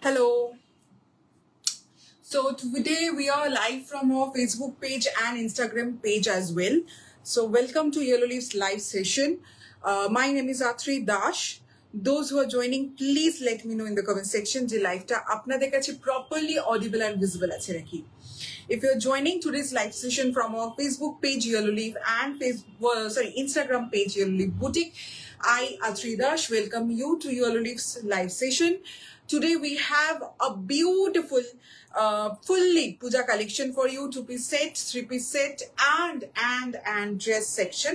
Hello. So today we are live from our Facebook page and Instagram page as well. So welcome to Yellow Leaves live session. My name is Atri Dash. Those who are joining, please let me know in the comment section যে লাইভটা আপনাদের কাছে properly audible and visible আছে নাকি. If you're joining today's live session from our Facebook page Yellow Leaf and Instagram page Yellow Leaf Boutique, I Atri Dash welcome you to Yellow Leaf's live session. Today we have a beautiful fully puja collection for you, 2-piece set, 3-piece set and dress section.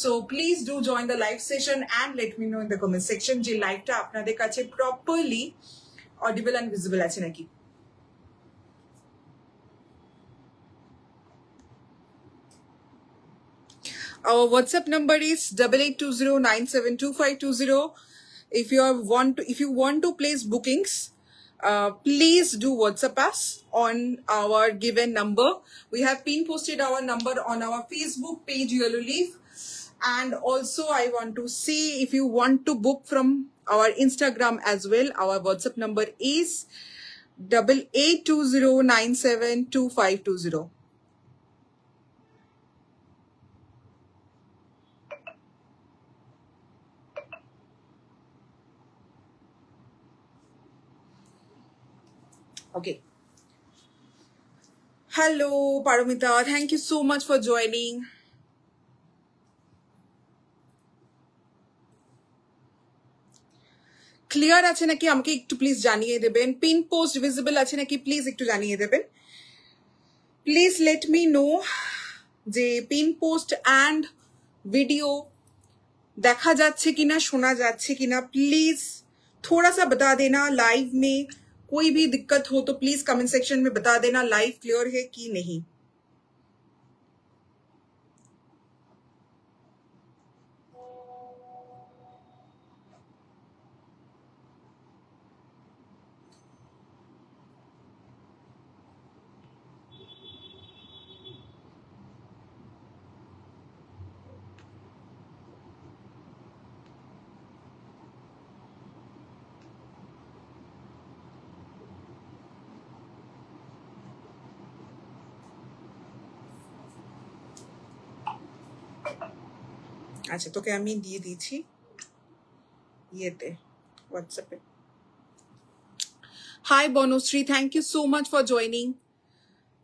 So please do join the live session and let me know in the comment section যে লাইভটা আপনাদের কাছে properly audible and visible আছে নাকি. Our WhatsApp number is 8820972520. If you want to place bookings, please do WhatsApp us on our given number. We have posted our number on our Facebook page Yellow Leaf, and also I want to see if you want to book from our Instagram as well. Our WhatsApp number is 8820972520. Okay. Hello, Paramita. Thank you so much for joining. Clear আছে নাকি আমাকে একটু please জানিয়ে দেবেন. Pin post visible আছে নাকি please একটু জানিয়ে দেবেন. Please let me know যে পিন পোস্ট এন্ড ভিডিও দেখা যাচ্ছে কিনা শোনা যাচ্ছে কিনা. प्लीज थोड़ा सा बता देना. लाइव में कोई भी दिक्कत हो तो प्लीज कमेंट सेक्शन में बता देना लाइव क्लियर है कि नहीं. আচ্ছা তোকে আমি দিয়ে দিয়েছি ইয়েতে হোয়াটসঅ্যাপে. Hi Bonusri, thank you so much for joining.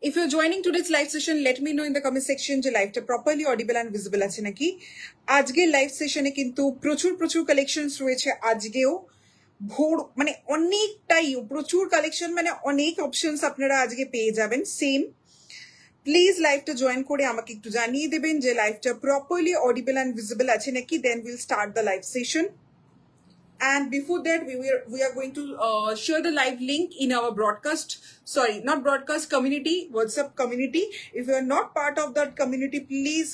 If you're joining today's live session, let me know in the comment section যে লাইভটা properly audible and visible আছে নাকি. আজকে লাইভ সেশনে কিন্তু প্রচুর কালেকশনস রয়েছে. আজকেও ভোর মানে অনেকটাই প্রচুর কালেকশন, মানে অনেক অপশনস আপনারা আজকে পেয়ে যাবেন. সেম প্লিজ লাইভটা জয়েন করে আমাকে একটু জানিয়ে দেবেন যে লাইভটা প্রপারলি অডিবল এন্ড ভিজিবল আছে নাকি. Then will start the live session. And before that, we are going to share the live link in our community, WhatsApp community. If you are not part of that community, please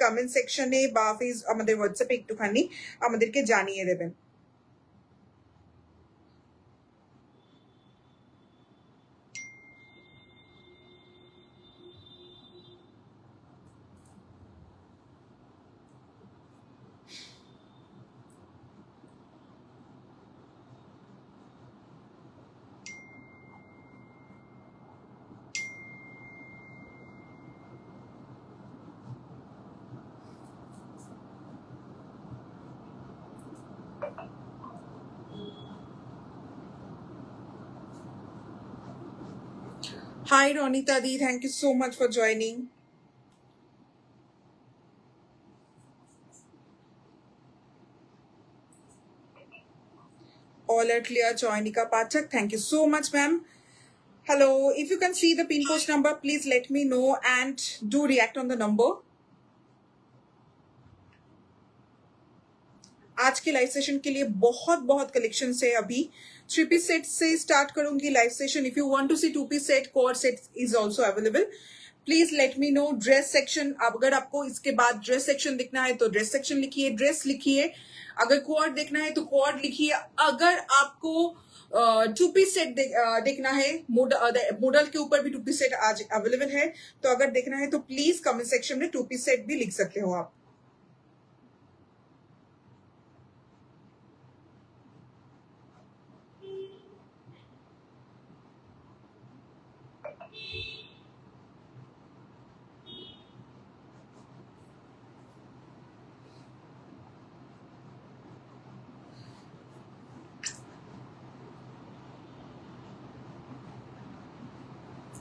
comment section e ba face amader WhatsApp ekটু খানি আমাদেরকে জানিয়ে দেবেন. Hi Ronita Di, thank you so much for joining. All are clear. Choinika Pachak, thank you so much ma'am. Hello, if you can see the pin post number, please let me know and do react on the number. आज के live session के लिए बहुत collection है. अभी 3-piece set से start करूंगी live session. If you want to see 2-piece set, coord set is also available. Please let me know. Dress section, अगर आपको इसके बाद ड्रेस सेक्शन दिखना है तो ड्रेस सेक्शन लिखिए, ड्रेस लिखिए. अगर कोड देखना है तो कोड लिखिए. अगर आपको 2-piece सेट देखना है, मॉडल के ऊपर भी 2-piece सेट आज अवेलेबल है, तो अगर देखना है तो प्लीज कमेंट सेक्शन में 2-piece सेट भी लिख सकते हो आप.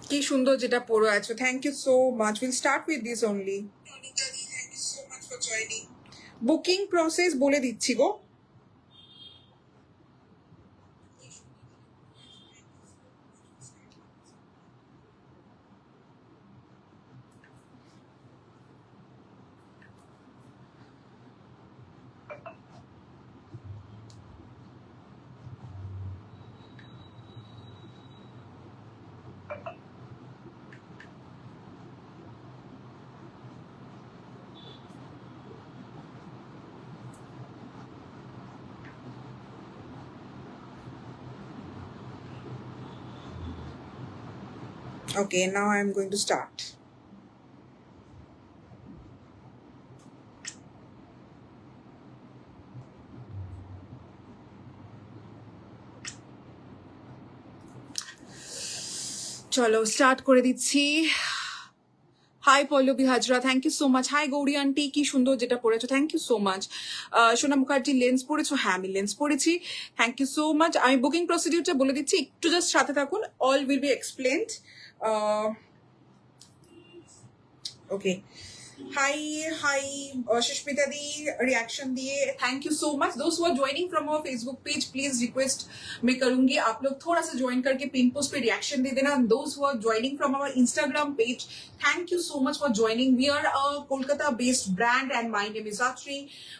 কি সুন্দর যেটা পরে আছো, thank you so much. Will start with this only. Thank you so much for joining. Booking process বলে দিচ্ছি গো। Okay, now I'm going to start. চলো স্টার্ট করে দিচ্ছি। Hi Pallavi Hazra, thank you so much. Hi Gauri aunty, কি সুন্দর যেটা পড়েছো, থ্যাংক ইউ সো মাচ। সোনা মুখার্জি, লেন্স পড়েছো? হ্যাঁ আমি লেন্স পড়েছি, থ্যাংক ইউ সো মাচ। আমি বুকিং প্রসিডিউরটা বলে দিচ্ছি, একটু জাস্ট সাথে থাকুন, all will be explained. Okay, hi Sushmita di reaction diye, thank you so much. Those who are joining from our Facebook page, please request मैं करूंगी आप लोग थोड़ा सा ज्वाइन करके पिन पोस्ट पे रिएक्शन दे देना। Those who are joining from our Instagram page, thank you so much for joining. We are a Kolkata based brand and my name is Atri.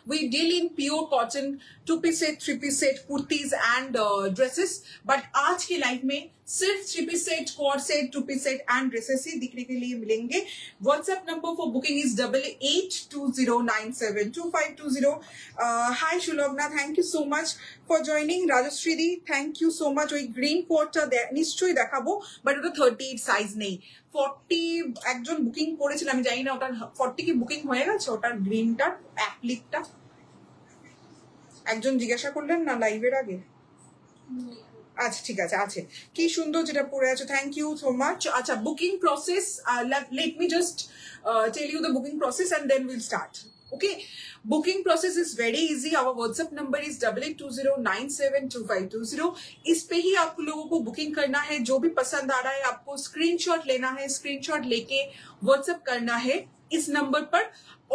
We deal in pure cotton 2-piece set, 3-piece set, kurtis and dresses, but आज की life में सिर्फ 3-piece set, quad set, 2-piece set and dresses ही दिखने के लिए मिलेंगे। WhatsApp number for booking is 8820972520। Hi Shulogna, thank you so much for joining. Rajashri di, thank you so much. ওই green কোডটা নিশ্চয়ই দেখাবো, বাট ওটা 38 সাইজ নেই। 40 একজন বুকিং করেছিল, আমি জানি না ওটার 40 কি বুকিং হয়ে গেছে, ওটার গ্রিনটার অ্যাপ্লিকটা একজন জিজ্ঞাসা করলেন না লাইভের আগে। আচ্ছা ঠিক আছে, আছে। কি সুন্দর যেটা পরে আছো, থ্যাংক ইউ সো মাচ। আচ্ছা, booking process, let me just tell you the booking process and then we'll start. Okay, booking process is very easy. Our WhatsApp number is 8820972520। इस पे ही आप लोगों को बुकिंग करना है। जो भी पसंद आ रहा है आपको स्क्रीनशॉट लेना है, स्क्रीनशॉट लेके WhatsApp करना है इस नंबर पर,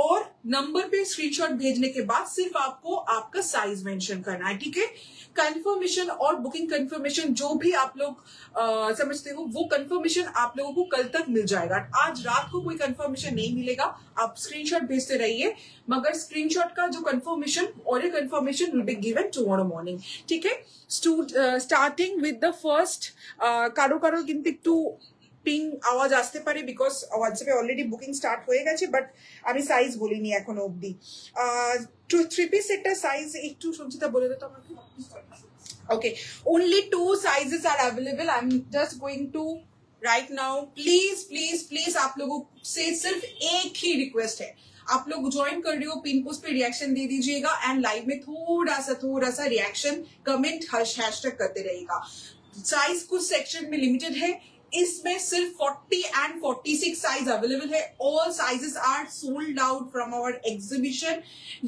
और नंबर पे स्क्रीनशॉट भेजने के बाद सिर्फ आपको आपका साइज मेंशन करना है, ठीक है। कंफर्मेशन और बुकिंग कंफर्मेशन जो भी आप लोग समझते हो, वो कंफर्मेशन आप लोगों को कल तक मिल जाएगा। आज रात को कोई कंफर्मेशन नहीं मिलेगा, आप स्क्रीनशॉट भेजते रहिए, मगर स्क्रीनशॉट का जो कंफर्मेशन और ये confirmation will be given tomorrow morning, ठीक है। स्टार्टिंग विद द फर्स्ट, কারো কারো কিন্তু একটু পিং আওয়াজ আসতে পারে বিকজ হোয়াটসঅ্যাপে অলরেডি বুকিং স্টার্ট হয়ে গেছে, বাট আমি সাইজ বলিনি এখনো অবধি। 3-piece সেটটার সাইজ একটু সঞ্চিতা বলে দিত আমাকে। Okay, only 2 sizes are available. I'm just going to right now. Please आप लोगों से सिर्फ एक ही रिक्वेस्ट है, आप लोग ज्वाइन कर रहे हो, पिन पोस्ट पे रिएक्शन दे दीजिएगा एंड लाइव में थोड़ा सा रिएक्शन, कमेंट, हैशटैग करते रहिएगा। साइज कुछ सेक्शन में लिमिटेड है, इसमें सिर्फ 40 and 46 साइज अवेलेबल है। All sizes are sold out from our exhibition.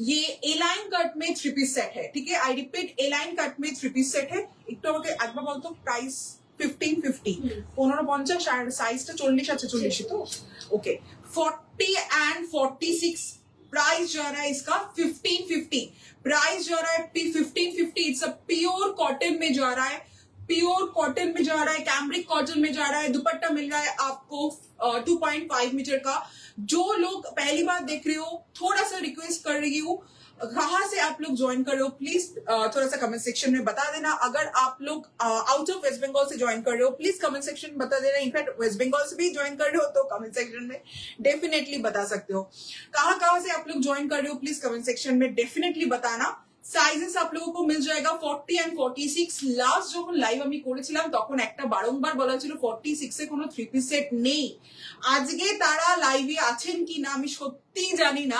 ये ए लाइन कट में 3-piece सेट है, ठीक है। I repeat, A line cut में 3-piece सेट है। एक तो एक बार बोल तो प्राइस 1550 1550 সাইজটা 40 আছে, 40 তো ओके। 40 and 46 प्राइस जो आ रहा है इसका 1550, प्राइस जो आ रहा है 1550। इट्स अ प्योर कॉटन में जो आ रहा है, प्योर कॉटन में जा रहा है, कैम्ब्रिक कॉटन में जा रहा है। दुपट्टा मिल रहा है आपको 2.5 मीटर का। जो लोग पहली बार देख रहे हो, थोड़ा सा रिक्वेस्ट कर रही हूँ, कहाँ से आप लोग ज्वाइन कर रहे हो प्लीज थोड़ा सा कमेंट सेक्शन में बता देना। अगर आप लोग आउट ऑफ वेस्ट बंगाल से ज्वाइन कर रहे हो, प्लीज कमेंट सेक्शन में बता देना। इनफैक्ट वेस्ट बंगाल से भी ज्वाइन कर रहे हो तो कमेंट सेक्शन में डेफिनेटली बता सकते हो। कहाँ से आप लोग ज्वाइन कर रहे हो, प्लीज कमेंट सेक्शन में डेफिनेटली बताना। সাইজেস आप लोगों को मिल जाएगा 40 and 46। লাস্ট যখন লাইভ আমি করেছিলাম তখন একটা বারংবার বলা ছিল 46 এ কোনো 3-piece সেট নেই। আজকে তারা লাইভে আছেন কি না আমি সত্যি জানি না,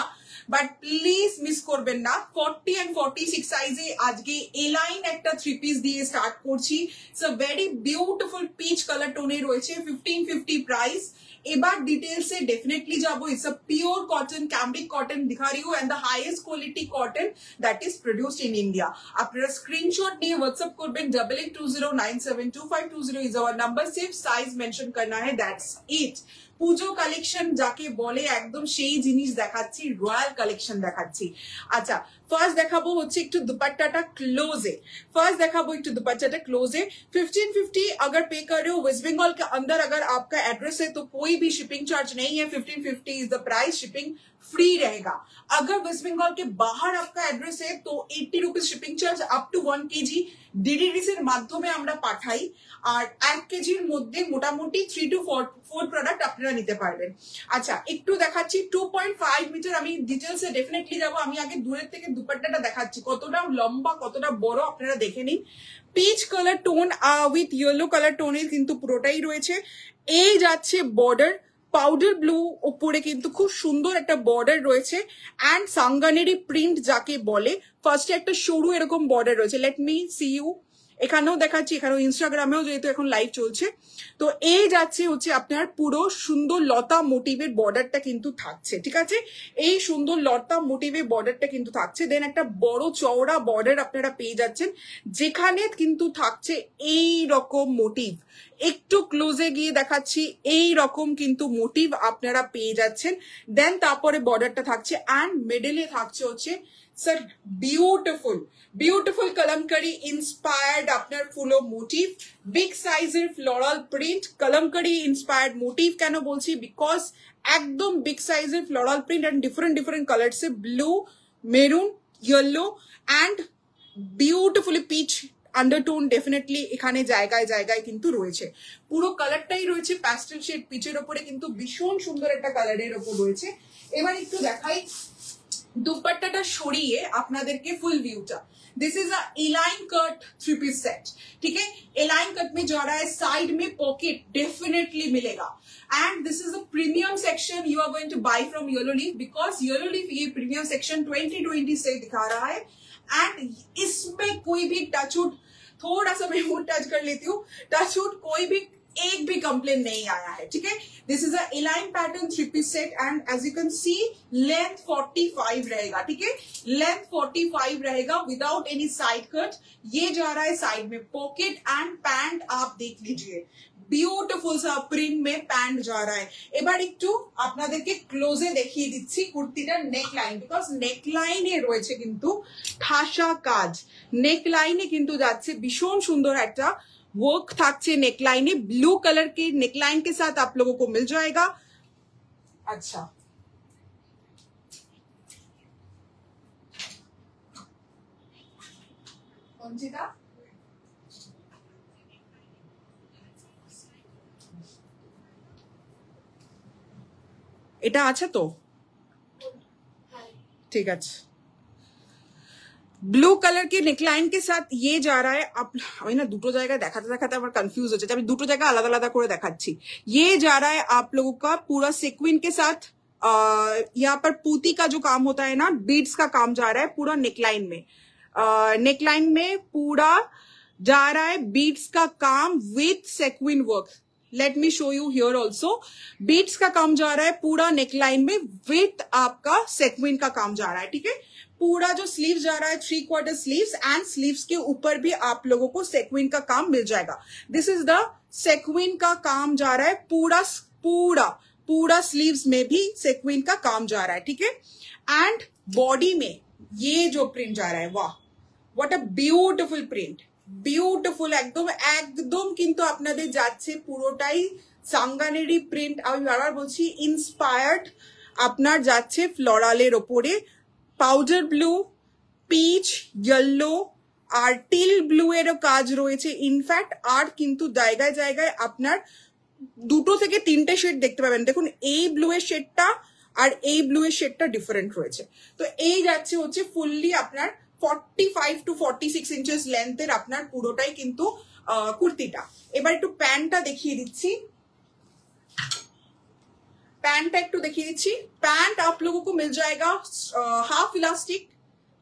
বাট প্লিজ মিস করবেন না 40 and 46 সাইজে আজকে এলাইন একটা 3 পিস দিয়ে স্টার্ট করছি। It's a very beautiful peach colour টোনে রয়েছে, 1550 প্রাইস। এবার ডিটেলসে ডেফিনেটলি যাবো। It's a pure cotton, cambric cotton দিখা রही हूं and the highest quality cotton that is produced in India. আপনারা স্ক্রিনশট নিয়ে হোয়াটসঅ্যাপ করবেন 8820972520 ইজ আওয়ার নাম্বার। সির্ফ সাইজ মেনশন করনা है, दैट्स इट। পুজো কালেকশন যাকে বলে একদম সেই জিনিস দেখাচ্ছি, রয়্যাল কালেকশন দেখাচ্ছি। আচ্ছা, ফার্স্ট দেখাবো হচ্ছে একটু दुपट्टाটা क्लोजे। फर्स्ट देखाबो একটু दुपट्टाটা क्लोजे। 1550 अगर पे कर रहे हो वेस्ट बंगाल के अंदर, अगर आपका एड्रेस है तो कोई भी शिपिंग चार्ज नहीं है। 1550 is the price, shipping free रहेगा। अगर वेस्ट बंगाल के बाहर आपका एड्रेस है तो 80 rupees shipping charge up to 1 KG DTDC এর মাধ্যমে আমরা পাঠাই। আর 1 কেজির মধ্যে মোটামুটি 3 to 4 প্রোডাক্ট আপনারা নিতে পারবেন। আচ্ছা, একটু দেখাচ্ছি 2.5 মিটার। আমি ডিটেইলসে ডেফিনেটলি যাব। আমি আগে দূরের থেকে দুপাট্টাটা দেখাচ্ছি, কতটা লম্বা কতটা বড় আপনারা দেখে নিন। Peach colour tone with yellow colour টোনে কিন্তু পুরোটাই রয়েছে। এই যাচ্ছে বর্ডার পাউডার ব্লু, উপরে কিন্তু খুব সুন্দর একটা বর্ডার রয়েছে অ্যান্ড সাঙ্গানেরি প্রিন্ট যাকে বলে। ফার্স্টে একটা সরু এরকম বর্ডার রয়েছে। Let me see you. এখানেও দেখাচ্ছি, এখানেও ইনস্টাগ্রামেও যেহেতু এখন লাইভ চলছে। তো এই যাচ্ছে হচ্ছে আপনার পুরো সুন্দর লতা মোটিভের বর্ডারটা কিন্তু থাকছে, ঠিক আছে? এই সুন্দর লতা মোটিভের বর্ডারটা কিন্তু থাকছে। দেন একটা বড় চওড়া বর্ডার আপনারা পেয়ে যাচ্ছেন, যেখানে কিন্তু থাকছে এই রকম মোটিভ। একটু ক্লোজে গিয়ে দেখাচ্ছি, এই রকম কিন্তু মোটিভ আপনারা পেয়ে যাচ্ছেন। দেন তারপরে বর্ডারটা থাকছে অ্যান্ড মিডলে থাকছে হচ্ছে sir beautiful beautiful kalamkari inspired আপনার ফুলো মোটিভ, বিগ সাইজের floral print. Kalamkari inspired motif কেন বলছি? বিকজ একদম বিগ সাইজের floral print and different different কালারসে, blue, maroon, yellow and beautifully peach undertone definitely এখানে জায়গায় জায়গায় কিন্তু রয়েছে। পুরো কালারটাই রয়েছে প্যাস্টেল শেড পিচের ওপরে, কিন্তু ভীষণ সুন্দর একটা কালারের ওপর রয়েছে। এবার একটু দেখাই दुपट्टाटा सरिए आपनादेरके फुल व्यूटा। This is a A line cut 3 piece set, ठीक है? एलाइन कट में जा रहा है, साइड में पॉकेट डेफिनेटली मिलेगा and this is a premium section you are going to buy from yellow leaf, because yellow leaf ये प्रीमियम सेक्शन 2020 से दिखा रहा है एंड इसमें कोई भी टचवुड, थोड़ा सा मैं वुड टच कर लेती हूँ, टचवुड कोई भी एक भी कंप्लेन नहीं आया है, ठीक है? This is a A line pattern 3 piece set and as you can see length 45 रहेगा, ठीक है? लेंथ 45 रहेगा विदाउट एनी साइड कट। ये जा रहा है साइड में पॉकेट एंड पैंट आप देख लीजिए, বিউটিফুল সা প্রিন্ট মে প্যান্ট যা রা হ্যায়। এবার একটু আপনাদেরকে ক্লোজে দেখিয়ে দিচ্ছি কুর্তিটার নেক লাইন, বিকজ নেক লাইনে রয়েছে কিন্তু ঠাসা কাজ। নেক লাইনে কিন্তু যাচ্ছে ভীষণ সুন্দর একটা वर्क থাকছে नेक लाइन, ब्लू कलर के नेक लाइन के साथ आप लोगों को मिल जाएगा। अच्छा, कौन सी था? এটা আছে তো, ঠিক আছে। ব্লু কালার के नेकलाइन के साथ ये जा रहा है। आप আমি না দুটো জায়গা দেখাতে দেখাতে আমার কনফিউজ হচ্ছে, আমি দুটো জায়গা আলাদা আলাদা করে দেখাচ্ছি। ये जा रहा है आप लोगों का पूरा सीक्वेंस के साथ, यहाँ पर पूती का जो काम होता है ना, बीड्स का काम जा रहा है पूरा नेकलाइन में। नेकलाइन में पूरा जा रहा है बीड्स का काम with sequin work. Let me show you here also, beads का काम जा रहा है पूरा नेकलाइन में विथ आपका सेक्विन का काम जा रहा है, ठीक है? पूरा जो स्लीव जा रहा है 3/4 स्लीव्स एंड स्लीव्स के ऊपर भी आप लोगों को सेक्विन का काम मिल जाएगा। दिस इज द सेक्विन का काम जा रहा है पूरा पूरा पूरा स्लीव्स में भी सेक्विन का काम जा रहा है, ठीक है? एंड बॉडी में ये जो प्रिंट जा रहा है, वाह what a beautiful print, beautiful একদম একদম কিন্তু আপনাদের যাচ্ছে পুরোটাই সাঙ্গানেরি প্রিন্ট। আমি বারবার বলছি ইন্সপায়ার্ড আপনার যাচ্ছে ফ্লোরালের ওপরে, পাউডার ব্লু, পিচ, ইয়েলো আর টিল ব্লু এরও কাজ রয়েছে। ইনফ্যাক্ট আর কিন্তু জায়গায় জায়গায় আপনার দুটো থেকে তিনটে শেড দেখতে পাবেন। দেখুন এই ব্লু এর শেডটা আর এই ব্লু এর শেডটা ডিফারেন্ট রয়েছে। তো এই যাচ্ছে হচ্ছে ফুললি আপনার 45 to 46 ইঞ্চেস লেন্থের আপনার পুরোটাই কিন্তু কুর্তিটা। এবার একটু প্যান্টটা দেখিয়ে দিচ্ছি। पैंट एक तो देखिए दिच्छी पैंट आप लोगों को मिल जाएगा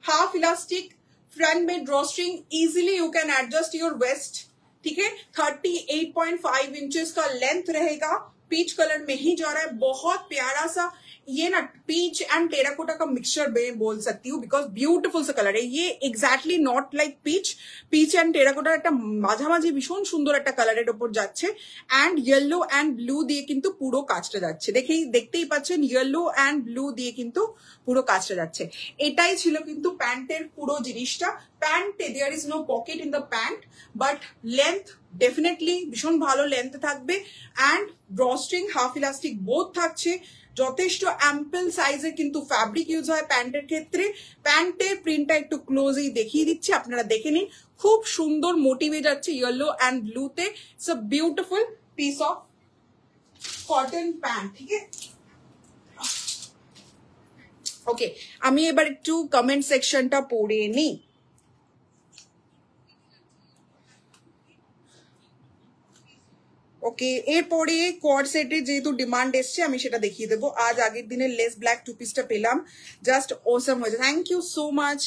हाफ इलास्टिक फ्रंट में drawstring easily you can adjust your waist ठीक है 38.5 इंचेस का लेंथ रहेगा पीच कलर में ही जा रहा है बहुत प्यारा सा ये ना पीच एंड टेराकोटा का मिक्सचर में बोल सकती हूँ बिकॉज ब्यूटीफुल सा कलर है ये exactly not like peach and terracotta একটা মাঝামাঝি ভীষণ সুন্দর একটা কালারের উপর যাচ্ছে এন্ড ইয়েলো এন্ড ব্লু দিয়ে কিন্তু পুরো কাজটা যাচ্ছে দেখতেই পাচ্ছেন ইয়েলো এন্ড ব্লু দিয়ে কিন্তু পুরো কাজটা যাচ্ছে এটাই ছিল কিন্তু প্যান্টের পুরো জিনিসটা প্যান্টে there is no pocket in the pant but length definitely ভীষণ ভালো লেন্থ থাকবে and drawstring half elastic both থাকছে যথেষ্ট অ্যাম্পল সাইজের কিন্তু ফ্যাব্রিক ইউজ হয় প্যান্টের ক্ষেত্রে প্যান্টের প্রিন্টটা একটু ক্লোজলি দেখিয়ে দিচ্ছি আপনারা দেখে নিন খুব সুন্দর মোটিভে যাচ্ছে ইয়েলো এন্ড ব্লুতে it's a beautiful piece of cotton pant ঠিক আছে ওকে আমি এবার একটু কমেন্ট সেকশনটা পড়ে নিই ওকে এরপরে কোয়াড সেটের যেহেতু ডিমান্ড এসছে আমি সেটা দেখিয়ে দেবো আজ আগের দিনের লেস ব্ল্যাক টু পিসটা পেলাম জাস্ট অসাম হয়েছে thank you so much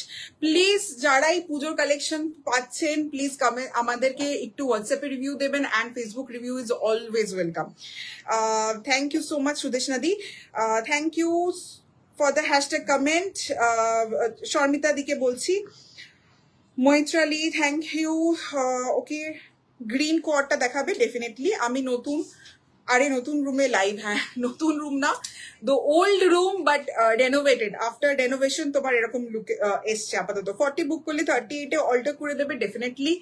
please যারাই পুজোর কালেকশন পাচ্ছেন প্লিজ আমাদেরকে একটু হোয়াটসঅ্যাপে রিভিউ দেবেন and Facebook review is always welcome thank you so much Sudeshna দি thank you for the hashtag comment Sharmita দিকে বলছি Maitrali thank you okay green কোয়াডটা দেখাবে ডেফিনেটলি আমি নতুন আরে নতুন রুমে লাইভ হ্যাঁ নতুন রুম না the old room but renovated after renovation তোমার এরকম লুক এসছে আপাতত 40 বুক করলে 38 এ অল্টার করে দেবে definitely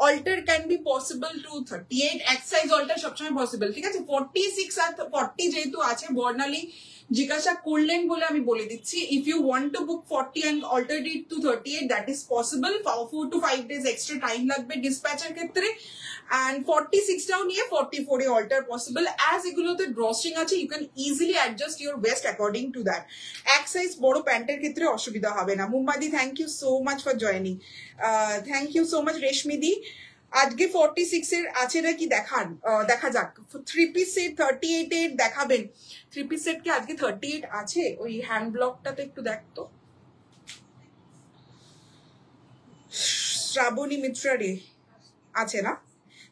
alter can be possible to 38 এক সাইজ অল্টার সবসময় পসিবল ঠিক আছে 46 আর 40 যেহেতু আছে বর্ণালী জিজ্ঞাসা করলেন বলে আমি বলে দিচ্ছি if you want to book 40 and alter it to 38 that is possible 4 to 5 days extra time লাগবে ডিসপ্যাচের ক্ষেত্রে and 46 টাও নিয়ে 44 এ alter possible as এগুলোতে ড্রস্ট্রিং আছে you can easily adjust your waist according to that এক সাইজ বড় প্যান্টের ক্ষেত্রে অসুবিধা হবে না মুম্বাদি thank you so much for joining thank you so much Reshmi দি আজকে 46 এর আছে নাকি দেখান দেখা যাক 3 পিস সেট 38 এর দেখাবেন 3 পিস সেট কি আজকে 38 আছে ওই হ্যান্ড ব্লকটাতে একটু দেখতো শ্রাবণী মিত্রা রে আছে না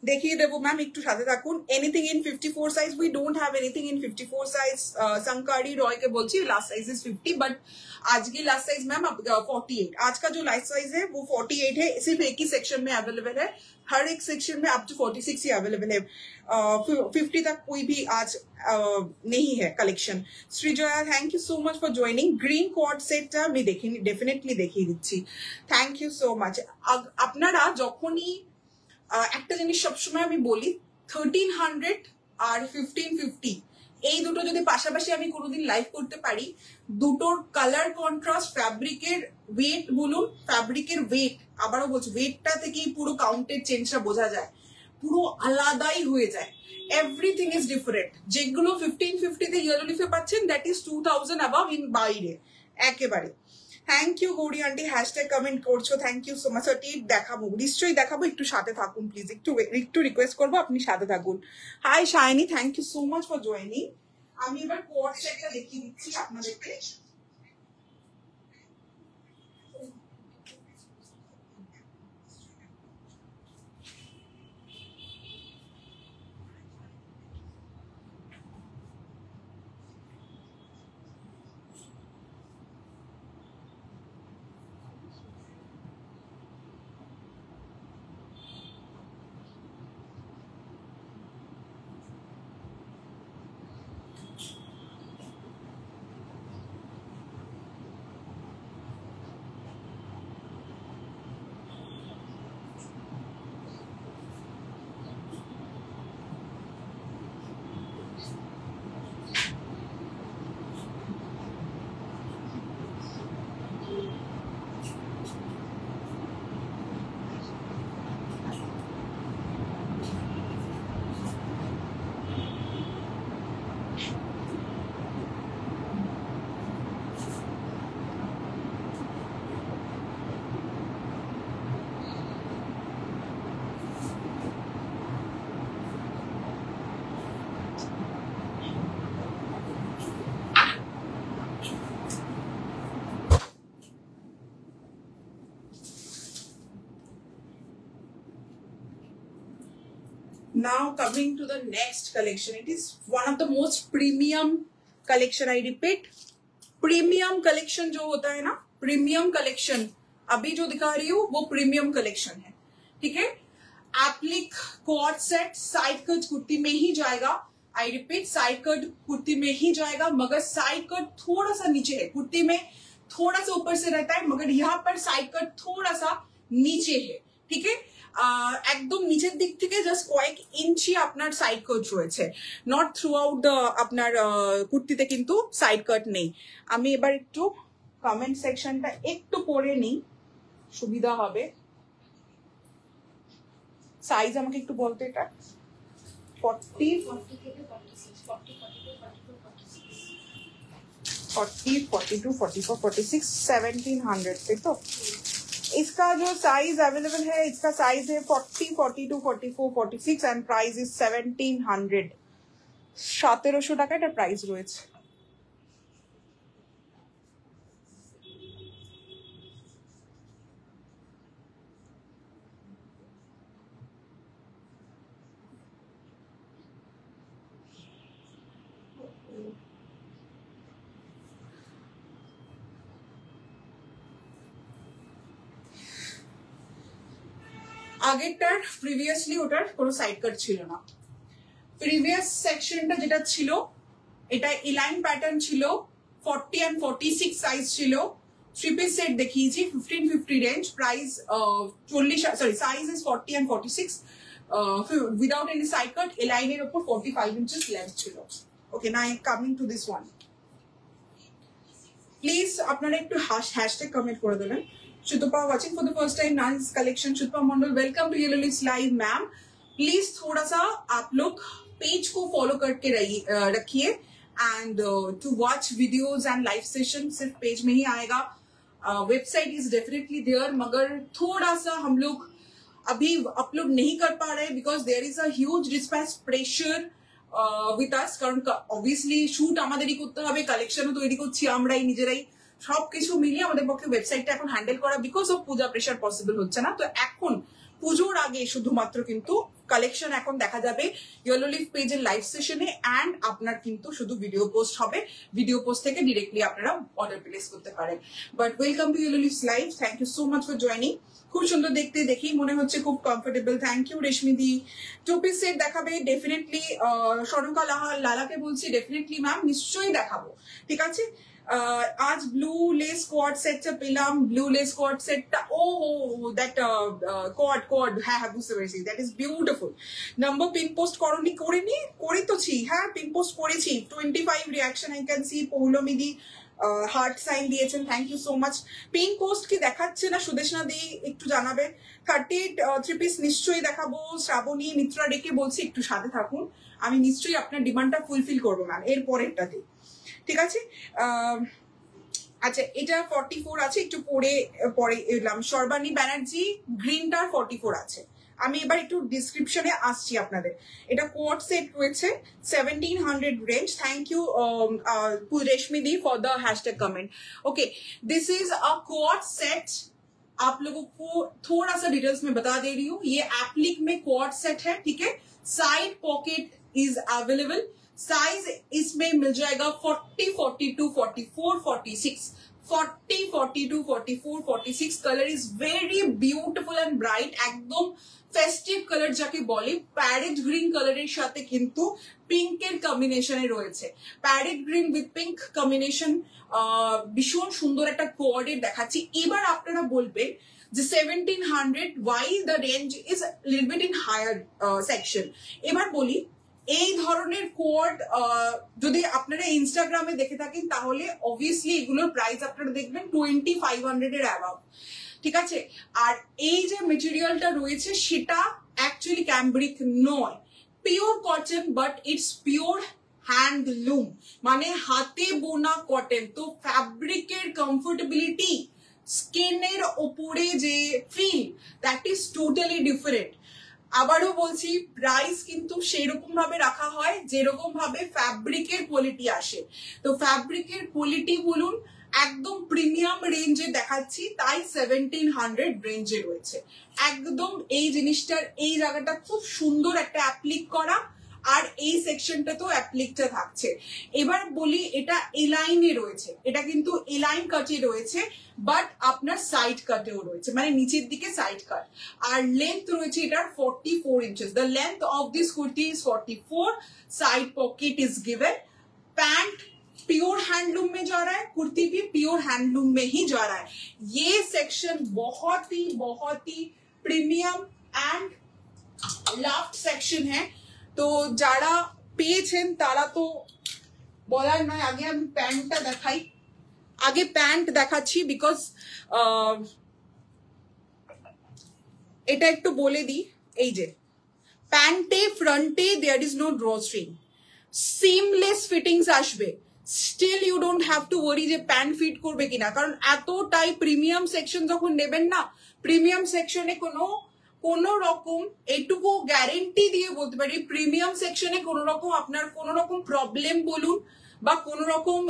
দেখিয়ে দেবো ম্যাম একটু সাথে থাকুন anything in 54 size we don't have anything in 54 size Sankari Roy के बोलছি लास्ट साइज इज 50 बट आज की लास्ट साइज मैम 48 आज का जो लास्ट साइज है वो 48 है सिर्फ एक ही सेक्शन में अवेलेबल है हर एक सेक्शन में अप टू 46 ही अवेलेबल है 50 तक कोई भी आज नहीं है collection Srijaya thank you so much for joining green co-ord सेटটা আমি डेफिनेटली দেখিয়ে দিচ্ছি थैंक यू सो मच আপনারা যখনই একটা জিনিস সবসময় আমি বলি 1300 আর 1550 এই দুটো যদি পাশাপাশি আমি কোনোদিন লাইভ করতে পারি দুটোর কালার কন্ট্রাস্ট ফ্যাব্রিকের ওয়েট বলুন ফ্যাব্রিকের ওয়েট আবারও বলছি ওয়েটটা থেকেই পুরো কাউন্টের চেঞ্জটা বোঝা যায় পুরো আলাদাই হয়ে যায় এভরিথিং ইজ ডিফারেন্ট যেগুলো 1550 তে ইয়েলো লিফে পাচ্ছেন দ্যাট ইজ 2000 অ্যাবাভ ইন বাইরে একেবারে thank you Gauri aunty hashtag comment করছো থ্যাংক ইউ সো মাচ টি দেখাবো নিশ্চয়ই দেখাবো একটু সাথে থাকুন প্লিজ একটু রিকোয়েস্ট করবো আপনি সাথে থাকুন hi Shiny thank you so much for joining আমি এবার কোড সেটটা দেখিয়ে দিচ্ছি আপনাদেরকে now coming to the next collection. It is one of the most premium collection. I repeat, premium collection जो होता है ना, premium collection अभी जो दिखा रही हूँ वो premium collection है, ठीक है. Applique coord set side cut kurti में ही जाएगा. I repeat, side cut kurti में ही जाएगा, मगर साइड कट थोड़ा सा नीचे है. कुर्ती में थोड़ा सा ऊपर से रहता है, मगर यहाँ पर साइड कट थोड़ा सा नीचे है, ঠিক আছে. একদম নিচের দিক থেকে জাস্ট কয়েক ইঞ্চি আপনার সাইড কাট রয়েছে, নট থ্রু আউট দ্য আপনার কুর্তিতে কিন্তু সাইড কাট নেই. আমি এবার একটু কমেন্ট সেকশনটা একটু পড়ে নিই, সুবিধা হবে. সাইজ আমাকে একটু বলতে, এটা 40 42 44 46 1700 पे. तो इसका जो साइज अवेलेबल है, इसका साइज है 40 42 44 46 एंड प्राइस इज 1700. 1700 টাকা এটা প্রাইস রয়েছে. আগেরটার প্রিভিয়াসলি ওটার কোনো সাইড কাট ছিল না. প্রিভিয়াস সেকশনটা যেটা ছিল এটা ইলাইন প্যাটার্ন ছিল, 40 and 46 সাইজ ছিল. থ্রি পিস সেট দেখিয়েছি 1550 range, price 40, sorry size is 40 and 46 without any side cut. এলাইনের উপর 45 ইঞ্চেস লেন্থ ছিল. Okay, now coming to this one. Please আপনারা একটু হ্যাশট্যাগ কমেন্ট করে দেবেন. Shutapa watching for the first time nice collection. Shutapa Mondal, welcome to Yellow Leaves Live, ma'am. Please थोड़ा सा आप लोग पेज को फॉलो करके रखिए and to watch videos and live session सिर्फ पेज में ही आएगा. वेबसाइट इज डेफिनेटली देयर, मगर थोड़ा सा हम लोग अभी अपलोड नहीं कर पा रहे because there is a huge dispatch pressure with us. কারণ obviously শুট আমাদেরই করতে হবে, কালেকশনও তৈরি করছি আমরাই নিজেরাই, সবকিছু মিলিয়ে আমাদের পক্ষে ওয়েবসাইটটা এখন হ্যান্ডেল করা because of Puja pressure possible হচ্ছে না. তো এখন পুজোর আগে শুধুমাত্র কিন্তু কালেকশন এখন দেখা যাবে ইয়েলো লিফ পেজের লাইভ সেশনে, অ্যান্ড আপনার কিন্তু শুধু ভিডিও পোস্ট হবে. ভিডিও পোস্ট থেকে ডিরেক্টলি আপনারা অর্ডার প্লেস করতে পারেন. But welcome to Yellow Leaf's live. Thank you so much for joining. খুব সুন্দর দেখতে, দেখেই মনে হচ্ছে খুব কমফোর্টেবল. থ্যাংক ইউ রেশমি দি. টু পিস সেট দেখাবে ডেফিনেটলি, সরঙ্কা লালাকে বলছি ডেফিনেটলি ম্যাম, নিশ্চয়ই দেখাবো, ঠিক আছে. आज ब्लू लेस कॉर्ड सेट পেলাম, ব্লু লেস কর্ড সেটটা, ও দ্যাট কর্ড, হ্যাঁ হ্যাঁ বুঝতে পেরেছি, that is beautiful. Number pin post করি তো ছি, হ্যাঁ পিন পোস্ট করেছি. 25 রিয়াকশন আই ক্যান সি. পৌলমিদি হার্ট সাইন দিয়েছেন, thank you so much. Pin post কি দেখাচ্ছে না সুদেশনা দি একটু জানাবেন. 38 থ্রি পিস নিশ্চয়ই দেখাবো. শ্রাবণী মিত্রা ডেকে বলছি একটু সাথে থাকুন, আমি নিশ্চয়ই আপনার ডিমান্ডটা ফুলফিল করবো ম্যাম এর পরেরটাতে, ঠিক আছে. আচ্ছা, এটা 44 আছে, একটু পরে এলাম. সর্বাণী ব্যানার্জি গ্রিনটার 44 আছে. আমি এবার একটু ডিসক্রিপশনে আসছি আপনাদের. এটা কোয়াড সেট রয়েছে 1700 रेंज. थैंक यू रेशमी दी for the hashtag comment. Okay, this is a co-ord set. आप लोगों को थोड़ा सा डिटेल्स में बता दे रही हूँ. ये एप्लिक में क्वाड सेट है, ठीक है. Side pocket is available. Size इसमें मिल जाएगा 40 42 44 46. 40 42 44 46. Colour is very beautiful and bright, एकदम फेस्टिव कलर যাকে বলে. প্যারেট গ্রিন কালারের সাথে কিন্তু পিঙ্কের কম্বিনেশনে রয়েছে. Parrot green with pink combination, ভীষণ সুন্দর একটা কোয়ার্ডের দেখাচ্ছি. এবার আপনারা বলবেন যে 1700 why the range is little bit in higher section. এবার বলি, এই ধরনের কোড যদি আপনারা ইনস্টাগ্রামে দেখে থাকেন তাহলে অবভিয়াসলি এগুলোর প্রাইস আপনারা দেখবেন 2500 এর অ্যাবাভ, ঠিক আছে. আর এই যে মেটেরিয়ালটা রয়েছে সেটা অ্যাকচুয়ালি ক্যামব্রিক নয়, pure cotton, but it's pure handloom, মানে হাতে বোনা কটন. তো ফ্যাব্রিকের কমফোর্টেবিলিটি, স্কিনের ওপরে যে feel, that is totally different. আবারও বলছি, প্রাইস কিন্তু সেই রকম ভাবে রাখা হয় যেরকম ভাবে ফ্যাব্রিকের কোয়ালিটি আসে. তো ফ্যাব্রিকের কোয়ালিটি বলুন, একদম প্রিমিয়াম রেঞ্জে দেখাচ্ছি, তাই 1700 রেঞ্জে রয়েছে। একদম এই জিনিসটার এই জায়গাটা খুব সুন্দর একটা অ্যাপ্লিক করা, আর এই সেকশনটা তো অ্যাপ্লিকটা থাকছে। এবার বলি এটা এলাইনে রয়েছে, এটা কিন্তু এলাইন কাটে রয়েছে, বাট আপনার সাইড কাটেও রয়েছে, মানে নিচের দিকে সাইড কাট। আর লেন্থ রয়েছে এটার 44 inches. The length of this kurti is 44। Side pocket is given. Pant pure handloom में जा रहा है, कुर्ती भी प्योर हैंडलूम में ही जा रहा है। ये सेक्शन बहुत ही प्रीमियम एंड लास्ट सेक्शन है। तो যারা পেয়েছেন তারা তো বলার নয়। আগে আমি প্যান্টটা দেখাই, আগে প্যান্ট দেখাচ্ছি, বিকজ এটা একটু বলে দিই। এই যে প্যান্টে ফ্রন্টে there is no drawstring, seamless fittings আসবে। Still you don't have to worry যে প্যান্ট ফিট করবে কিনা, কারণ এতটাই প্রিমিয়াম সেকশন যখন নেবেন না, প্রিমিয়াম সেকশনে কোনো রকম এইটুকু গ্যারেন্টি দিয়ে বলতে পারি, প্রিমিয়াম সেকশনে কোনো রকম আপনার কোনো রকম প্রবলেম বলুন বা কোনো রকম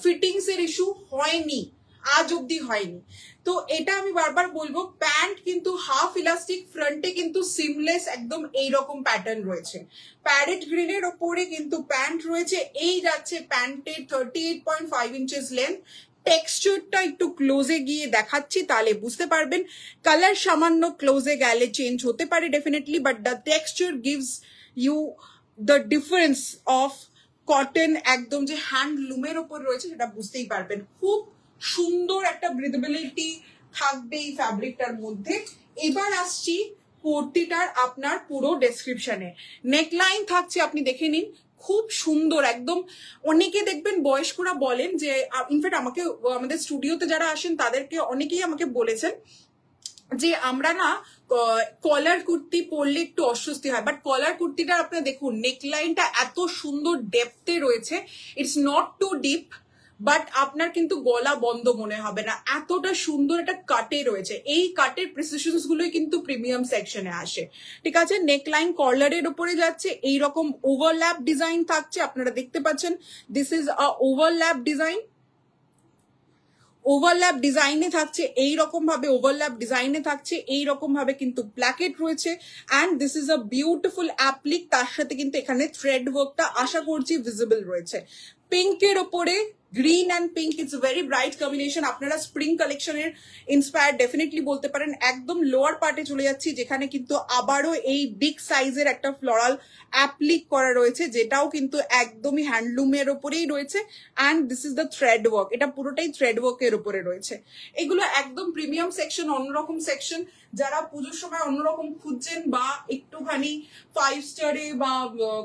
ফিটিংস এর ইস্যু হয়নি, আজ অব্দি হয়নি। তো এটা আমি বারবার বলবো, প্যান্ট কিন্তু হাফ ইলাস্টিক, ফ্রন্টে কিন্তু সিমলেস একদম এইরকম প্যাটার্ন রয়েছে। প্যারেট গ্রিনের ওপরে কিন্তু প্যান্ট রয়েছে। এই যাচ্ছে প্যান্টের 38.5 इंचेस লেন্থ। টেক্সচারটা একটু ক্লোজে গিয়ে দেখাচ্ছি, তাহলে বুঝতে পারবেন। কালার সামান্য ক্লোজে গেলে চেঞ্জ হতে পারে definitely, but the texture gives you the difference of cotton একদম যে হ্যান্ডলুমের ওপর রয়েছে সেটা বুঝতেই পারবেন। খুব সুন্দর একটা ব্রিথেবিলিটি থাকবে এই ফ্যাব্রিকটার মধ্যে। এবার আসছি কুর্তিটার আপনার পুরো ডেসক্রিপশনে। নেকলাইন থাকছে, আপনি দেখে নিন, খুব সুন্দর একদম। অনেকে দেখবেন বয়স্করা বলেন যে, ইনফ্যাক্ট আমাকে আমাদের স্টুডিওতে যারা আসেন তাদেরকে অনেকেই আমাকে বলেছেন যে আমরা না কলার কুর্তি পরলে একটু অস্বস্তি হয়, বাট কলার কুর্তিটা আপনারা দেখুন, নেকলাইনটা এত সুন্দর ডেপথে রয়েছে। It's not too deep, but আপনার কিন্তু গলা বন্ধ মনে হবে না, এতটা সুন্দর একটা কাটে রয়েছে। এই কাটের প্রিসিশনস গুলোই কিন্তু প্রিমিয়াম সেকশনে আসে, ঠিক আছে। নেকলাইন কর্লারের উপরে যাচ্ছে, এইরকম ওভারল্যাপ ডিজাইন থাকছে, আপনারা দেখতে পাচ্ছেন। This is a overlap design. Overlap ডিজাইনে থাকছে এইরকম ভাবে, ওভারল্যাপ ডিজাইনে থাকছে এইরকম ভাবে কিন্তু প্ল্যাকেট রয়েছে। And this is a beautiful applique, তার সাথে কিন্তু এখানে থ্রেড ওয়ার্কটা আশা করছি ভিজিবল রয়েছে। পিঙ্কের ওপরে green and pink, it's very bright combination. আপনারা স্প্রিং কালেকশনের ইন্সপায়ার ডেফিনেটলি বলতে পারেন। একদম লোয়ার পার্টে চলে যাচ্ছি, যেখানে কিন্তু আবারও এই বিগ সাইজের একটা ফ্লোরাল অ্যাপ্লিক করা রয়েছে, যেটাও কিন্তু একদমই হ্যান্ডলুমের ওপরেই রয়েছে। And this is the thread work, এটা পুরোটাই থ্রেড ওয়ার্কের উপরে রয়েছে। এগুলো একদম প্রিমিয়াম সেকশন, অন্যরকম সেকশন। যারা পুজোর সময় অন্যরকম খুঁজছেন বা একটুখানি 5 স্টারে বা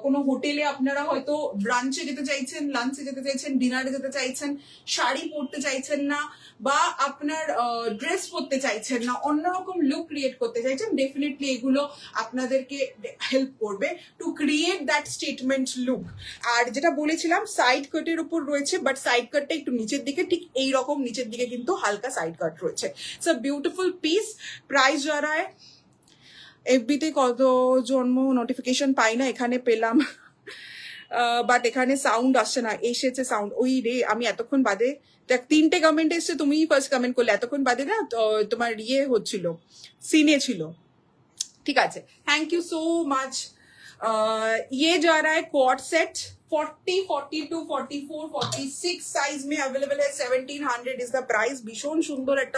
কোনো হোটেলে আপনারা হয়তো ব্রাঞ্চে যেতে চাইছেন, লাঞ্চে যেতে চাইছেন, ডিনারে যেতে চাইছেন, শাড়ি পরতে চাইছেন না, বা আপনার ড্রেস পরতে চাইছেন না, অন্যরকম লুক ক্রিয়েট করতে চাইছেন, ডেফিনেটলি এগুলো আপনাদেরকে হেল্প করবে to create that statement look. আর যেটা বলেছিলাম সাইড কাটের উপর রয়েছে, বাট সাইড কাটটা একটু নিচের দিকে, ঠিক এইরকম নিচের দিকে কিন্তু হালকা সাইড কাট রয়েছে। It's a beautiful piece. Price যা রা है, এফবিতে কত জন্ম নোটিফিকেশন পাই না, এখানে পেলাম, বাট এখানে সাউন্ড আসছে না। এসেছে সাউন্ড, ওই রে আমি এতক্ষণ বাদে, দেখ 3টে কমেন্ট এসছে, তুমি ফার্স্ট কমেন্ট করলে, এতক্ষণ বাদে না তোমার ইয়ে হচ্ছিল, সিনে ছিল, ঠিক আছে। Thank you so much. ये जा रहा है कोट सेट 40, 42, 44, 46 साइज में अवेलेबल है। 1700 इज द प्राइस। भीषण सुंदर एक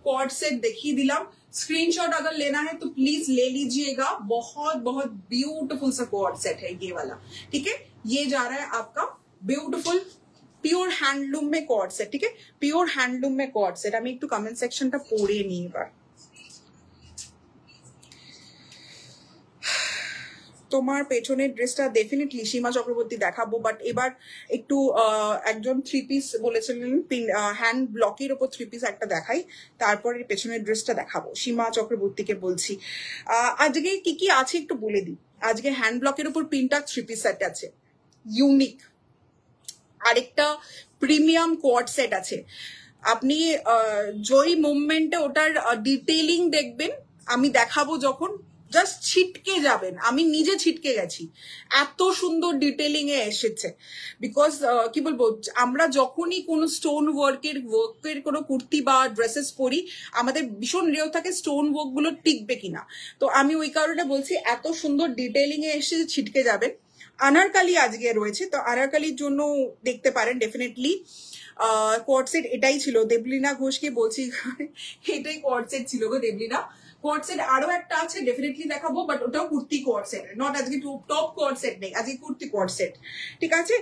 कोट सेट देखिए दिलाम। स्क्रीनशॉट अगर लेना है तो प्लीज ले लीजिएगा। बहुत बहुत ब्यूटीफुल सा कोट सेट है ये वाला, ठीक है। ये जा रहा है आपका ब्यूटीफुल प्योर हैंडलूम में कोट सेट, ठीक है, प्योर हैंडलूम में कोट सेट। আমি একটু কমেন্ট সেকশনটা পড়ে নিই এবার। তোমার পেছনের ড্রেসটা ডেফিনেটলি সীমা চক্রবর্তী দেখাবো, বাট এবার একটু একজন 3 পিস বলেছিলেন, হ্যান্ড ব্লকের ওপর 3 পিস একটা দেখাই, তারপরে পেছনের ড্রেসটা দেখাবো। সীমা চক্রবর্তীকে বলছি আজকে কি কি আছে একটু বলে দিই। আজকে হ্যান্ড ব্লকের ওপর পিনটা 3 পিস সেট আছে, ইউনিক। আরেকটা প্রিমিয়াম কোয়াড সেট আছে। আপনি জয় মুভমেন্টে ওটার ডিটেইলিং দেখবেন, আমি দেখাবো যখন, জাস্ট ছিটকে যাবেন, আমি নিজে ছিটকে গেছি, এত সুন্দর ডিটেলিং এ এসেছে। বিকজ কি বলবো, আমরা যখনই কোনো স্টোন ওয়ার্কের কোনো কুর্তি বা ড্রেসেস পরি আমাদের ভীষণ রেও থাকে স্টোন ওয়ার্ক গুলো টিকবে কিনা। তো আমি ওই কারণে বলছি এত সুন্দর ডিটেলিং এ এসে ছিটকে যাবেন। আনারকালি আজকে রয়েছে, তো আনারকালির জন্য দেখতে পারেন ডেফিনেটলি। কোয়ার্টসেট এটাই ছিল, দেবলিনা ঘোষকে বলছি এটাই কোয়ার্টসেট ছিল গো দেবলিনা। কোয়ার্টসেট আরো একটা আছে, ডেফিনেটলি দেখাবো, বাট ওটাও কুর্তি কোয়ার্টসেট, নট আজকে টপ কোয়ার্টসেট নেই, আজকে কুর্তি কোয়ার্টসেট। ঠিক আছে,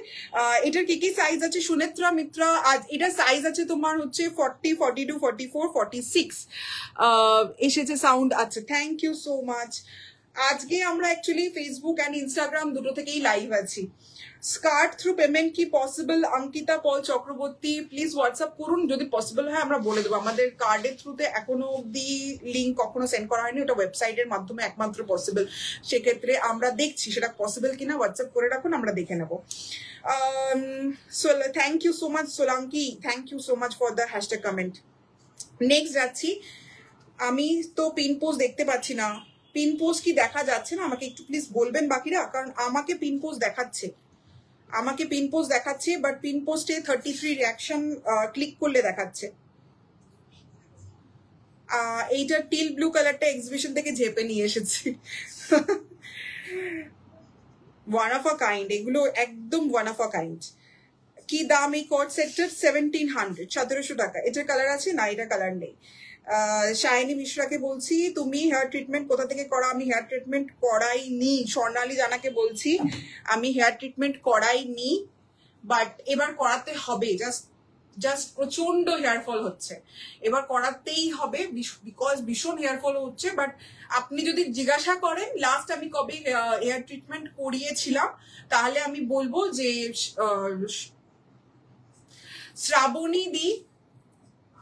এটার কি কি সাইজ আছে সুনেত্রা মিত্রা? আজ এটা সাইজ আছে তোমার হচ্ছে 40, 42, 44, 46 এসেছে সাউন্ড। আচ্ছা, থ্যাংক ইউ সো মাচ। আজকে আমরা অ্যাকচুয়ালি ফেসবুক অ্যান্ড ইনস্টাগ্রাম দুটো থেকেই লাইভ আছি। স্কার্ট থ্রু পেমেন্ট কি possible? Ankita Paul Chakraborty please WhatsApp করুন, যদি পসিবল হয় আমরা বলে দেবো। আমাদের কার্ডের থ্রুতে এখনো অব্দি লিঙ্ক কখনো সেন্ড করা হয়নি, ওটা ওয়েবসাইটের মাধ্যমে একমাত্র পসিবল। সেক্ষেত্রে আমরা দেখছি সেটা পসিবল কিনা, হোয়াটসঅ্যাপ করে রাখুন, আমরা দেখে নেবো। Thank you so much Solanki, thank you so much for the hashtag comment. Next যাচ্ছি, আমি তো পিন পোস্ট দেখতে পাচ্ছি না, পিন পোস্ট কি দেখা যাচ্ছে না? আমাকে একটু প্লিজ বলবেন বাকিরা, কারণ আমাকে পিন পোস্ট দেখাচ্ছে, আমাকে পিন পোস্ট দেখাচ্ছে, বাট পিন পোস্টে 33 রিয়াকশন ক্লিক করলে দেখাচ্ছে। এইটা টিল ব্লু কালারটা এক্সিবিশন থেকে ঝেপে নিয়ে এসেছি। ওয়ান অফ আ কাইন্ড, এগুলো একদম ওয়ান অফ আ কাইন্ড। কি দাম এই কট সেটটার? 1700, 1700 টাকা। এটার কালার আছে না? এটা কালার নেই। শাইনি মিশ্রাকে বলছি তুমি হেয়ার ট্রিটমেন্ট কোথা থেকে করা? আমি হেয়ার ট্রিটমেন্ট করাইনি। স্বর্ণালী জানাকে বলছি আমি হেয়ার ট্রিটমেন্ট করাইনি, বাট এবার করাতে হবে। জাস্ট প্রচন্ড হেয়ার ফল হচ্ছে, এবার করাতেই হবে বিকজ ভীষণ হেয়ার ফল হচ্ছে। বাট আপনি যদি জিজ্ঞাসা করেন লাস্ট আমি কবে হেয়ার ট্রিটমেন্ট করিয়েছিলাম, তাহলে আমি বলবো যে শ্রাবণী দি,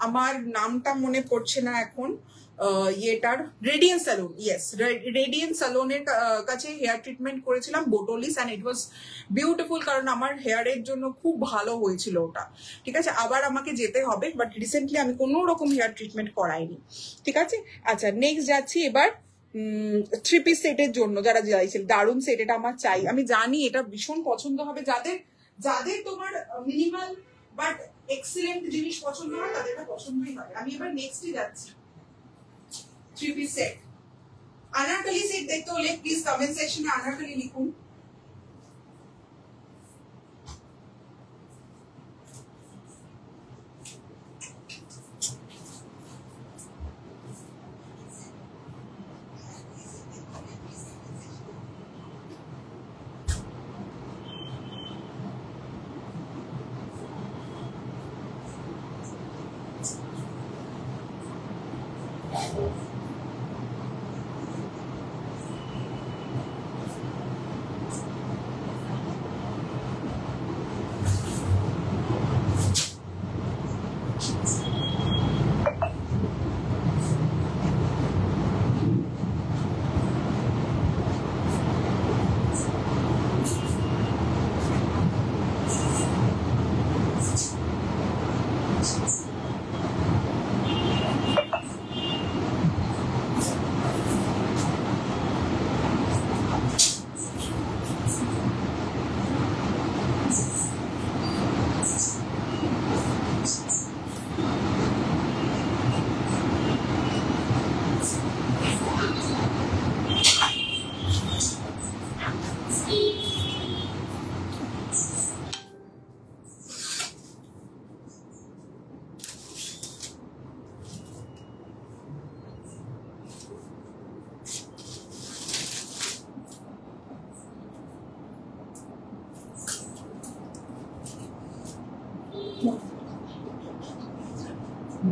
আমার নামটা মনে পড়ছে না এখন, ইয়েটার রেডিয়েন্ট স্যালন, ইয়েস রেডিয়েন্ট স্যালনের কাছে হেয়ার ট্রিটমেন্ট করেছিলাম বোটোলিস, অ্যান্ড ইট ওয়াজ বিউটিফুল, কারণ আমার হেয়ারের জন্য খুব ভালো হয়েছিল ওটা। ঠিক আছে, আবার আমাকে যেতে হবে, বাট রিসেন্টলি আমি কোনো রকম হেয়ার ট্রিটমেন্ট করাইনি। ঠিক আছে, আচ্ছা নেক্সট যাচ্ছি এবার 3 পিস সেটের জন্য। যারা চাইছিল দারুণ সেট, এটা আমার চাই, আমি জানি এটা ভীষণ পছন্দ হবে। যাদের যাদের তোমার মিনিমাল বাট এক্সিলেন্ট জিনিস পছন্দ হয় তাদের এটা পছন্দই হয়। আমি এবার নেক্সটে যাচ্ছি 3 পিস সেট। আনারকলি সেট দেখতে হলে প্লিজ কমেন্ট সেকশনে আনারকলি লিখুন।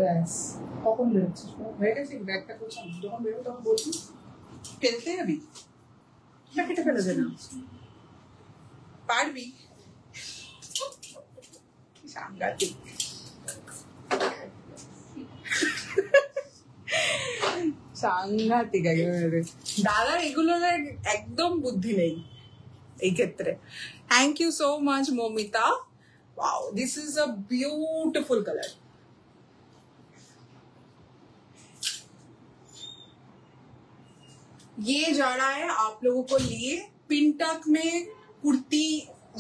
ব্যাস কখন বেরোচ্ছিস? হয়ে গেছে ব্যাগটা করছিস, যখন বেরো তখন বলছিস ফেলতে যাবি, প্যাকেটে ফেলে দে না, পারবি? সাংঘাতিক। সাংঘাতিক একেবারে দাদার এগুলোর একদম বুদ্ধি নেই এই ক্ষেত্রে। Thank you so much Mamita. Wow, this is a beautiful color. ये जा रहा है आप लोगों को लिए पिंटक में कुर्ती।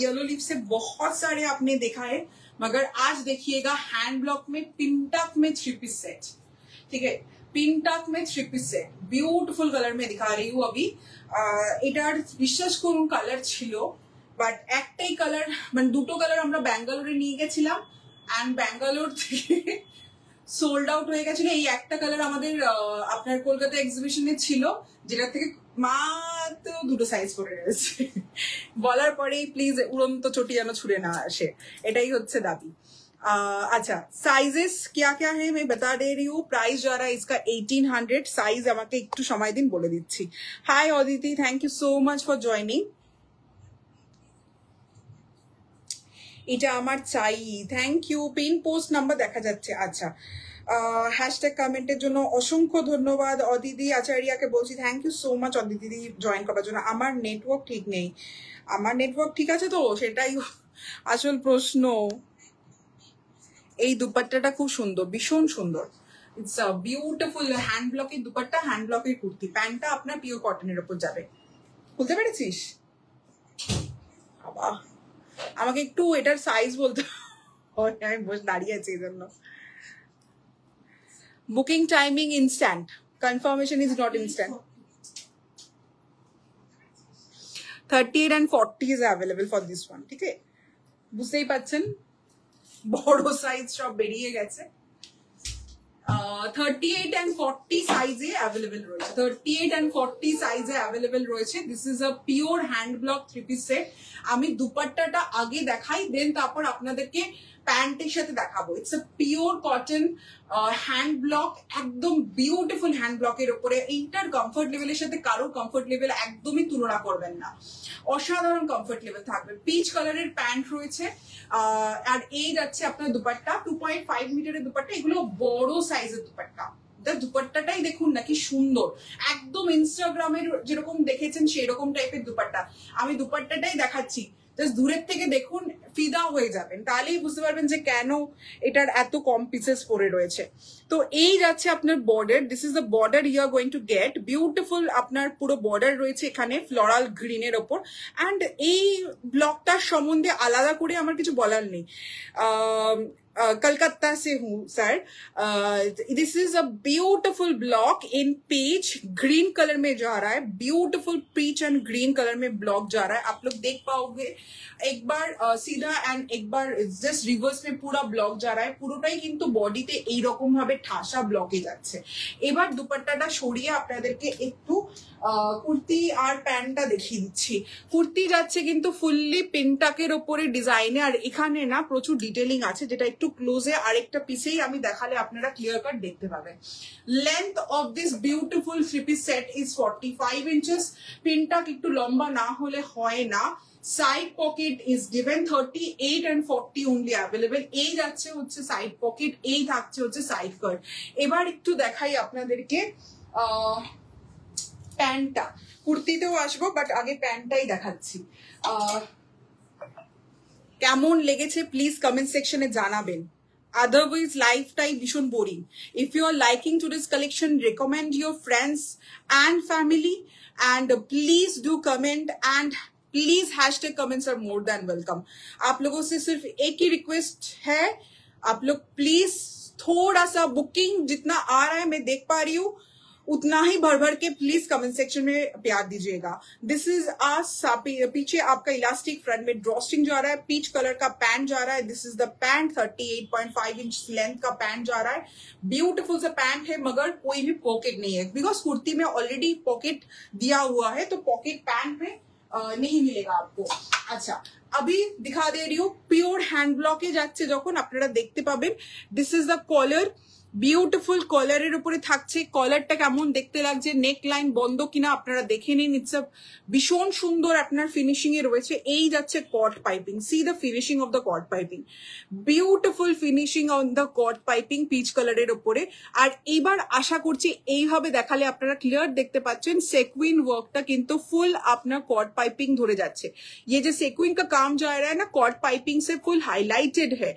येलो लीफ से बहुत सारे आपने देखा है, मगर आज देखिएगा हैंड ब्लॉक में पिंटक में 3 पीस सेट। ठीक है, पिंटक में 3 पीस सेट বিউটিফুল কালার में दिखा रही हूँ अभी। এটার বিশ্বাস করুন কালার ছিল, বাট একটাই কালার, মানে দুটো কালার আমরা ব্যাঙ্গালোরে নিয়ে গেছিলাম এন্ড ব্যাঙ্গালোর থেকে সোল্ড আউট হয়ে গেছিল। এই একটা কালার আমাদের আপনার কলকাতা এক্সিবিশনে ছিল, যেটা থেকে মাত্র দুটো সাইজ করে রয়েছে। বলার পরেই প্লিজ উড়ন্ত চটি যেন ছুড়ে না আসে, এটাই হচ্ছে দাবি। अच्छा, साइजेस क्या क्या है मैं बता दे रही हूँ। प्राइस जा रहा है इसका 1800। साइज আমাকে একটু সময় দিন বলে দিচ্ছি। Hi Aditi, thank you so much for joining. এটা আমার চাই, thank you. Pin post number দেখা যাচ্ছে। আচ্ছা, হ্যাশট্যাগ কমেন্টের জন্য অসংখ্য ধন্যবাদ অদিতি আচারিয়াকে বলছি। Thank you so much Aditi join করার জন্য। আমার নেটওয়ার্ক ঠিক নেই, আমার নেটওয়ার্ক ঠিক আছে তো, সেটাই আসল প্রশ্ন। এই দুপাট্টাটা খুব সুন্দর, ভীষণ সুন্দর। ইটস আ বিউটিফুল হ্যান্ড ব্লকের দুপাট্টা, হ্যান্ড ব্লকের কুর্তি। প্যান্টটা আপনার পিওর কটনের উপর যাবে। বুঝতে পেরেছিস? বাবা, আমাকে একটু এটার সাইজ বলতে হয়, আমি বসে দাঁড়িয়ে আছি এই জন্য। Booking timing instant, confirmation is not instant. 38 and 40 is available for this one। ঠিক আছে, বুঝতেই পাচ্ছেন বড় সাইজ সব বেরিয়ে গেছে। 38 and 40 সাইজে অ্যাভেলেবল রয়েছে, 38 and 40 সাইজে অ্যাভেলেবল রয়েছে। This is a pure hand block 3 piece set. আমি দুপাট্টাটা আগে দেখাই, দেন তারপর আপনাদেরকে প্যান্টের সাথে দেখাবো। It's a pure cotton hand block, একদম বিউটিফুল হ্যান্ড ব্লকের উপরে। এইটার কমফোর্ট লেভেলের সাথে কারোর কমফোর্ট লেভেল একদমই তুলনা করবেন না, অসাধারণ কমফোর্ট লেভেল থাকবে। পিচ কালারের প্যান্ট রয়েছে, আর এই যাচ্ছে আপনার দুপাট্টা 2.5 মিটারের দুপাট্টা। এগুলো বড় সাইজের দুপাট্টা। দুপাট্টাটাই দেখুন না কি সুন্দর, একদম ইনস্টাগ্রামের যেরকম দেখেছেন সেরকম টাইপের দুপাট্টা। আমি দুপাট্টাটাই দেখাচ্ছি, জাস্ট দূরের থেকে দেখুন, ফিদা হয়ে যাবেন, তাহলেই বুঝতে পারবেন যে কেন এটার এত কম পিসেস পরে রয়েছে। তো এই যাচ্ছে আপনার border, this is the border you are going to get. Beautiful আপনার পুরো বর্ডার রয়েছে এখানে ফ্লোরাল গ্রিনের ওপর। অ্যান্ড এই ব্লকটার সম্বন্ধে আলাদা করে আমার কিছু বলার নেই। कलकत्ता से हूँ sir. This is a beautiful block in peach green colour में जा रहा है। Beautiful peach and green colour में ब्लॉक जा रहा है। आप लोग देख पाओगे एक बार सीधा एंड एक बार जस्ट रिवर्स में पूरा ब्लॉक जा रहा है। পুরোটাই কিন্তু বডিতে এই রকম ভাবে ঠাসা ব্লকে যাচ্ছে। এবার দুপাট্টাটা সরিয়ে আপনাদেরকে একটু কুর্তি আর প্যান্টটা দেখিয়ে দিচ্ছি। কুর্তি যাচ্ছে কিন্তু ফুললি পিনটাকের ওপরে ডিজাইনে, আর এখানে না প্রচুর ডিটেলিং আছে, যেটা একটু ক্লোজে আরেকটা পিসেই আমি দেখালে আপনারা ক্লিয়ার কাট দেখতে পাবেন। Length of this beautiful 3 piece set is 45 inches. Pintuck একটু লম্বা না হলে হয় না। Side pocket is given 38 and 40 only available। এই যাচ্ছে হচ্ছে সাইড পকেট, এই থাকছে হচ্ছে সাইড কাট। এবার একটু দেখাই আপনাদেরকে প্যান্টটা। কুর্তিতেও আসবো, বাট আগে প্যান্টটাই দেখাচ্ছি। কেমন লেগেছে প্লিজ কমেন্ট সেকশনে জানাবেন। Otherwise, lifetime ভীষণ boring. If you are liking today's collection, recommend your friends and family, and please do comment, and please hashtag comments are more than welcome. आप लोगों से सिर्फ एक ही रिक्वेस्ट है, आप लोग प्लीज थोड़ा सा बुकिंग जितना आ रहा है मैं देख पा रही हूँ, उतना ही भर भर के प्लीज कमेंट सेक्शन में प्यार दीजिएगा। दिस इज पीछे आपका इलास्टिक, फ्रंट में ड्रॉस्टिंग जा रहा है, पीच कलर का पैंट जा रहा है। This is the pant, 38.5 inch length का पैंट जा रहा है। ब्यूटीफुल सा पैंट है, मगर कोई भी पॉकेट नहीं है, बिकॉज कुर्ती में ऑलरेडी पॉकेट दिया हुआ है, तो पॉकेट पैंट में नहीं मिलेगा आपको। अच्छा, अभी दिखा दे रही हूँ পিওর হ্যান্ড ব্লকে যাচ্ছে যখন, আপনারা দেখতে পাবেন। This is the collar, beautiful কলারের উপরে থাকছে। কলারটা কেমন দেখতে লাগছে, নেক লাইন বন্ধ কিনা আপনারা দেখে নিন। ইটস আ ভীষণ সুন্দর আপনার ফিনিশিং এ রয়েছে। এই যাচ্ছে cut piping, see the finishing of the cut piping, beautiful finishing on the cut piping peach কালারের উপরে। আর এইবার আশা করছি এইভাবে দেখালে আপনারা ক্লিয়ার দেখতে পাচ্ছেন সেকুইন ওয়ার্কটা কিন্তু ফুল আপনার कॉर्ड पाइपिंग ধরে যাচ্ছে। ये जो सेक्विन का काम जा रहा है ना, कॉर्ड पाइपिंग से फुल हाईलाइटेड है,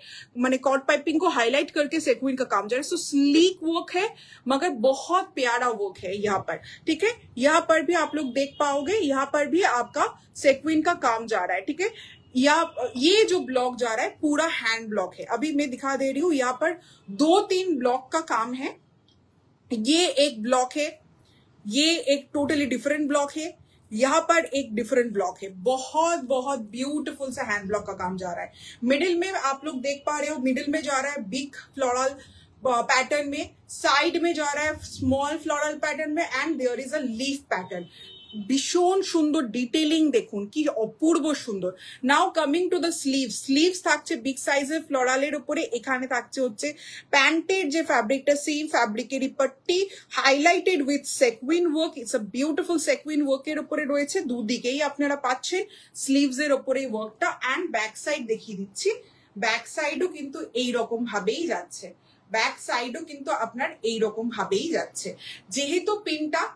माने कॉर्ड पाइपिंग को हाईलाइट करके सेक्विन का काम जा रहा है। सो स्लीक वर्क है मगर बहुत प्यारा वर्क है यहाँ पर, ठीक है। यहाँ पर भी आप लोग देख पाओगे, यहाँ पर भी आपका सेक्विन का काम जा रहा है, ठीक है। या ये जो ब्लॉक जा रहा है पूरा हैंड ब्लॉक है, अभी मैं दिखा दे रही हूँ। यहाँ पर 2-3 ब्लॉक का काम है, ये एक ब्लॉक है, ये एक टोटली डिफरेंट ब्लॉक है, यहाँ पर एक डिफरेंट ब्लॉक है। बहुत बहुत ब्यूटीफुल सा हैंड ब्लॉक का काम जा रहा है। मिडिल में आप लोग देख पा रहे हो, मिडिल में जा रहा है बिग फ्लोरल पैटर्न में, साइड में जा रहा है स्मॉल फ्लोरल पैटर्न में, and there is a leaf pattern. ভীষণ সুন্দর ডিটেইলিং দেখুন, কি অপূর্ব সুন্দর। Now coming to the sleeves থাকছে বিগ সাইজের ফ্লোরালের উপরে, এখানে থাকছে হচ্ছে প্যান্টের যে ফ্যাব্রিকটা সেম ফ্যাব্রিকেরই পট্টি highlighted with sequin work. It's a beautiful sequin ওয়ার্কের উপরে রয়েছে, দুদিকেই আপনারা পাচ্ছেন স্লিভস এর উপরে ওয়ার্কটা। অ্যান্ড ব্যাক সাইড দেখিয়ে দিচ্ছি, ব্যাক সাইডও কিন্তু এইরকম ভাবেই যাচ্ছে, ব্যাক সাইডও কিন্তু আপনার এইরকম ভাবেই যাচ্ছে। যেহেতু পিনটাক,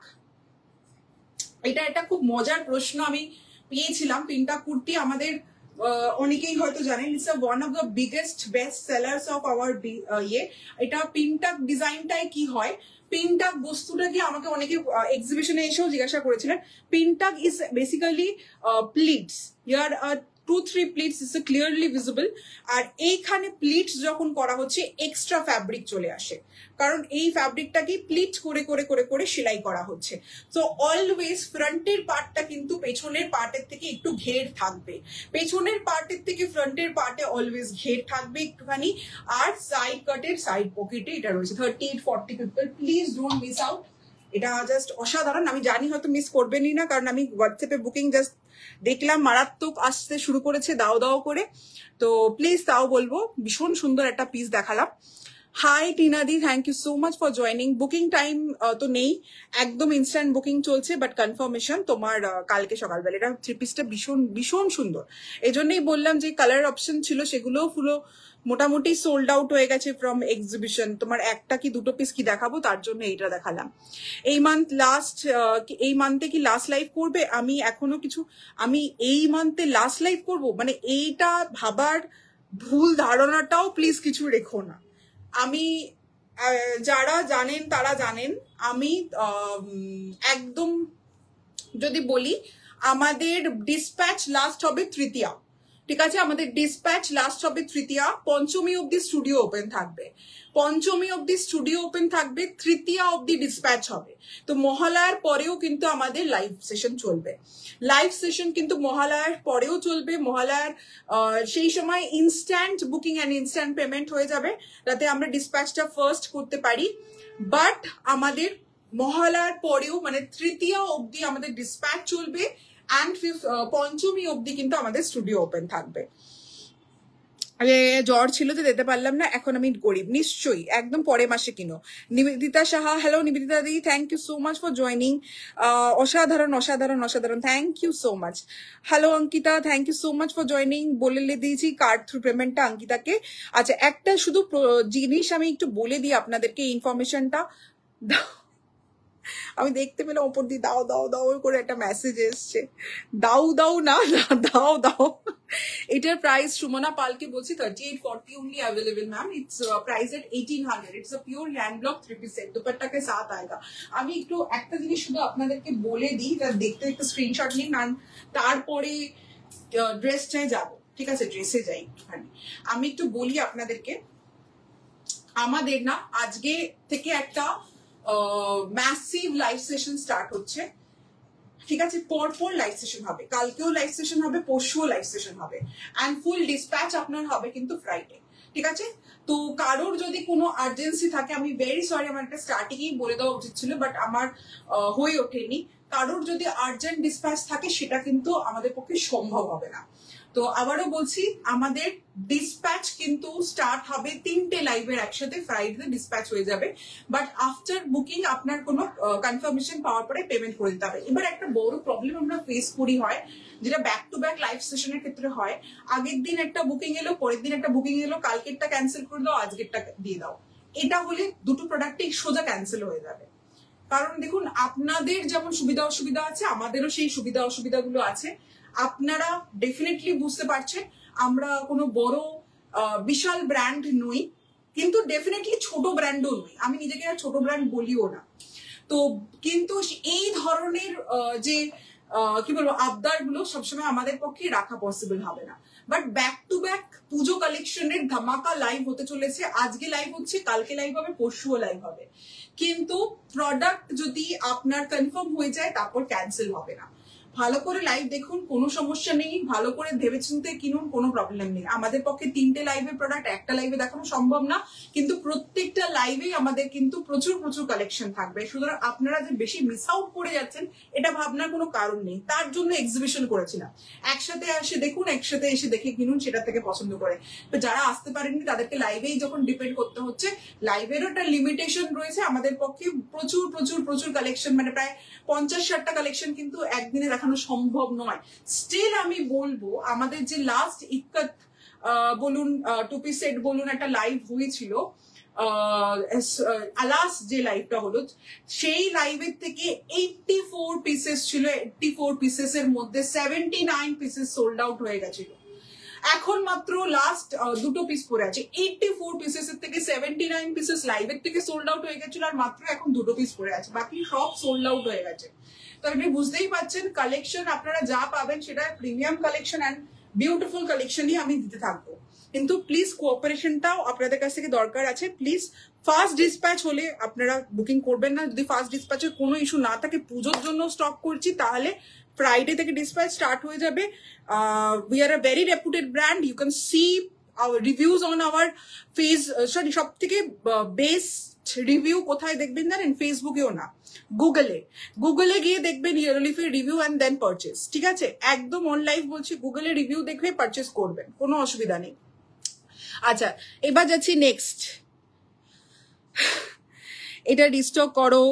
এটা একটা খুব মজার প্রশ্ন আমি পেয়েছিলাম। পিনটাক কুর্তি আমাদের অনেকেই হয়তো জানেন, it's one of the biggest best sellers of our এটা পিনটাক ডিজাইনটাই কি হয়, পিনটাক বস্তুটা কি আমাকে অনেকে এক্সিবিশনে এসেও জিজ্ঞাসা করেছিলেন। পিনটাক ইজ বেসিক্যালি প্লিটস, ইয়ার 2-3 প্লিটস ইজ ক্লিয়ারলি ভিজিবল। আর এইখানে প্লিটস যখন করা হচ্ছে এক্সট্রা ফ্যাব্রিক চলে আসে, কারণ এই ফ্যাব্রিকটাকে প্লিট করে করে করে করে সেলাই করা হচ্ছে। তো অলওয়েজ ফ্রন্টের পার্টটা কিন্তু পেছনের পার্টের থেকে একটু ঘের থাকবে, পেছনের পার্টের থেকে ফ্রন্টের পার্টে অলওয়েজ ঘের থাকবে একটুখানি। আর সাইড কাটের সাইড পকেটে এটা রয়েছে। 38-40 people, please don't miss out. এটা জাস্ট অসাধারণ। আমি জানি হয়তো মিস করবেনই না, কারণ আমি হোয়াটসঅ্যাপে বুকিং জাস্ট দেখলাম মারাত্মক আসতে শুরু করেছে দাও দাও করে। তো প্লিজ তাও বলবো, ভীষণ সুন্দর একটা পিস দেখালাম। হাই টিনাদি, thank you so much for joining. Booking time তো নেই, একদম ইনস্ট্যান্ট বুকিং চলছে, বাট কনফার্মেশন তোমার কালকে সকালবেলা। এটা 3 পিসটা ভীষণ ভীষণ সুন্দর, এই জন্যই বললাম যে কালার অপশন ছিল সেগুলোও পুরো মোটামুটি সোল্ড আউট হয়ে গেছে ফ্রম এক্সিবিশন। তোমার একটা কি দুটো পিস কি দেখাবো, তার জন্য এইটা দেখালাম। এই মান্থে কি লাস্ট লাইভ করবে? আমি এখনো কিছু, আমি এই মান্থে লাস্ট লাইভ করব মানে এইটা ভাবার ভুল ধারণাটাও প্লিজ কিছু রেখো না। আমি যারা জানেন তারা জানেন, আমি একদম যদি বলি আমাদের ডিসপ্যাচ লাস্ট হবে তৃতীয়া, ঠিক আছে? আমাদের ডিসপ্যাচ লাস্ট হবে তৃতীয়া, পঞ্চমী অব্দি স্টুডিও ওপেন থাকবে, পঞ্চমী অব্দি স্টুডিও ওপেন থাকবে, তৃতীয়া অব্দি ডিসপ্যাচ হবে। তো মহালয়ার পরেও কিন্তু আমাদের লাইভ সেশন চলবে, লাইভ সেশন কিন্তু মহালয়ার পরেও চলবে। মহালয়ার সেই সময় instant booking and instant payment হয়ে যাবে, যাতে আমরা ডিসপ্যাচটা ফার্স্ট করতে পারি। বাট আমাদের মহালয়ার পরেও মানে তৃতীয়া অব্দি আমাদের ডিসপ্যাচ চলবে, অ্যান্ড পঞ্চমী অব্দি কিন্তু আমাদের স্টুডিও ওপেন থাকবে। জ্বর ছিল তো যেতে পারলাম না, এখন আমি গরিব, নিশ্চয়ই একদম পরের মাসে কিনো। নিবেদিতা সাহা, হ্যালো নিবেদিতা দি, thank you so much for joining. অসাধারণ অসাধারণ অসাধারণ, thank you so much. Hello Ankita, thank you so much for joining. বলে দিয়েছি কার্ড থ্রু পেমেন্টটা অঙ্কিতাকে। আচ্ছা, একটা শুধু জিনিস আমি একটু বলে দিই আপনাদেরকে, ইনফরমেশনটা আমি দেখতে পেলাম ওপর দিয়ে দাও দাও দাও করে একটা মেসেজ এসছে, দাও দাও না দাও দাও। এটার প্রাইস সুমনা পালকে বলছি 3840 only available ma'am, it's priced at 1800। it's a pure hand block 3 piece set, दुपट्टा के साथ आएगा। আমি একটু একটা জিনিস শুধু আপনাদেরকে বলে দিই, তার দেখতে একটু স্ক্রিনশট নিন, তারপরে ড্রেসটায় যাব, ঠিক আছে? ড্রেসে যাই একটুখানি। আমি একটু বলি আপনাদেরকে, আমাদের না আজকে থেকে একটা ম্যাসিভ লাইভ সেশন স্টার্ট হচ্ছে, ঠিক আছে? পরপর লাইভ সেশন হবে, কালকেও লাইভ সেশন হবে, পরশুও লাইভ সেশন হবে, অ্যান্ড ফুল ডিসপ্যাচ আপনার হবে কিন্তু ফ্রাইডে, ঠিক আছে? তো কারোর যদি কোনো আর্জেন্সি থাকে, আমি ভেরি সরি, আমার একটা স্টার্টিংয়েই বলে দেওয়া উচিত ছিল, বাট আমার হয়ে ওঠেনি। কারোর যদি আর্জেন্ট ডিসপ্যাচ থাকে সেটা কিন্তু আমাদের পক্ষে সম্ভব হবে না। তো আবারও বলছি, আমাদের ডিসপ্যাচ কিন্তু স্টার্ট হবে 3টে লাইভের একসাথে, ফ্রাইডে ডিসপ্যাচ হয়ে যাবে, বাট আফটার বুকিং আপনার কোনো কনফার্মেশন পাওয়ার পরে পেমেন্ট করে দিতে হবে। এবার একটা বড় প্রবলেম আমরা ফেস করি হয়, যেটা ব্যাক টু ব্যাক লাইভ সেশনের ক্ষেত্রে হয়, আগের দিন একটা বুকিং এলো, পরের দিন একটা বুকিং এলো, কালকেরটা ক্যান্সেল করে দাও, আজকেরটা দিয়ে দাও। এটা হলে দুটো প্রোডাক্টই সোজা ক্যান্সেল হয়ে যাবে। কারণ দেখুন, আপনাদের যেমন সুবিধা অসুবিধা আছে, আমাদেরও সেই সুবিধা অসুবিধাগুলো আছে। আপনারা ডেফিনেটলি বুঝতে পারছেন আমরা কোনো বড় বিশাল ব্র্যান্ড নই, কিন্তু ডেফিনেটলি ছোট ব্র্যান্ডও নয়, আমি নিজেকে আর ছোট ব্র্যান্ড বলিও না। তো কিন্তু এই ধরনের যে কি বলবো আবদার গুলো সবসময় আমাদের পক্ষে রাখা পসিবল হবে না। বাট ব্যাক টু ব্যাক পুজো কালেকশনের ধামাকা লাইভ হতে চলেছে। আজকে লাইভ হচ্ছে, কালকে লাইভ হবে, পরশুও লাইভ হবে। কিন্তু প্রোডাক্ট যদি আপনার কনফার্ম হয়ে যায় তারপর ক্যান্সেল হবে না। ভালো করে লাইভ দেখুন, কোনো সমস্যা নেই, ভালো করে ভেবেচিন্তে কিনুন, কোনো প্রবলেম নেই। আমাদের পক্ষে 3টে লাইভের প্রোডাক্ট একটা লাইভে দেখানো সম্ভব না, কিন্তু প্রত্যেকটা লাইভে আমাদের কিন্তু প্রচুর প্রচুর কালেকশন থাকবে। সুতরাং আপনারা যে বেশি মিস আউট করে যাচ্ছেন এটা ভাবনার কোনো কারণ নেই। তার জন্য এক্সিবিশন করেছিলাম, একসাথে এসে দেখুন, একসাথে এসে দেখে কিনুন, সেটা থেকে পছন্দ করে। তো যারা আসতে পারেননি তাদেরকে লাইভেই যখন ডিপেন্ড করতে হচ্ছে, লাইভেরও একটা লিমিটেশন রয়েছে। আমাদের পক্ষে প্রচুর প্রচুর প্রচুর কালেকশন, মানে প্রায় 50-60টা কালেকশন কিন্তু একদিনে দেখানো সম্ভব নয়। স্টিল আমি বলবো আমাদের যে লাস্ট ইক্কত বলুন, 2 পিস সেট বলুন, একটা লাইভ হয়েছিল, আলাস যে লাইভটা হলো, সেই লাইভের থেকে 84 পিসেস ছিল। 84 পিসেসের মধ্যে 79 পিসেস সোল্ড আউট হয়ে গেছিল। এখন মাত্র লাস্ট 2টো পিস পড়ে আছে। 84 পিসেসের থেকে 79 পিসেস লাইভের থেকে সোল্ড আউট হয়ে গেছিল, আর মাত্র এখন 2টো পিস পড়ে আছে, বাকি সব সোল্ড আউট হয়ে গেছে। তো আপনি বুঝতেই পারছেন কালেকশন আপনারা যা পাবেন সেটা প্রিমিয়াম কালেকশন অ্যান্ড বিউটিফুল কালেকশনই আমি দিতে থাকবো। কিন্তু প্লিজ কোঅপারেশনটাও আপনাদের কাছ থেকে দরকার আছে। প্লিজ ফাস্ট ডিসপ্যাচ হলে আপনারা বুকিং করবেন না। যদি ফাস্ট ডিসপ্যাচের কোনো ইস্যু না থাকে, পুজোর জন্য স্টক করছি, তাহলে ফ্রাইডে থেকে ডিসপ্যাচ স্টার্ট হয়ে যাবে। We are a very reputed brand, you can see our reviews on our sorry, সব থেকে বেস্ট রিভিউ কোথায় দেখবেন জানেন? ফেসবুকেও না, গুগলে গিয়ে দেখবেন ইয়েলোলিফের রিভিউ অ্যান্ড দেন পারচেস। ঠিক আছে, একদম অন লাইভ বলছি, গুগলে রিভিউ দেখে পারচেস করবেন, কোনো অসুবিধা নেই। আচ্ছা, এবার যাচ্ছি নেক্সট। এটা রিস্টক করো।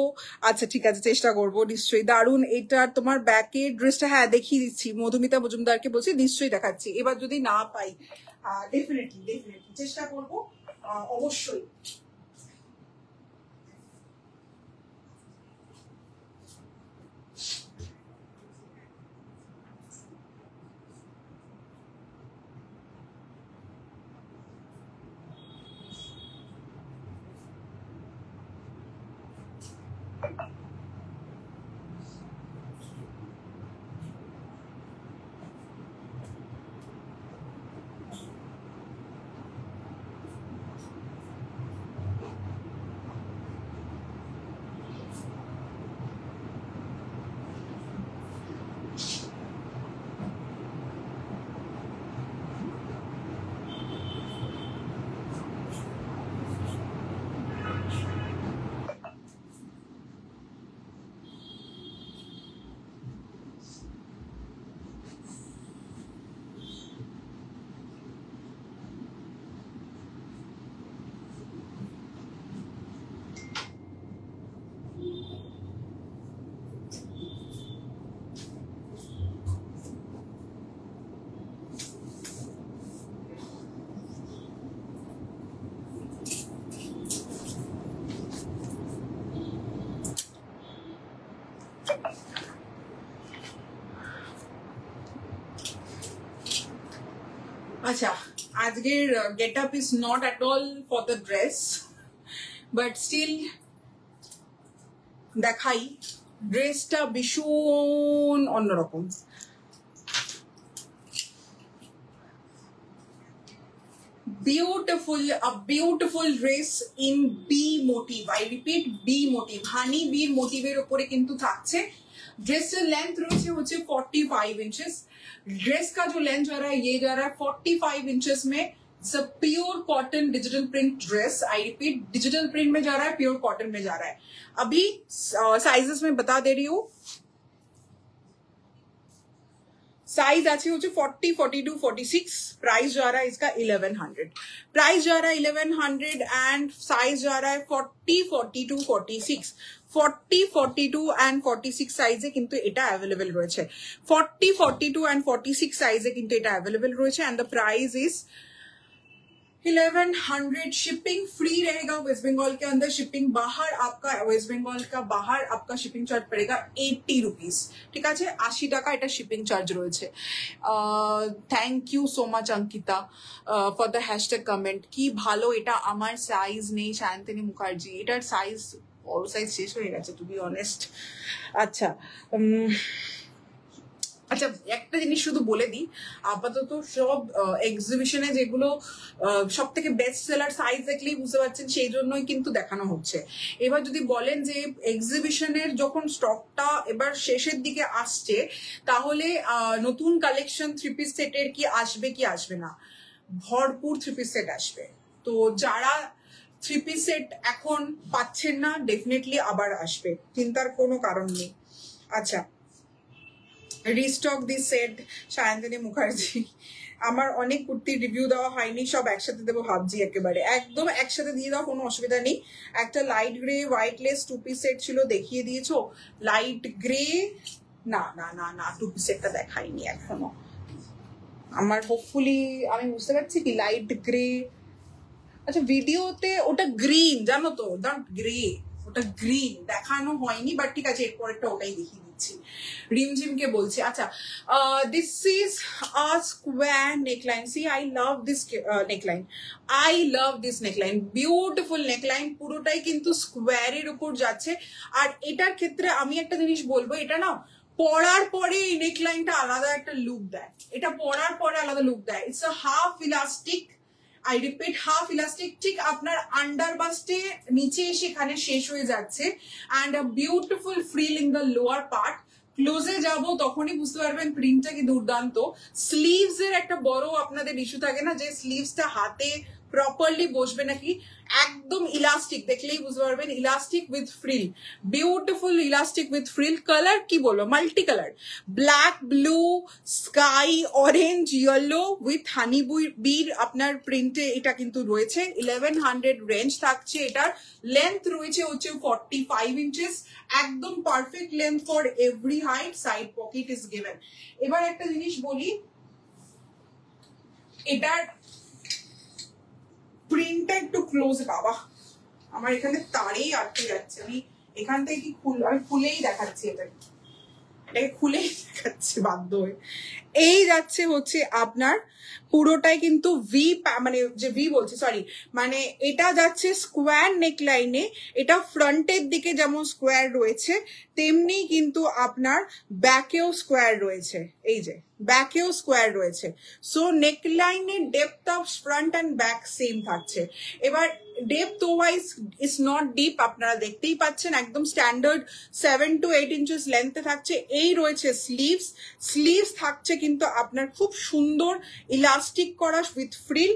আচ্ছা ঠিক আছে, চেষ্টা করবো নিশ্চয়ই। দারুন, এটা তোমার ব্যাকের ড্রেসটা, হ্যাঁ দেখিয়ে দিচ্ছি, মধুমিতা মজুমদারকে বলছি, নিশ্চয়ই দেখাচ্ছি। এবার যদি না পাই ডেফিনেটলি চেষ্টা করবো, অবশ্যই। আচ্ছা, আজকের get up is not at all for the dress, but still দেখাই। ড্রেসটা ভীষণ অন্যরকম, beautiful dress in bee motif. I repeat, bee motif, honey bee motifের উপরে কিন্তু থাকছে। ड्रेसের लेंथ রয়েছে হচ্ছে 45 इंचेस। ड्रेस का जो लेंथ जा रहा है ये जा रहा है 45 इंचेस में। It's a pure cotton digital print dress. I repeat, digital print में जा रहा है, प्योर कॉटन में जा रहा है। अभी साइजेस में बता दे रही हूँ। साइज আছে হচ্ছে 40, 42, 46। प्राइस जा रहा है इसका 1100। प्राइस जा रहा है 1100 एंड साइज जा रहा है 40, 42, 46। 40, 42 एंड 46 সাইজে কিন্তু এটা अवेलेबल রয়েছে। 40, 42 एंड 46 সাইজে কিন্তু এটা अवेलेबल রয়েছে, and the price is 1100 shipping free रहेगा वेस्ट बंगाल के अंदर. शिपिंग बाहर आपका वेस्ट बंगाल का बाहर आपका शिपिंग चार्ज पड़ेगा 80 रुपीज. ঠিক আছে 80 টাকা এটা শিপিং চার্জ রয়েছে. Thank you so much Ankita for the hashtag comment. কি ভালো এটা আমার সাইজ নেই সায়ন্তনী মুখার্জি. এটার সাইজ বড় সাইজ শেষ হয়ে গেছে টু বি অনেস্ট. আচ্ছা আচ্ছা একটা জিনিস শুধু বলে দিই, আপাতত সব এক্সিবিশনে যেগুলো সব থেকে বেস্ট সেলার সাইজ দেখলেই বুঝতে পারছেন সেই জন্যই কিন্তু দেখানো হচ্ছে. এবার যদি বলেন যে এক্সিবিশনের যখন স্টকটা এবার শেষের দিকে আসছে তাহলে নতুন কালেকশন থ্রি পিস সেটের কি আসবে কি আসবে না, ভরপুর থ্রি পিস সেট আসবে. তো যারা থ্রি পিস সেট এখন পাচ্ছেন না ডেফিনেটলি আবার আসবে, চিন্তার কোনো কারণ নেই. আচ্ছা restock this set Sayantani Mukherjee. আমার অনেক কুর্তির রিভিউ দেওয়া হয়নি, সব একসাথে দেবো ভাবছি. একেবারে একদম একসাথে দিয়ে দাও, কোনো অসুবিধা নেই. একটা light grey white lace two piece set ছিল দেখিয়ে দিয়েছো. লাইট গ্রে না না না না টু পিস সেটটা দেখাইনি এখনো. আমার হোপফুলি আমি বুঝতে পারছি কি লাইট গ্রে. আচ্ছা ভিডিওতে ওটা গ্রিন জানো তো, নট গ্রে, ওটা গ্রিন দেখানো হয়নি. বাট ঠিক আছে এরপরেরটা ওটাই দেখিয়ে দিচ্ছি. রিমঝিমকে বলছি. আচ্ছা this is a square neckline. See I love this neckline, I love this neckline. Beautiful neckline, পুরোটাই কিন্তু স্কোয়ারের উপর যাচ্ছে. আর এটার ক্ষেত্রে আমি একটা জিনিস বলবো, এটা না পরার পরে এই নেকলাইনটা আলাদা একটা লুক দেয়. এটা পরার পরে আলাদা লুক দেয়. It's a half elastic, I repeat half elastic. ঠিক আপনার আন্ডার বাস্টে নিচে এসে এখানে শেষ হয়ে যাচ্ছে. And a beautiful frill in the lower part. ক্লোজে যাব তখনই বুঝতে পারবেন প্রিন্টটা কি দুর্দান্ত. স্লিভস এর একটা বড় আপনাদের ইস্যু থাকে না যে স্লিভসটা হাতে প্রপারলি বসবে নাকি. একদম ইলাস্টিক, দেখলেই বুঝতে পারবেন elastic with frill. Beautiful elastic with frill. Colour কি বলবো multi colour, black, blue, sky, orange, yellow with হানি বির আপনার প্রিন্টে এটা কিন্তু রয়েছে. 1100 রেঞ্জ থাকছে. এটার লেন্থ রয়েছে হচ্ছে 45 ইঞ্চেস. একদম perfect length for every height. Side pocket is given. এবার একটা জিনিস বলি, এটার প্রিন্টটা একটু ক্লোজ. বাবা আমার এখানে তারেই আটকে যাচ্ছে. আমি এখান থেকে কি আমি খুলেই দেখাচ্ছি, এটাকে খুলেই দেখাচ্ছি বাধ্য হয়ে. এই যাচ্ছে হচ্ছে আপনার পুরোটাই কিন্তু ভি, মানে যে ভি বলছি সরি, মানে এটা যাচ্ছে স্কোয়ার নেকলাইনে. এটা ফ্রন্টের দিকে যেমন স্কোয়ার রয়েছে তেমনি কিন্তু আপনার ব্যাকেও স্কোয়ার রয়েছে. এই যে ব্যাকেও স্কোয়ার রয়েছে. সো নেকলাইনের depth of front and back same থাকছে. এবার depth wise is not deep, আপনারা দেখতেই পাচ্ছেন একদম স্ট্যান্ডার্ড 7 to 8 ইঞ্চেস লেন্থে থাকছে. এই রয়েছে স্লিভস. স্লিভস থাকছে কিন্তু আপনার খুব সুন্দর ইলাস্টিক করা উইথ ফ্রিল.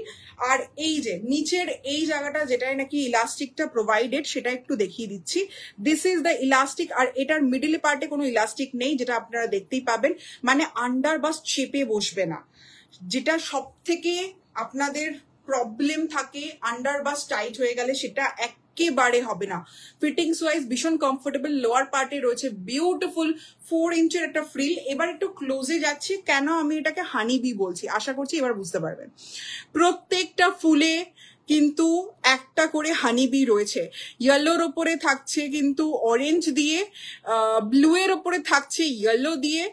আর এই যে নিচের এই জায়গাটা যেটাই নাকি ইলাস্টিকটা প্রোভাইডেড সেটা একটু দেখিয়ে দিচ্ছি. This is the elastic. আর এটার মিডল পার্টে কোনো ইলাস্টিক নেই, যেটা আপনারা দেখতেই পাবেন. মানে আন্ডার বাস চেপে বসবে না, যেটা সব থেকে আপনাদের প্রবলেম থাকে. আন্ডার বাস টাইট হয়ে গেলে সেটা একেবারে হবে না. ফিটিংস ওয়াইজ ভীষণ কমফোর্টেবল. লোয়ার পার্টে রয়েছে বিউটিফুল 4 ইঞ্চের একটা ফ্রিল. এবার একটু ক্লোজে যাচ্ছি, কেন আমি এটাকে হানি বি বলছি আশা করছি এবার বুঝতে পারবেন. প্রত্যেকটা ফুলে কিন্তু একটা করে হানিবি রয়েছে. ইয়েলোর ওপরে থাকছে কিন্তু অরেঞ্জ দিয়ে, ব্লু এর ওপরে থাকছে ইয়েলো দিয়ে,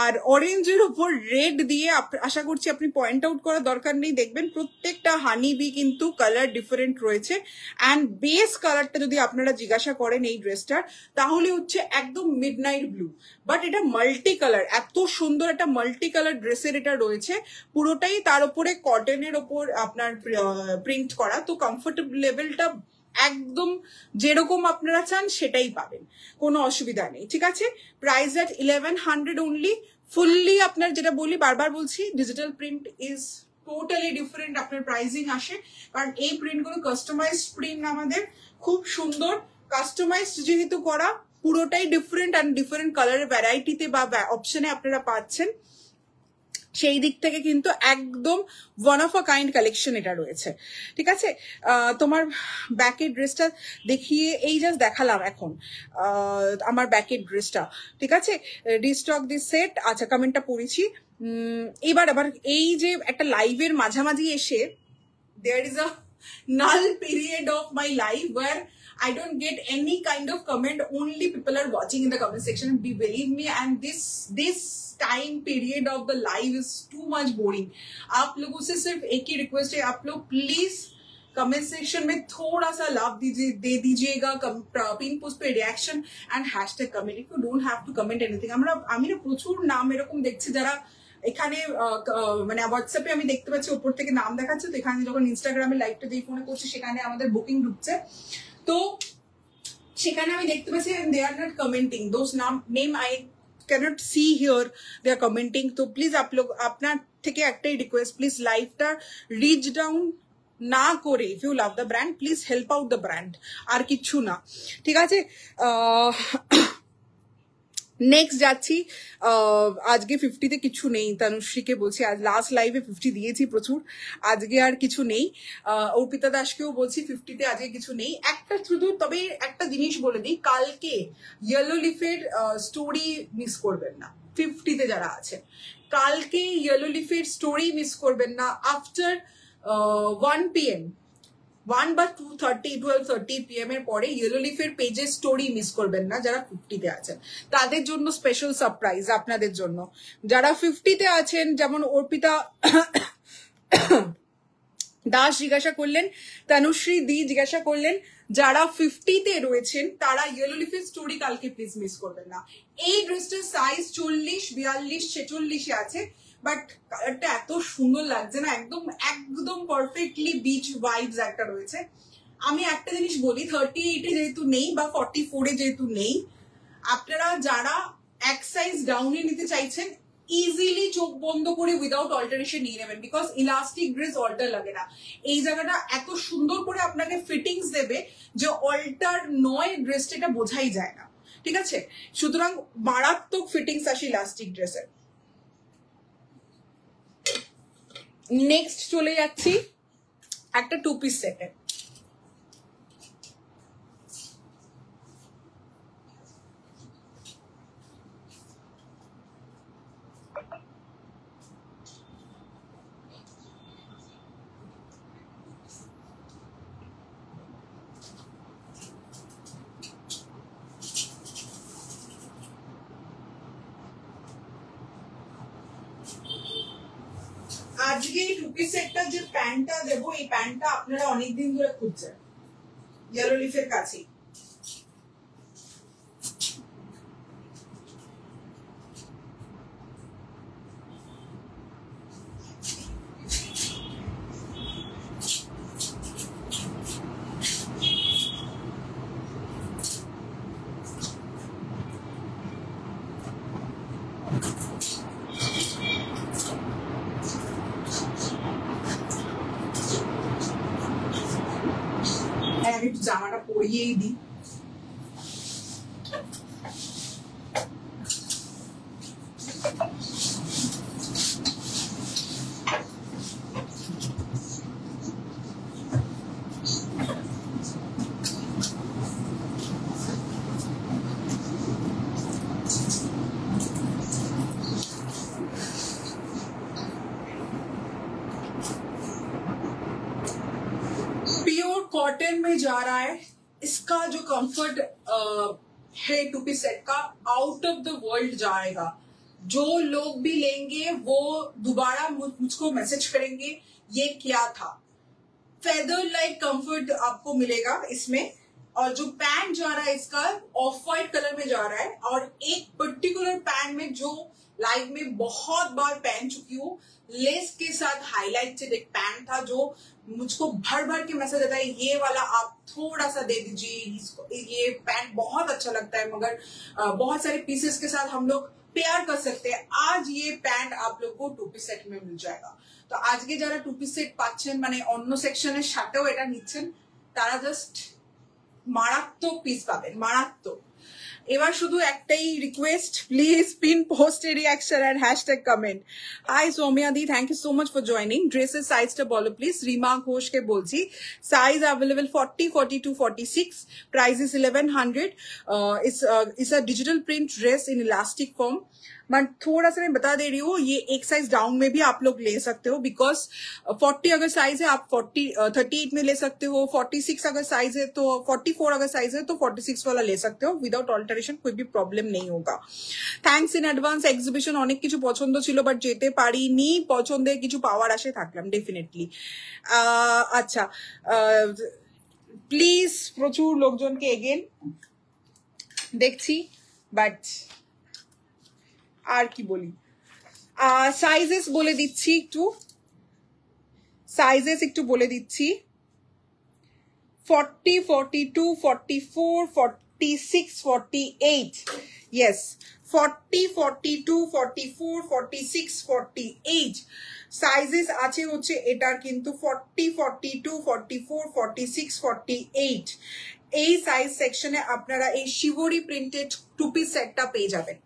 আর অরেঞ্জের ওপর রেড দিয়ে. আশা করছি আপনি পয়েন্ট আউট করার দরকার নেই, দেখবেন প্রত্যেকটা হানিবি কিন্তু কালার ডিফারেন্ট রয়েছে. অ্যান্ড বেস কালারটা যদি আপনারা জিজ্ঞাসা করেন এই ড্রেসটার তাহলে হচ্ছে একদম মিডনাইট ব্লু. বাট এটা মাল্টি কালার, এত সুন্দর একটা মাল্টি কালার ড্রেসের এটা রয়েছে. পুরোটাই তার উপরে কটনের ওপর আপনার প্রিন্ট করা. তো কমফোর্টেবল লেভেলটা একদম যেরকম আপনারা চান সেটাই পাবেন, কোনো অসুবিধা নেই. ঠিক আছে, প্রাইস এট 1100 অনলি. ফুললি আপনার যেটা বলি বারবার বলছি, digital print is totally different আপনার প্রাইসিং আসে, কারণ এই প্রিন্টগুলো কাস্টমাইজড প্রিন্ট আমাদের খুব সুন্দর. কাস্টমাইজড যেহেতু করা, পুরোটাই ডিফারেন্ট অ্যান্ড ডিফারেন্ট কালারের ভ্যারাইটিতে বা অপশনে আপনারা পাচ্ছেন. সেই দিক থেকে কিন্তু একদম one of a kind collection এটা রয়েছে. ঠিক আছে, তোমার ব্যাকের ড্রেসটা দেখিয়ে এই জাস্ট দেখালাম এখন আমার ব্যাকের ড্রেসটা. ঠিক আছে, রিস্টক দিস সেট. আচ্ছা কমেন্টটা পড়েছি. এবার আবার এই যে একটা লাইভের মাঝামাঝি এসে there is a null period of my life where I don't get any kind of comment. Only people are watching in the comment section. Believe me, and this time period of the live is too much boring. आप लोगों से सिर्फ एक ही request है, आप लोग please comment section में थोड़ा सा लाभ दे दीजिएगा, पिन पोस्ट पे reaction and hashtag comment. If you don't have to comment anything. আমি না প্রচুর নাম এরকম দেখছি যারা এখানে মানে হোয়াটসঅ্যাপে আমি দেখতে পাচ্ছি উপর থেকে নাম দেখাচ্ছে, তো এখানে যখন ইনস্টাগ্রামে লাইভটা দিয়ে ফোনে করছি সেখানে আমাদের বুকিং ঢুকছে, তো সেখানে আমি দেখতে পাচ্ছি they are not commenting those name I cannot see here they are commenting। তো প্লিজ आप लोग আপনার থেকে একটাই রিকোয়েস্ট, প্লিজ লাইভটা রিচ ডাউন না করে if you love the brand please help out the brand, আর কিচ্ছু না, ঠিক আছে। নেক্সট যাচ্ছি, আজকে 50-তে কিছু নেই, তনুশ্রীকে বলছি আজ লাস্ট লাইভে 50 দিয়েছি প্রচুর, আজকে আর কিছু নেই। অর্পিতা দাসকেও বলছি 50-তে আজকে কিছু নেই, একটা শুধু তবে একটা জিনিস বলে দিই, কালকে ইয়েলো লিফের স্টোরি মিস করবেন না। 50-তে যারা আছে কালকে ইয়েলো লিফের স্টোরি মিস করবেন না। আফটার 1 PM 1 বা 12:30 PM এর পরে ইয়েলো লিফের পেজের স্টোরি মিস করবেন না যারা 50-তে আছেন, তাদের জন্য স্পেশাল সারপ্রাইজ আপনাদের জন্য। যারা 50-তে আছেন, যেমন অর্পিতা দাস জিজ্ঞাসা করলেন, তনুশ্রী দি জিজ্ঞাসা করলেন, যারা 50-তে রয়েছেন তারা ইয়েলো লিফের স্টোরি কালকে প্লিজ মিস করবেন না। এই ড্রেসটার সাইজ 40, 42, 46-এ আছে, বাট কালারটা এত সুন্দর লাগছে না, একদম একদম পারফেক্টলি বিচ ভাইবস একটা রয়েছে। আমি একটা জিনিস বলি, 38-এ যেহেতু নেই বা 44-এ যেহেতু নেই, আপনারা যারা এক সাইজ ডাউনে নিতে চাইছেন ইজিলি চোখ বন্ধ করে উইদাউট অল্টারেশন নিয়ে নেবেন, বিকজ ইলাস্টিক ড্রেস অল্টার লাগে না। এই জায়গাটা এত সুন্দর করে আপনাকে ফিটিংস দেবে যে অল্টার নয় ড্রেসটা, এটা বোঝাই যায় না, ঠিক আছে। সুতরাং মারাত্মক ফিটিংস আসে ইলাস্টিক ড্রেসের। নেক্সট চলে যাচ্ছি একটা 2 পিস সেটে। আজকে এই 2 পিস সেটটা যে প্যান্টটা দেবো, এই প্যান্টটা আপনারা অনেকদিন ধরে খুঁজছেন ইয়েলো লিফের কাছে। একটু জামাটা পরিয়েই দিই। कॉटन में जा रहा है, इसका जो कंफर्ट है 2 पीस सेट का आउट ऑफ द वर्ल्ड जाएगा। जो लोग भी लेंगे वो दोबारा मुझको मैसेज करेंगे ये क्या था। फेदर लाइक कंफर्ट आपको मिलेगा इसमें, और जो पैंट जा रहा है इसका ऑफ वाइट कलर में जा रहा है, और एक पर्टिकुलर पैंट में जो लाइव में बहुत बार पहन चुकी हूँ, लेस के साथ हाईलाइटेड एक पैंट था जो मुझको भर भर के मैसेज आता है ये वाला आप थोड़ा सा दे दीजिए, ये पैंट बहुत अच्छा लगता है, मगर बहुत सारे पीसेस के साथ हम लोग पेयर कर सकते हैं। आज ये पैंट आप लोग को 2 পিস সেট में मिल जाएगा। तो आज के যারা 2 পিস সেট পাচ্ছেন, মানে অন্য সেকশনের সাথেও এটা নিচ্ছেন, তারা জাস্ট মারাত্মক পিস পাবেন, মারাত্মক। এবার শুধু একটাই রিকোয়েস্ট, প্লিজ পিন পোস্ট এ reaction and hashtag comment. Hi Soumya দি, thank you so much for joining. ড্রেসের সাইজটা বলো প্লিজ। রিমা ঘোষকে বলছি, size available 40, 42, 46, price is 1100। It's a digital print dress in elastic form. But थोड़ा सा मैं बता दे रही हूँ, ये एक साइज डाउन में भी आप लोग ले सकते हो, बिकॉज 40 अगर साइज है आप 38 में ले सकते हो, 46 अगर साइज है तो 44 अगर साइज है तो 46 वाला ले सकते हो। विदाउट অল্টারেশন कोई भी प्रॉब्लम नहीं होगा। Thanks in advance. এক্সিবিশন অনেক কিছু পছন্দ ছিল বাট যেতে পারিনি, পছন্দের কিছু পাওয়ার আশে থাকলাম ডেফিনেটলি। আচ্ছা, প্লিজ প্রচুর লোকজনকে এগেন দেখছি, বাট আর কি বলি। সাইজেস বলে দিচ্ছি একটু, সাইজেস একটু বলে দিচ্ছি। 40, 42, 44, 46, 48, yes, 40, 42, 44, 46, 48 সাইজেস আছে হচ্ছে এটার কিন্তু 40, 42, 44, 46, 48 এই সাইজ সেকশনে আপনারা এই শিবরি প্রিন্টেড টু পিস সেটটা পেয়ে যাবেন।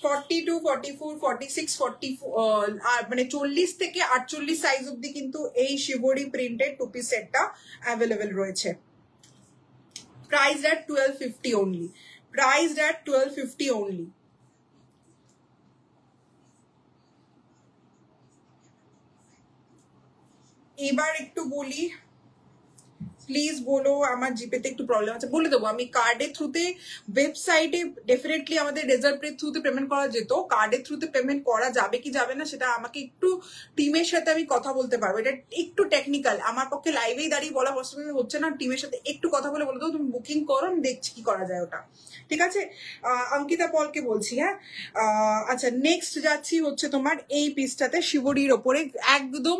42, 44, 46, 44 মানে 40 থেকে 48 সাইজ অব্দি কিন্তু এই শিবরি প্রিন্টেড টু পিস সেটটা অ্যাভেলেবেল রয়েছে। Priced at 1250 only, priced at 1250 only। এবার একটু বলি, প্লিজ বলো, আমার জিপেতে একটু প্রবলেম আছে, বলে দেবো আমি। কার্ডের থ্রুতে, ওয়েবসাইটে ডেফিনেটলি আমাদের রেজার্ভ পের থ্রুতে পেমেন্ট করা যেত, কার্ডের থ্রুতে পেমেন্ট করা যাবে কি যাবে না সেটা আমাকে একটু টিমের সাথে আমি কথা বলতে পারবো, এটা একটু টেকনিক্যাল, আমার পক্ষে লাইভেই দাঁড়িয়ে বলা পসিবল হচ্ছে না। টিমের সাথে একটু কথা বলে বলে দাও, তুমি বুকিং করো, আমি দেখছি কি করা যায় ওটা, ঠিক আছে। অঙ্কিতা পলকে বলছি, হ্যাঁ। আচ্ছা, নেক্সট যাচ্ছি হচ্ছে তোমার এই পিসটাতে, শিবরির ওপরে একদম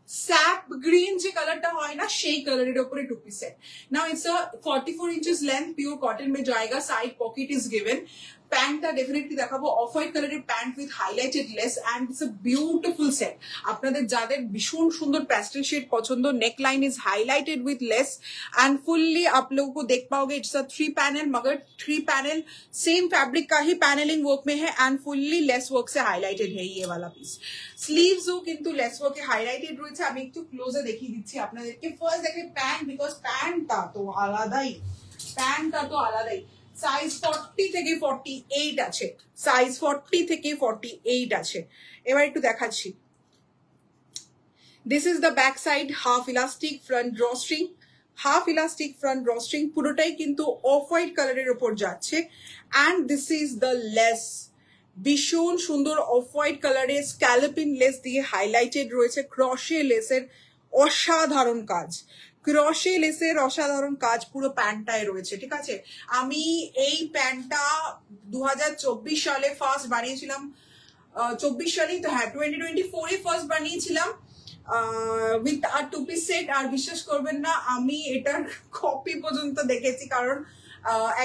স্যাপ গ্রিন যে কালারটা হয় না সেই কালারের উপরে two piece set. Now it's a 44 inches length, pure cotton में जाएगा, साइड पॉकेट इज गिवन। প্যান্টটা ডেফিনেটলি দেখাবো, অফ হোয়াইট কালারের pant with highlighted lace and it's a beautiful set. আপনাদের যাদের ভীষণ সুন্দর প্যাস্টেল শেড পছন্দ, neckline is highlighted with lace and fully आप लोगों को देख पाओगे इट्स अ 3 पैनल, मगर 3 पैनल सेम फैब्रिक का ही पैनलिंग वर्क में है एंड फुल्ली लेस वर्क से हाईलाइटेड है ये वाला पीस। স্লিভসও কিন্তু লেস ওয়ার্কে হাইলাইটেড রয়েছে। আমি একটু ক্লোজে দেখিয়ে দিচ্ছি আপনাদেরকে। ফার্স্ট দেখে প্যান্ট, বিকজ প্যান্টটা তো আলাদাই, প্যান্টটা তো আলাদাই। সাইজ 40 থেকে 48 আছে, সাইজ 40 থেকে 48 আছে। এবার একটু দেখাচ্ছি। This is the back side, half elastic, front drawstring, half elastic front drawstring, পুরোটাই কিন্তু অফ হোয়াইট কালারের ওপর যাচ্ছে। And this is the less, ভীষণ সুন্দর অফ হোয়াইট কালারের স্ক্যালপিন লেস দিয়ে হাইলাইটেড রয়েছে। ক্রশে লেসের অসাধারণ কাজ, ক্রশে লেসের অসাধারণ কাজ পুরো প্যান্টটায় রয়েছে, ঠিক আছে। আমি এই প্যান্টটা 2024 সালে ফার্স্ট বানিয়েছিলাম, 24 সালেই তো, হ্যাঁ 2024 ফার্স্ট বানিয়েছিলাম উইথ আর টু পিস সেট। আর বিশ্বাস করবেন না, আমি এটার কপি পর্যন্ত দেখেছি, কারণ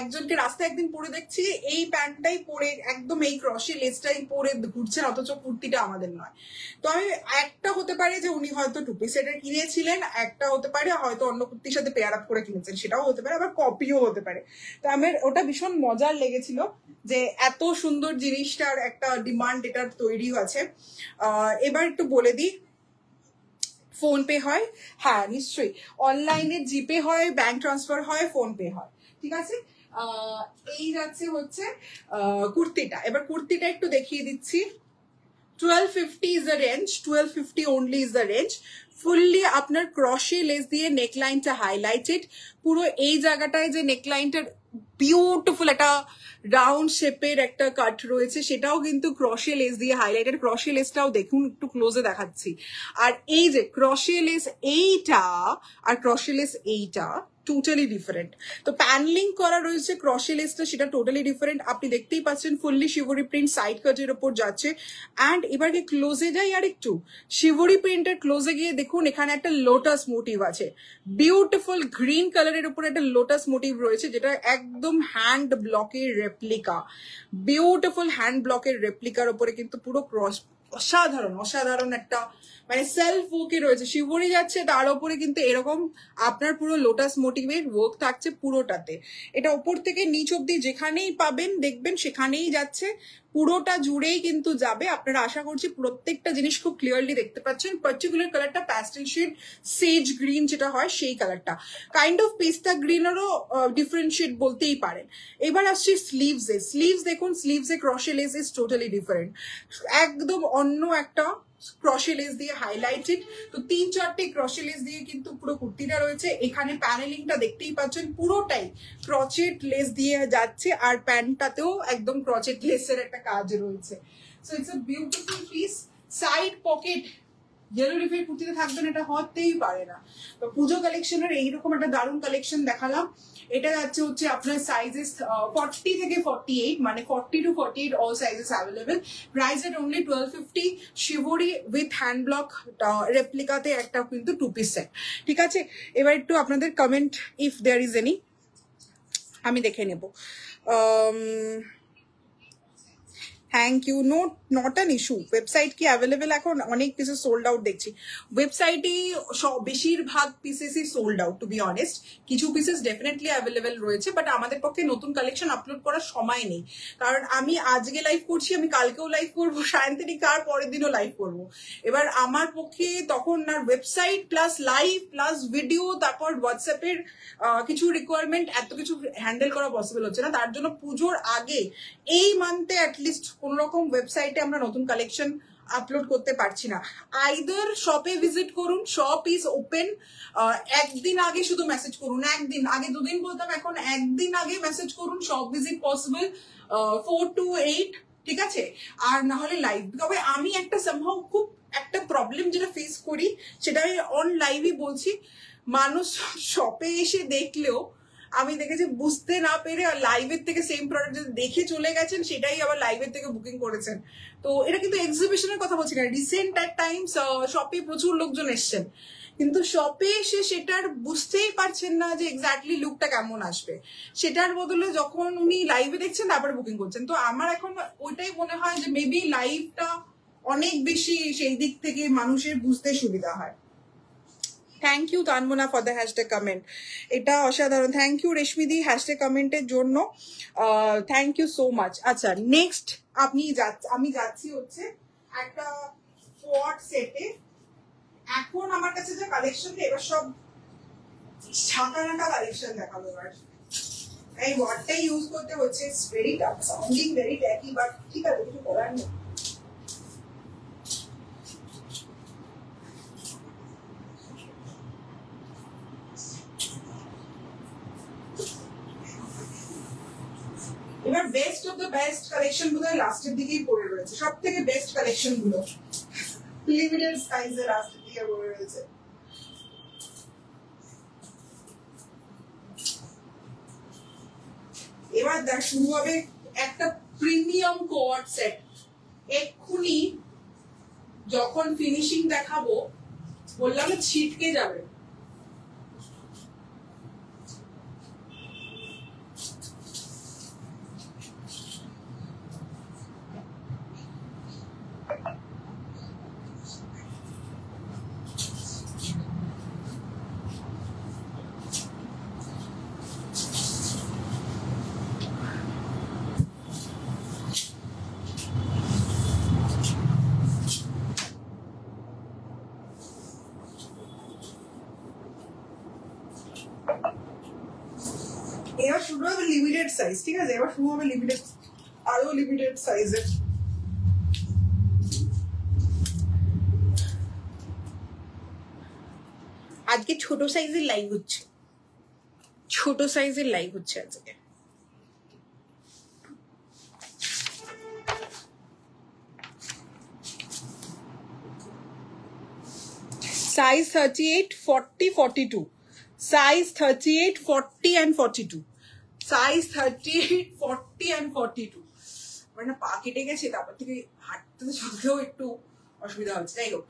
একজনকে রাস্তায় একদিন পরে দেখছি এই প্যান্টটাই পরে, একদম এই ক্রশে লেসটাই পরে ঘুরছেন, অথচ কুর্তিটা আমাদের নয়। তো আমি, একটা হতে পারে যে উনি হয়তো টু পিস সেটের কিনেছিলেন, একটা হতে পারে হয়তো অন্য কুর্তির সাথে পেয়ার আপ করে কিনেছেন, সেটাও হতে পারে, আবার কপিও হতে পারে। তো আমার ওটা ভীষণ মজার লেগেছিল যে এত সুন্দর জিনিসটার একটা ডিমান্ড এটার তৈরি আছে। এবার একটু বলে দিই, ফোন পে হয়, হ্যাঁ নিশ্চয়ই, অনলাইনে জিপে হয়, ব্যাংক ট্রান্সফার হয়, ফোন পে হয়, ঠিক আছে। এই যাচ্ছে হচ্ছে কুর্তিটা। এবার কুর্তিটা একটু দেখিয়ে দিচ্ছি। 1250 is the range, 1250 only is the range। Fully আপনার ক্রশে লেস দিয়ে নেকলাইনটা হাইলাইটেড, পুরো এই জায়গাটায় যে নেকলাইনটার বিউটিফুল একটা রাউন্ড শেপের একটা কাট রয়েছে, সেটাও কিন্তু ক্রশে লেস দিয়ে হাইলাইটেড। ক্রশে লেসটাও দেখুন, একটু ক্লোজে দেখাচ্ছি। আর এই যে ক্রশে লেস এইটা আর ক্রশে লেস এইটা টোটালি ডিফারেন্ট। তো প্যানেলিং করা রয়েছে ক্রশে লেসটা, সেটা টোটালি ডিফারেন্ট। আপনি দেখতেই পাচ্ছেন ফুললি শিবরি প্রিন্ট সাইড কাটের ওপর যাচ্ছে। অ্যান্ড এবার কি ক্লোজে যাই আর একটু, শিবরি প্রিন্টের ক্লোজে গিয়ে দেখুন এখানে একটা লোটাস মোটিভ আছে, বিউটিফুল গ্রিন কালারের উপর একটা লোটাস মোটিভ রয়েছে, যেটা একদম হ্যান্ড ব্লকের রেপ্লিকা, বিউটিফুল হ্যান্ড ব্লকের রেপ্লিকার উপরে কিন্তু পুরো অসাধারণ অসাধারণ একটা মানে সেলফ ওয়ার্কে রয়েছে, শিবরি যাচ্ছে তার উপরে কিন্তু এরকম আপনার পুরো লোটাস মোটিভেট ওয়ার্ক থাকছে পুরোটাতে। এটা ওপর থেকে নিচ অব্দি যেখানেই পাবেন দেখবেন সেখানেই যাচ্ছে, পুরোটা জুড়েই কিন্তু যাবে। আপনারা আশা করছি প্রত্যেকটা জিনিস খুব ক্লিয়ারলি দেখতে পাচ্ছেন। পার্টিকুলার কালারটা প্যাস্টেল শেড সেজ গ্রিন যেটা হয় সেই কালারটা, কাইন্ড অফ পেস্তা গ্রিনেরও ডিফারেন্সিয়েট বলতেই পারেন। এবার আসছি স্লিভসে। স্লিভস দেখুন, স্লিভসে ক্রশে লেস ইজ টোটালি ডিফারেন্ট, একদম অন্য একটা ক্রশে লেস দিয়ে হাইলাইটেড। তো 3-4টে ক্রশে লেস দিয়ে কিন্তু পুরো কুর্তিটা রয়েছে। এখানে প্যানেলিংটা দেখতেই পাচ্ছেন পুরোটাই ক্রচেট লেস দিয়ে যাচ্ছে, আর প্যান্টটাতেও একদম ক্রচেট লেসের একটা কাজ রয়েছে। So it's a beautiful piece. Side pocket yellow লিফের কুর্তিতে থাকবেন এটা হতেই পারে না। তো পুজো কালেকশনের এইরকম একটা দারুণ কালেকশন দেখালাম। এটা যাচ্ছে হচ্ছে আপনার সাইজেস 40 থেকে 48, মানে 40 to 48 all sizes available. Price at only 1250। Shibori with hand block রেপ্লিকাতে একটা কিন্তু 2 পিস সেট। ঠিক আছে, এবার একটু আপনাদের comment if there is any আমি দেখে নেব। Thank you. Not an issue. Website কি অ্যাভেলেবেল? এখন অনেক পিসেস সোল্ড আউট দেখছি ওয়েবসাইটই, বেশিরভাগ পিসেসই sold out to be honest. কিছু পিসেস ডেফিনেটলি অ্যাভেলেবেল রয়েছে, বাট আমাদের পক্ষে নতুন কালেকশন আপলোড করার সময় নেই, কারণ আমি আজকে লাইভ করছি, আমি কালকেও লাইভ করবো, সায়ন্তিনী কার পরের দিনও লাইভ করবো। এবার আমার পক্ষে তখন আর website plus live plus video তারপর হোয়াটসঅ্যাপের কিছু রিকোয়ারমেন্ট এত কিছু হ্যান্ডেল করা পসিবল হচ্ছে না। তার জন্য পুজোর আগে এই মান্থে অ্যাটলিস্ট কোন রকম ওয়েবসাইটে আমরা নতুন কালেকশন আপলোড করতে পারছি না। আইদার শপে ভিজিট করুন, শপ ইজ ওপেন, একদিন আগে শুধু মেসেজ করুন, একদিন আগে, 2 দিন বলতাম এখন একদিন আগে মেসেজ করুন, শপ ভিজিট পসিবল 4 to 8, ঠিক আছে? আর না হলে লাইভ। তবে আমি একটা সামহাউ খুব একটা প্রবলেম যেটা ফেস করি সেটা আমি অন লাইভই বলছি, মানুষ শপে এসে দেখলেও আমি দেখেছি বুঝতে না পেরে আর লাইভের থেকে সেম প্রোডাক্ট দেখে চলে গেছেন, সেটাই আবার লাইভের থেকে বুকিং করেছেন। তো এটা কিন্তু এক্সিবিশনের কথা বলছি না, রিসেন্ট এট টাইমস শপে প্রচুর লোকজন এসছেন, কিন্তু শপে এসে সেটার বুঝতেই পারছেন না যে এক্স্যাক্টলি লুকটা কেমন আসবে। সেটার বদলে যখন উনি লাইভে দেখছেন তারপরে বুকিং করছেন। তো আমার এখন ওইটাই মনে হয় যে মেবি লাইভটা অনেক বেশি সেই দিক থেকে মানুষের বুঝতে সুবিধা হয়। Thank you Tanmona for the hashtag comment, এটা অসাধারণ। থ্যাংক ইউ রেশমিদি হ্যাশট্যাগ কমেন্টের জন্য, থ্যাংক ইউ সো মাচ। আচ্ছা, নেক্সট আমি যাচ্ছি হচ্ছে একটা কোয়াড সেটে। এখন আমার কাছে যে কালেকশন, এবার সব ছাঁটানাটা কালেকশন দেখাবো। এবার এই ওয়ার্ডটাই ইউজ করতে হচ্ছে, it's very tough sounding, very techie, but ঠিক আছে, কিছু করার নেই। এবার best of the best collection গুলো লাস্টের দিকেই পড়ে রয়েছে, সব থেকে বেস্ট কালেকশন গুলো লিমিটেড সাইজে লাস্টের দিকে পড়ে রয়েছে। এবার দেখ শুরু হবে একটা প্রিমিয়াম কোয়াড সেট। এক্ষুনি যখন ফিনিশিং দেখাবো বললাম ছিটকে যাবে। এবার শুরু হবে লিমিটেড সাইজ, ঠিক আছে? এবার শুরু হবে লিমিটেড, আরো লিমিটেড সাইজের। আজকে ছোট সাইজের লাইভ হচ্ছে, ছোট সাইজের লাইভ হচ্ছে আজকে। Size 38, 40, 42, size 38, 40 and 42, size 38, 40 and 42। মানে পা কেটে গেছে, তারপর থেকে হাঁটতে চলতেও একটু অসুবিধা হচ্ছে। যাই হোক,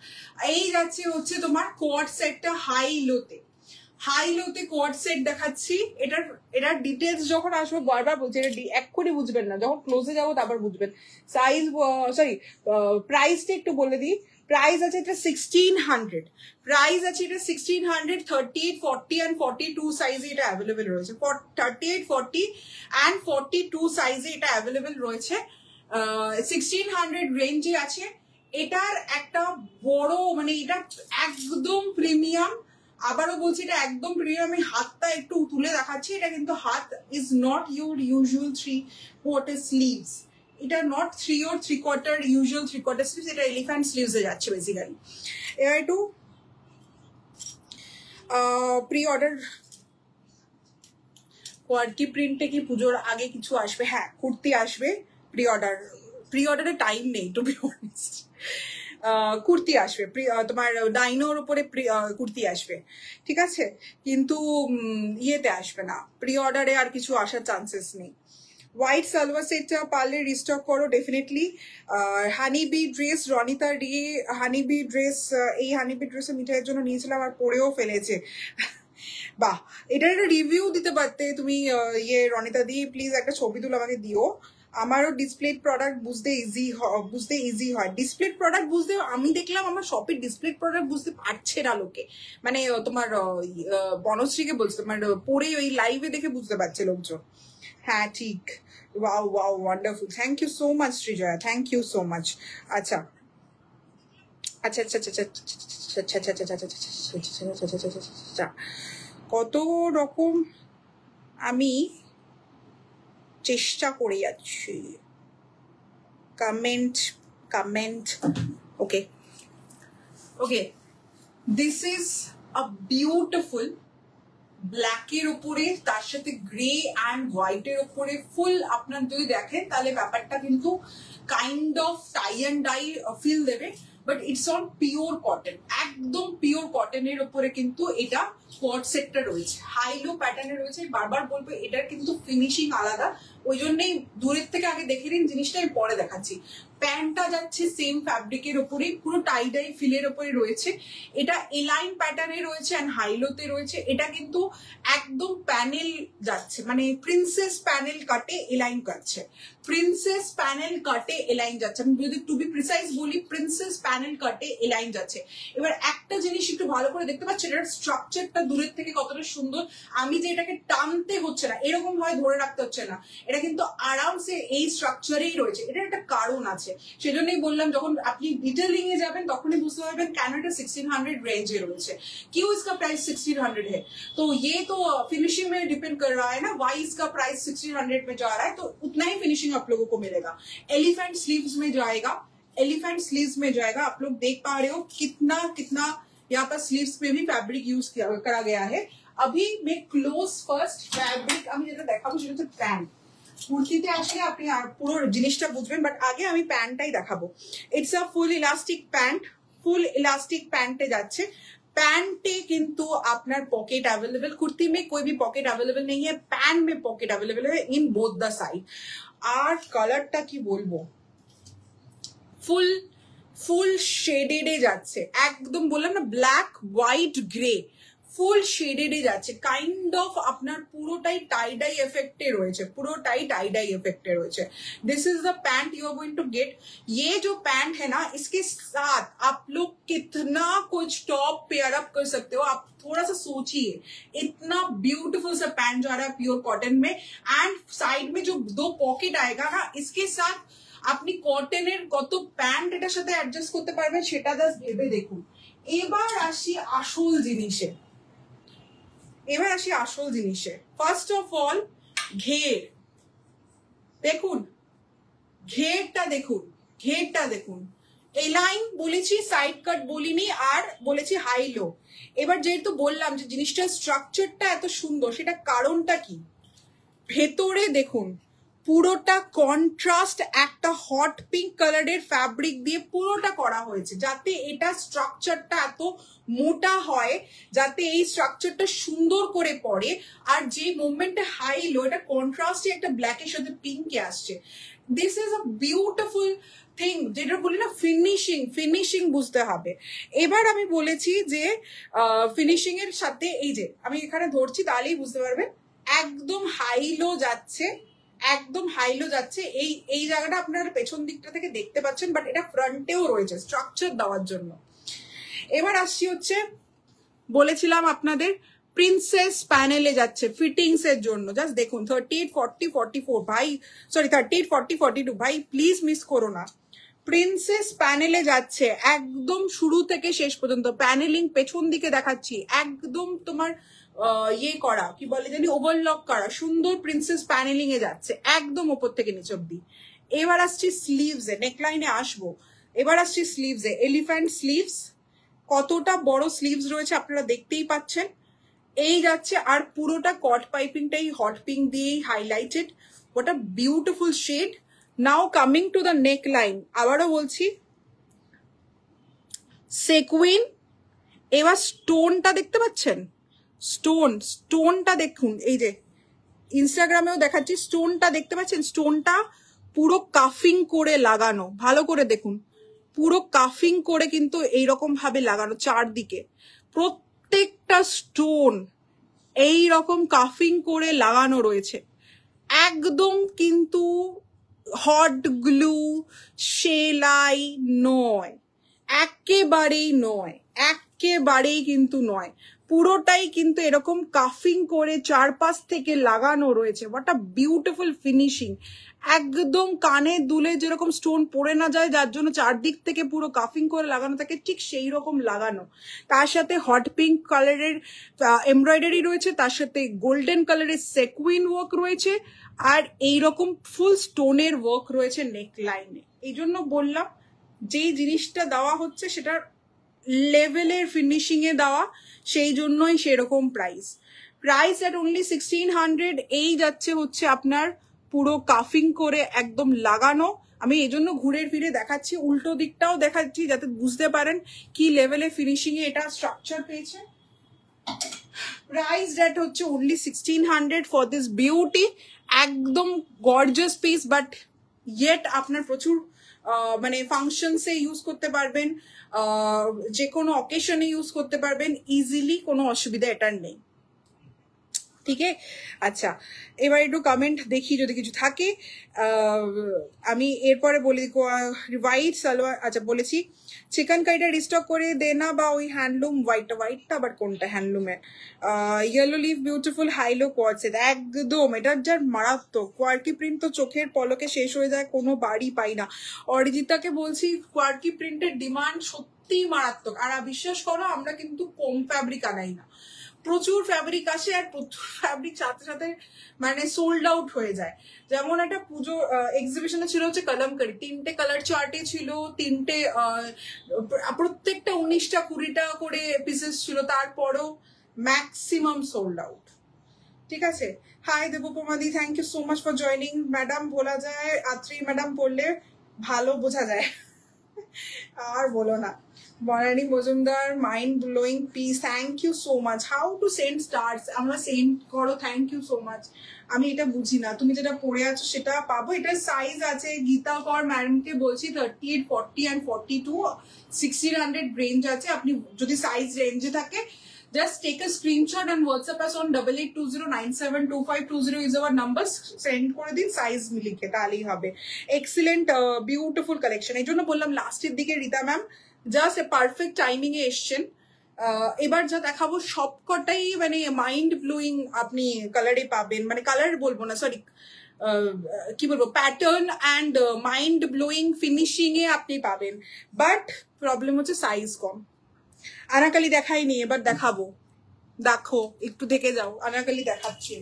এই যাচ্ছে হচ্ছে তোমার কোয়াড সেটটা হাই লোতে। হাই লোতে কোয়াড সেট দেখাচ্ছি। এটার ডিটেলস যখন আসবে বারবার বলছি, এটা এক্ষুনি বুঝবেন না, যখন ক্লোজে যাবো তারপর বুঝবেন। সাইজ সরি প্রাইসটা একটু বলে দিই। প্রাইস আছে এটা 1600, প্রাইস আছে এটা 1600, 38, 40 and 42 সাইজে এটা অ্যাভেলেবেল রয়েছে। 38, 40 and 42 সাইজে এটা অ্যাভেলেবেল রয়েছে। 1600 রেঞ্জে আছে। এটার একটা বড় মানে এটা একদম প্রিমিয়াম, আবারও বলছি এটা একদম প্রিমিয়াম। আমি হাতটা একটু তুলে দেখাচ্ছি, এটা কিন্তু হাত is not your usual 3/4 sleeves, এটা নট 3 or 3/4 ইউজুয়াল 3/4 স্লিভস, এটা এলিফ্যান্ট স্লিভসে যাচ্ছে বেসিক্যালি। এবার একটু প্রি অর্ডার কোয়ার্কি প্রিন্টে কি পুজোর আগে কিছু আসবে? হ্যাঁ, কুর্তি আসবে। প্রি অর্ডারে টাইম নেই টু বি অনেস্ট। কুর্তি আসবে, তোমার ডাইনোর উপরে কুর্তি আসবে, ঠিক আছে, কিন্তু ইয়েতে আসবে না, প্রি অর্ডারে আর কিছু আসার চান্সেস নেই। হোয়াইট সালোয়ার সেটটা পারলে রিস্টক করো ডেফিনেটলি। হানিবি ড্রেস, রনিতা রিয়ে হানিবি ড্রেস, এই হানিবি ড্রেসে মিঠাইয়ের জন্য নিয়েছিলাম আর পরেও ফেলেছে। বাহ, এটার একটা রিভিউ দিতে পারতে তুমি রনিতা দি, প্লিজ একটা ছবি তুলে আমাকে দিও। আমারও ডিসপ্লে প্রোডাক্ট বুঝতে ইজি হয়। ডিসপ্লে প্রোডাক্ট বুঝতে আমি দেখলাম আমার শপের ডিসপ্লে প্রোডাক্ট বুঝতে পারছে না লোকে, মানে তোমার বনশ্রীকে বলছে, মানে পরে ওই লাইভে দেখে বুঝতে পারছে লোকজন। হ্যাঁ ঠিক, wow wow wonderful, thank you so much Srijaya, thank you so much. আচ্ছা আচ্ছা আচ্ছা আচ্ছা আচ্ছা, কত রকম আমি চেষ্টা করে যাচ্ছি। Comment okay okay, this is a beautiful ব্ল্যাকের উপরে তার সাথে গ্রে অ্যান্ড হোয়াইটের উপরে ফুল। আপনার যদি দেখেন তাহলে ব্যাপারটা কিন্তু kind of tie and dye feel দেবে, but it's on pure cotton, একদম পিওর কটনের উপরে কিন্তু এটা কোয়াড সেটটা রয়েছে, হাই লো প্যাটার্নে রয়েছে। বারবার বলবো এটার কিন্তু ফিনিশিং আলাদা, ওই জন্যই দূরের থেকে আগে দেখে নিন জিনিসটা, আমি পরে দেখাচ্ছি। প্যান্টটা যাচ্ছে সেম ফ্যাব্রিকের ওপরে, পুরো টাই ডাই ফিলের ওপরে রয়েছে। এটা এলাইন প্যাটার্নে রয়েছে অ্যান্ড হাইলোতে রয়েছে। এটা কিন্তু একদম প্যানেল যাচ্ছে, মানে প্রিন্সেস প্যানেল কাটে এলাইন কাটছে, প্রিন্সেস প্যানেল কাটে এলাইন যাচ্ছে। আমি যদি টু বি প্রিসাইজ বলি, প্রিন্সেস প্যানেল কাটে এলাইন যাচ্ছে। এবার একটা জিনিস একটু ভালো করে দেখতে পাচ্ছি, এটার স্ট্রাকচারটা দূরের থেকে কতটা সুন্দর। আমি যে এটাকে টানতে হচ্ছে না, এরকম ভাবে ধরে রাখতে হচ্ছে না, এটা কিন্তু আরামসে এই স্ট্রাকচারেই রয়েছে। এটার একটা কারণ আছে, সেজন্যই বললাম যখন আপনি ডিটেলিং এ যাবেন তখনই বুঝতে পারবেন কেন এটা 1600 रेंज রয়েছে। क्यों इसका प्राइस 1600 है? तो ये तो फिनिशिंग में डिपेंड कर रहा है ना, वाई इसका प्राइस 1600 में जा रहा है, तो उतना ही फिनिशिंग आप लोगों को मिलेगा। एलिफेंट स्लीव्स में जाएगा, एलिफेंट स्लीव्स में जाएगा। आप लोग देख पा रहे हो कितना कितना यहाँ पर स्लीव्स में भी फैब्रिक यूज करा गया है। अभी मैं क्लोज फर्स्ट फैब्रिक আমি যেটা দেখাবো সেটা হচ্ছে প্যান্ট। কুর্তিতে আসলে আপনি পুরো জিনিসটা বুঝবেন, বাট আগে আমি প্যান্টটাই দেখাবো। It's a full elastic pant, full elastic पैंटे যাচ্ছে। पैंटे किंतु আপনার पॉकेट अवेलेबल, कुर्ती में कोई भी पॉकेट अवेलेबल नहीं है, पैंट में पॉकेट अवेलेबल है इन बोथ द साइड। আর কালারটা কি বলবো, ফুল শেডেডে যাচ্ছে, একদম বললাম না ব্ল্যাক হোয়াইট গ্রে, ফুল শেডেডে যাচ্ছে। কাইন্ড অফ আপনার পুরোটাই টাই ডাই এফেक्टे রয়েছে, পুরোটাই টাই डाई इफेक्टे রয়েছে। This is the pant you are going to get. ये जो पैंट है ना, इसके साथ आप लोग कितना कुछ टॉप पेयर अप कर सकते हो। आप थोड़ा सा सोचिए, इतना ब्यूटीफुल सा पैंट जा रहा है प्योर कॉटन में, एंड साइड में जो 2 पॉकेट आएगा ना, इसके साथ আপনি কটনের কত প্যান্ট এটার সাথে অ্যাডজাস্ট করতে পারবেন সেটা জাস্ট ভেবে দেখুন। এবার আসি আসল জিনিসে, ফার্স্ট অফ অল ঘের দেখুন, ঘেরটা দেখুন। এলাইন বলেছি, সাইড কাট বলিনি, আর বলেছি হাই লো। এবার যেহেতু বললাম যে জিনিসটার স্ট্রাকচারটা এত সুন্দর, সেটা কারণটা কি? ভেতরে দেখুন পুরোটা কন্ট্রাস্ট একটা হট পিঙ্ক কালারের ফ্যাব্রিক দিয়ে পুরোটা করা হয়েছে, যাতে এটা স্ট্রাকচারটা এত মোটা হয়, যাতে এই স্ট্রাকচারটা সুন্দর করে পড়ে। আর যে মুভমেন্টে হাই লো, এটা কন্ট্রাস্টে একটা ব্ল্যাকের সাথে পিঙ্কে আসছে। This is a beautiful thing, যেটা বলি না ফিনিশিং বুঝতে হবে। এবার আমি বলেছি যে ফিনিশিং এর সাথে এই যে আমি এখানে ধরছি তাহলেই বুঝতে পারবেন একদম হাইলো যাচ্ছে, একদম হাইলো যাচ্ছে। এই জায়গাটা আপনারা পেছন দিকটা থেকে দেখতে পাচ্ছেন, বাট এটা ফ্রন্টেও রয়েছে স্ট্রাকচার দেওয়ার জন্য। এবার আসছি হচ্ছে বলেছিলাম আপনাদের প্রিন্সেস প্যানেলে যাচ্ছে ফিটিংস এর জন্য। জাস্ট দেখুন 38, 40, 44 ভাই, সরি 38, 40, 42 ভাই, প্লিজ মিস করো না। প্রিন্সেস প্যানেলে যাচ্ছে একদম শুরু থেকে শেষ পর্যন্ত। প্যানেলিং পেছন দিকে দেখাচ্ছি, একদম তোমার ইয়ে করা, কি বলে জানি, ওভারলক করা সুন্দর প্রিন্সেস প্যানেলিং এ যাচ্ছে একদম ওপর থেকে নিচ অব্দি। এবার আসছি স্লিভস এ, নেকলাইনে আসবো। এবার আসছি স্লিভস এ, এলিফ্যান্ট স্লিভস, কতটা বড় স্লিভস রয়েছে আপনারা দেখতেই পাচ্ছেন। এই যাচ্ছে, আর পুরোটা কট পাইপিংটাই হট পিঙ্ক দিয়েই highlighted. What a beautiful shade. Now coming to the neckline, আবারও বলছি সেকুইন। এবার স্টোনটা দেখতে পাচ্ছেন, স্টোনটা দেখুন, এই যে ইনস্টাগ্রামেও দেখাচ্ছি, স্টোনটা দেখতে পাচ্ছেন, স্টোনটা পুরো কাফিং করে লাগানো, ভালো করে দেখুন, পুরো কাফিং করে কিন্তু এইরকম ভাবে লাগানো চারদিকে, প্রত্যেকটা স্টোন এইরকম কাফিং করে লাগানো রয়েছে। একদম কিন্তু হট গ্লু সেলাই নয়, একেবারেই নয়, একেবারেই কিন্তু নয়, পুরোটাই কিন্তু এরকম কাফিং করে চারপাশ থেকে লাগানো রয়েছে। What a beautiful finishing. একদম কানে দুলে যেরকম স্টোন পড়ে না যায়, যার জন্য চারদিক থেকে পুরো কাফিং করে লাগানো থাকে, ঠিক সেই রকম লাগানো। তার সাথে হট পিঙ্ক কালারের এমব্রয়ডারি রয়েছে, তার সাথে গোল্ডেন কালারের সেকুইন ওয়ার্ক রয়েছে, আর এইরকম ফুল স্টোনের ওয়ার্ক রয়েছে নেক লাইনে। এই জন্য বললাম যেই জিনিসটা দেওয়া হচ্ছে সেটার লেভেলের ফিনিশিং এ দেওয়া, সেই জন্যই সেরকম প্রাইস এট অনলি 1600। এই যাচ্ছে হচ্ছে আপনার পুরো কাফিং করে একদম লাগানো। আমি এই জন্য ঘুরে ফিরে দেখাচ্ছি, উল্টো দিকটাও দেখাচ্ছি যাতে বুঝতে পারেন কি লেভেলে ফিনিশিং এ এটা স্ট্রাকচার পেয়েছে। প্রাইস এট হচ্ছে অনলি 1600 ফর দিস বিউটি। একদম গর্জিয়াস পিস, বাট ইয়েট আপনার প্রচুর মানে ফাংশনসে ইউজ করতে পারবেন, যে কোনো অকেশনে ইউজ করতে পারবেন ইজিলি, কোনো অসুবিধা এটার নেই। ঠিক আছে, আচ্ছা এবার একটু কমেন্ট দেখি যদি কিছু থাকে। আমি এরপরে বলি হোয়াইট সালোয়ার, আচ্ছা বলেছি চিকেন কারিটা রিস্টক করে দে না, বা ওই হ্যান্ডলুম হোয়াইটটা আবার কোনটা হ্যান্ডলুমের? ইয়েলো লিফ বিউটিফুল হাইলো কোয়ার্টসেট, একদম এটার যার মারাত্মক কোয়ার্কি প্রিন্ট তো চোখের পলকে শেষ হয়ে যায়, কোনো বাড়ি পাই না। অরিজিতাকে বলছি কোয়ার্কি প্রিন্টের ডিমান্ড সত্যিই মারাত্মক। আর বিশ্বাস করো আমরা কিন্তু কম ফ্যাব্রিক আনাই না, প্রচুর ফ্যাব্রিক আসে, আর প্রচুর ফ্যাব্রিক সাথে সাথে মানে সোল্ড আউট হয়ে যায়। যেমন একটা পুজো এক্সিবিশনে ছিল হচ্ছে কলমকারি, 3টে কালার চার্টে ছিল, 3টে প্রত্যেকটা 19টা 20টা করে পিসেস ছিল, তারপরও ম্যাক্সিমাম সোল্ড আউট। ঠিক আছে, হাই দেবপ্রমাদি, thank you so much for joining. Madam বলা যায়, আত্রি ম্যাডাম পড়লে ভালো বোঝা যায়, আর বলো না। Banani Majumdar, mind blowing piece, thank you so much. How to send stars, আমরা সেন্ড করো, থ্যাংক ইউ সো মাচ। আমি এটা বুঝি না, তুমি যেটা পড়ে আছো সেটা পাবো। এটার সাইজ আছে, গীতা কর ম্যাডামকে বলছি 38, 40 and 42, 1600 রেঞ্জ আছে। আপনি যদি সাইজ রেঞ্জে থাকে, just take a screenshot and WhatsApp us on 8820972520 is our number. Send করে দিন সাইজ লিখে, তাহলেই হবে। Excellent beautiful collection. এই জন্য বললাম লাস্টের দিকে Rita ma'am just perfect timing এ এসছেন। এবার যা দেখাবো সবকটাই মানে মাইন্ড ব্লোয়িং আপনি কালারে পাবেন, মানে কালার বলবো না, সরি কি বলবো, pattern and mind blowing finishing এ আপনি পাবেন। বাট প্রবলেম হচ্ছে সাইজ কম। আনাকালি দেখাইনি, এবার দেখাবো, দেখো একটু দেখে যাও, আনাকালি দেখাচ্ছি।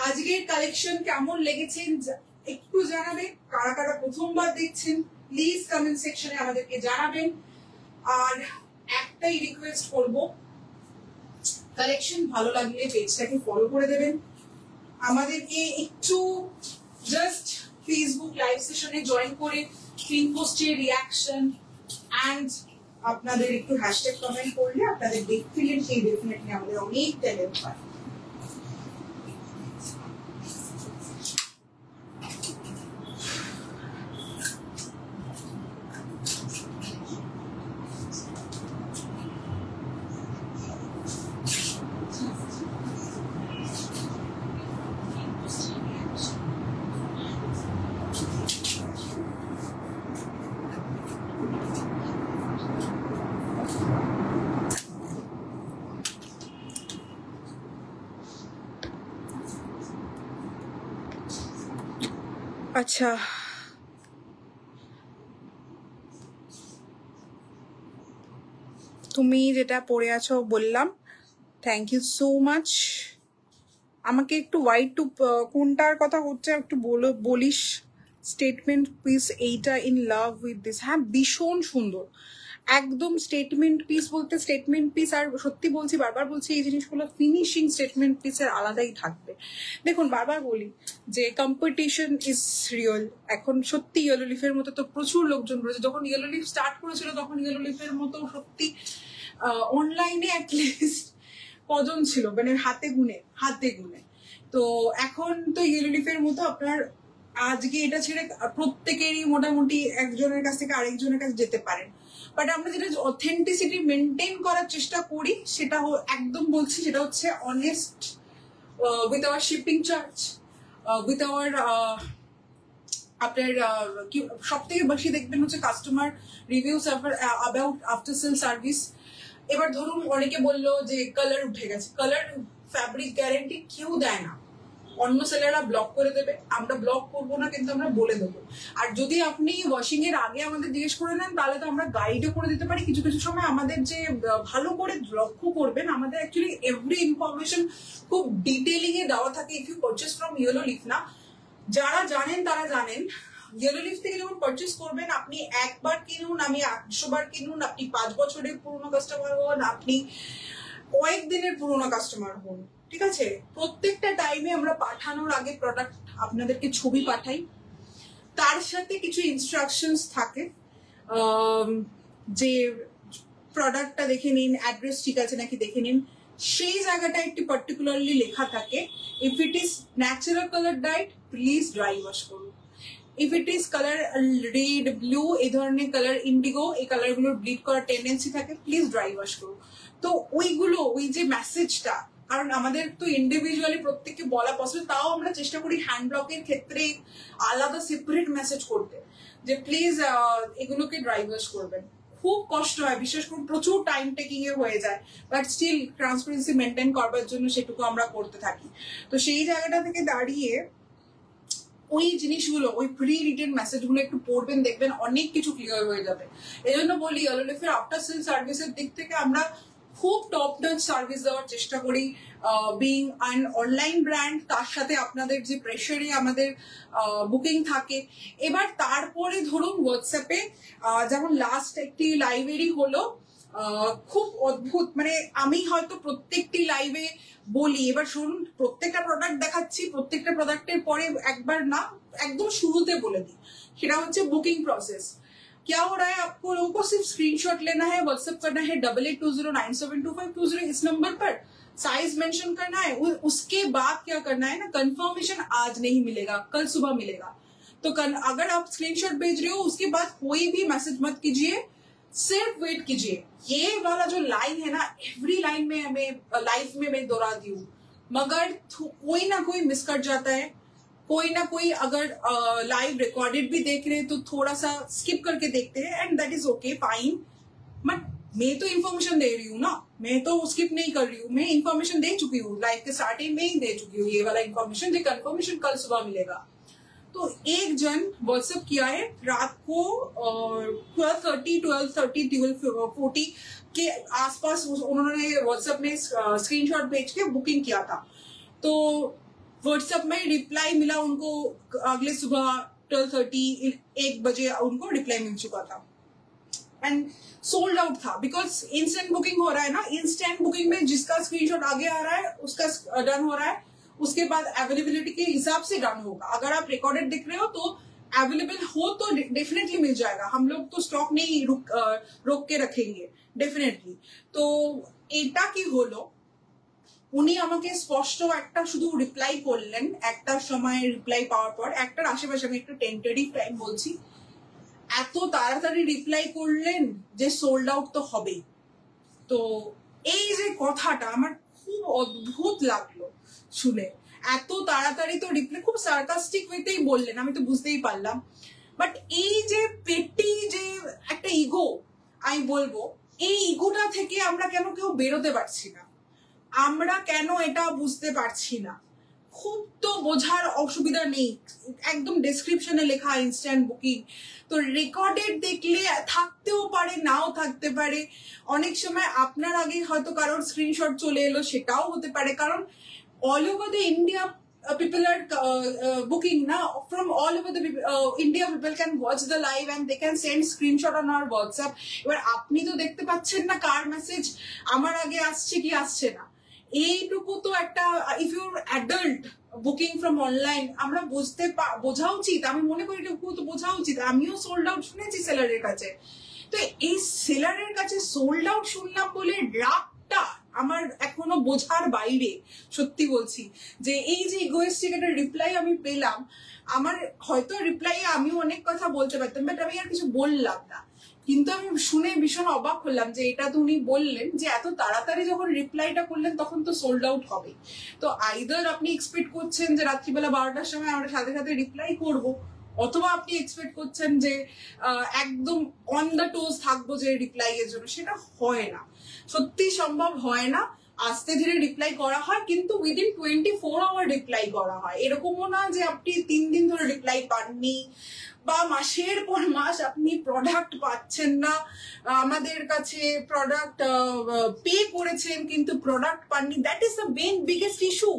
আজকের কালেকশন কেমন লেগেছে একটু জানাবেন। কারা কারা প্রথমবার দেখছেন প্লিজ কমেন্ট সেকশনে আমাদেরকে জানাবেন। আর একটাই রিকোয়েস্ট করব, কালেকশন ভালো লাগলে পেজটাকে ফলো করে দেবেন, আমাদেরকে একটু জাস্ট ফেসবুক লাইভ সেশনে জয়েন করে পিন পোস্টের রিয়াকশন অ্যান্ড আপনাদের একটু হ্যাশট্যাগ কমেন্ট করলে আপনাদের দেখছিলেন সেই ডেফিনেটলি আমাদের অনেক ট্যালেন্ট হয়। আচ্ছা, তুমি যেটা পড়ে আছো বললাম, থ্যাংক ইউ সো মাচ। আমাকে একটু হোয়াইট টু কোনটার কথা হচ্ছে একটু বলিস। স্টেটমেন্ট পিস এইটা, ইন লাভ উইথ দিস। হ্যাঁ, ভীষণ সুন্দর, একদম স্টেটমেন্ট পিস বলতে স্টেটমেন্ট পিস। আর সত্যি বলছি, বারবার বলছি, এই জিনিসগুলো ফিনিশিং স্টেটমেন্ট পিসের আলাদাই থাকবে। দেখুন, বারবার বলি যে কম্পিটিশন ইজ রিয়েল। এখন সত্যি ইয়েলো লিফের মতো তো প্রচুর লোকজন রয়েছে। যখন ইয়েলো লিফ স্টার্ট করেছিল তখন ইয়েলো লিফের মতো সত্যি অনলাইনে অ্যাটলিস্ট কজন ছিল, মানে হাতে গুনে। তো এখন তো ইয়েলো লিফের মতো আপনার আজকে এটা ছেড়ে প্রত্যেকেরই মোটামুটি একজনের কাছ থেকে আরেকজনের কাছে যেতে পারেন। বাট আমরা যেটা অথেন্টিসিটি মেনটেন করার চেষ্টা করি সেটা একদম বলছি, সেটা হচ্ছে honest with our shipping charge, with our আপনার সব থেকে বেশি দেখবেন হচ্ছে customer reviews about after sale service. এবার ধরুন অনেকে বললো যে কালার উঠে গেছে, কালার ফ্যাব্রিক গ্যারেন্টি কেউ দেয় না, অন্য সেলাররা ব্লক করে দেবে, আমরা ব্লক করবো না, কিন্তু আমরা বলে দেবো। আর যদি আপনি ওয়াশিং এর আগে আমাদের জিজ্ঞেস করে নেন তাহলে তো আমরা গাইডও করে দিতে পারি। কিছু কিছু সময় আমাদের যে ভালো করে লক্ষ্য করবেন, আমাদের অ্যাকচুয়ালি এভরি ইনফরমেশন খুব ডিটেলিং এ দেওয়া থাকে if you purchase from yellow leaf. না, যারা জানেন তারা জানেন, ইয়েলো লিফ থেকে যখন পারচেস করবেন, আপনি একবার কিনুন, আমি 100 বার কিনুন, আপনি 5 বছরের পুরোনো কাস্টমার হন, আপনি কয়েকদিনের পুরোনো কাস্টমার হন, ঠিক আছে, প্রত্যেকটা টাইমে আমরা পাঠানোর আগে প্রোডাক্ট আপনাদেরকে ছবি পাঠাই, তার সাথে কিছু ইনস্ট্রাকশনস থাকে যে প্রোডাক্টটা দেখে নিন, অ্যাড্রেস ঠিক আছে নাকি দেখে নিন। সেই জায়গাটা একটু পার্টিকুলারলি লেখা থাকে, if it is natural colour dyed please dry wash করুন, if it is colour red blue এই ধরনের কালার, ইন্ডিগো এই কালারগুলোর ব্লিড করার টেন্ডেন্সি থাকে, প্লিজ ড্রাই ওয়াশ করুন। তো ওইগুলো, ওই যে মেসেজটা, কারণ আমাদের তো ইন্ডিভিজুয়ালি প্রত্যেককে বলা পসিবল, তাও আমরা চেষ্টা করি হ্যান্ড ব্লকের ক্ষেত্রে আলাদা সেপারেট মেসেজ করতে, যে প্লিজ এগুলোকে ড্রাই ওয়াশ করবেন। খুব কষ্ট হয়, বিশেষ করে প্রচুর টাইম টেকিং এ হয়ে যায়, বাট স্টিল ট্রান্সপারেন্সি মেনটেন করবার জন্য সেটুকু আমরা করতে থাকি। তো সেই জায়গাটা থেকে দাঁড়িয়ে ওই জিনিসগুলো, ওই প্রি রিটেন মেসেজগুলো একটু পড়বেন, দেখবেন অনেক কিছু ক্লিয়ার হয়ে যাবে। এই জন্য বলি, ইয়েলো লিফের আফটার সেল সার্ভিসের দিক থেকে আমরা খুব টপ নাচ সার্ভিস দেওয়ার চেষ্টা করি, বিং অ্যান অনলাইন ব্র্যান্ড, তার সাথে আপনাদের যে প্রেশারে আমাদের বুকিং থাকে। এবার তারপরে ধরুন হোয়াটসঅ্যাপে যেমন লাস্ট একটি লাইভেরই হলো, খুব অদ্ভুত, মানে আমি হয়তো প্রত্যেকটি লাইভে বলি, এবার শুনুন, প্রত্যেকটা প্রোডাক্ট দেখাচ্ছি, প্রত্যেকটা প্রোডাক্টের পরে একবার না, একদম শুরুতে বলে দিই, সেটা হচ্ছে বুকিং প্রসেস। क्या हो रहा है, आपको लोगों को सिर्फ स्क्रीनशॉट लेना है, व्हाट्सएप करना है 8820972520 इस नंबर पर, साइज मेंशन करना है, उसके बाद क्या करना है ना, कंफर्मेशन आज नहीं मिलेगा, कल सुबह मिलेगा। तो अगर आप स्क्रीनशॉट भेज रहे हो उसके बाद कोई भी मैसेज मत कीजिए, सिर्फ वेट कीजिए। ये वाला जो लाइन है ना, एवरी लाइन में हमें लाइफ में मैं दोहराती हूँ, मगर कोई ना कोई मिस कर जाता है, कोई ना कोई अगर लाइव रिकॉर्डेड भी देख रहे हैं तो थोड़ा सा स्किप करके देखते हैं, and that is okay, fine. But मैं तो इन्फॉर्मेशन दे रही हूँ ना, मैं तो स्किप नहीं कर रही हूँ, मैं इन्फॉर्मेशन दे चुकी हूँ, लाइव के स्टार्टिंग में ही दे चुकी हूँ ये वाला इन्फॉर्मेशन, जो कंफर्मेशन कल सुबह मिलेगा। तो एक जन व्हाट्सएप किया है रात को 12:40 के आसपास, उन्होंने व्हाट्सएप में स्क्रीनशॉट भेज के बुकिंग किया था। तो व्हाट्सएप में रिप्लाई मिला उनको अगले सुबह 12:30 1 बजे उनको रिप्लाई मिल चुका था। एंड सोल्ड आउट था बिकॉज इंस्टेंट बुकिंग हो रहा है ना. इंस्टेंट बुकिंग में जिसका स्क्रीनशॉट आगे आ रहा है उसका डन हो रहा है, उसके बाद अवेलेबिलिटी के हिसाब से डन होगा. अगर आप रिकॉर्डेड दिख रहे हो तो अवेलेबल हो तो डेफिनेटली मिल जाएगा. हम लोग तो स्टॉक नहीं रोक के रखेंगे डेफिनेटली. तो এটা কি হলো, উনি আমাকে স্পষ্ট একটা শুধু রিপ্লাই করলেন একটার সময়. রিপ্লাই পাওয়ার পর একটার আশেপাশে, আমি একটু টেন্টেটিভ টাইম বলছি, এত তাড়াতাড়ি রিপ্লাই করলেন যে সোল্ড আউট তো হবেই. তো এই যে কথাটা আমার খুব অদ্ভুত লাগলো শুনে. এত তাড়াতাড়ি তো রিপ্লাই, খুব সার্কাস্টিক ওয়েতেই বললেন, আমি তো বুঝতেই পারলাম. বাট এই যে পেটি যে একটা ইগো, আমি বলবো এই ইগোটা থেকে আমরা কেন কেউ বেরোতে পারছি না, আমরা কেন এটা বুঝতে পারছি না. খুব তো বোঝার অসুবিধা নেই, একদম ডেসক্রিপশনে লেখা ইনস্ট্যান্ট বুকিং. তো রেকর্ডেড দেখলে থাকতেও পারে নাও থাকতে পারে. অনেক সময় আপনার আগে হয়তো কারোর স্ক্রিনশট চলে এলো, সেটাও হতে পারে. কারণ all over the India people are booking now. From all over the India people can watch the live and they can send screenshot on our WhatsApp. এবার আপনি তো দেখতে পাচ্ছেন না কার মেসেজ আমার আগে আসছে কি আসছে না. এইটুকু তো একটা, if your adult booking from online, আমরা বোঝা উচিত. আমি মনে করি এটুকু তো বোঝা উচিত. আমিও সোল্ড আউট শুনেছি সেলারের কাছে. তো এই সেলারের কাছে সোল্ড আউট শুনলাম বলে রাগটা আমার এখনো বোঝার বাইরে. সত্যি বলছি যে এই যে ইগোয়েস্টিক একটা রিপ্লাই আমি পেলাম, আমার হয়তো রিপ্লাই আমিও অনেক কথা বলতে পারতাম, বাট আমি আর কিছু বললাম না. কিন্তু আমি শুনে ভীষণ অবাক হলাম যে এটা তো উনি বললেন যে এত তাড়াতাড়ি যখন রিপ্লাইটা করলেন তখন তো সোল্ড আউট হবে. তো আইদার আপনি এক্সপেক্ট করছেন যে রাত্রিবেলা 12টার সময় আমরা সাথে সাথে রিপ্লাই করব, অথবা আপনি এক্সপেক্ট করছেন যে একদম অন দ্য টোজ থাকবো যে রিপ্লাই এর জন্য. সেটা হয় না, সত্যি সম্ভব হয় না. আস্তে ধীরে রিপ্লাই করা হয়, কিন্তু উইদিন 24 আওয়ার রিপ্লাই করা হয়. এরকমও না যে আপনি 3 দিন ধরে রিপ্লাই পাননি বা মাসের পর মাস আপনি প্রোডাক্ট পাচ্ছেন না. আমাদের কাছে প্রোডাক্ট পে করেছেন কিন্তু প্রোডাক্ট পাননি. That is the biggest issue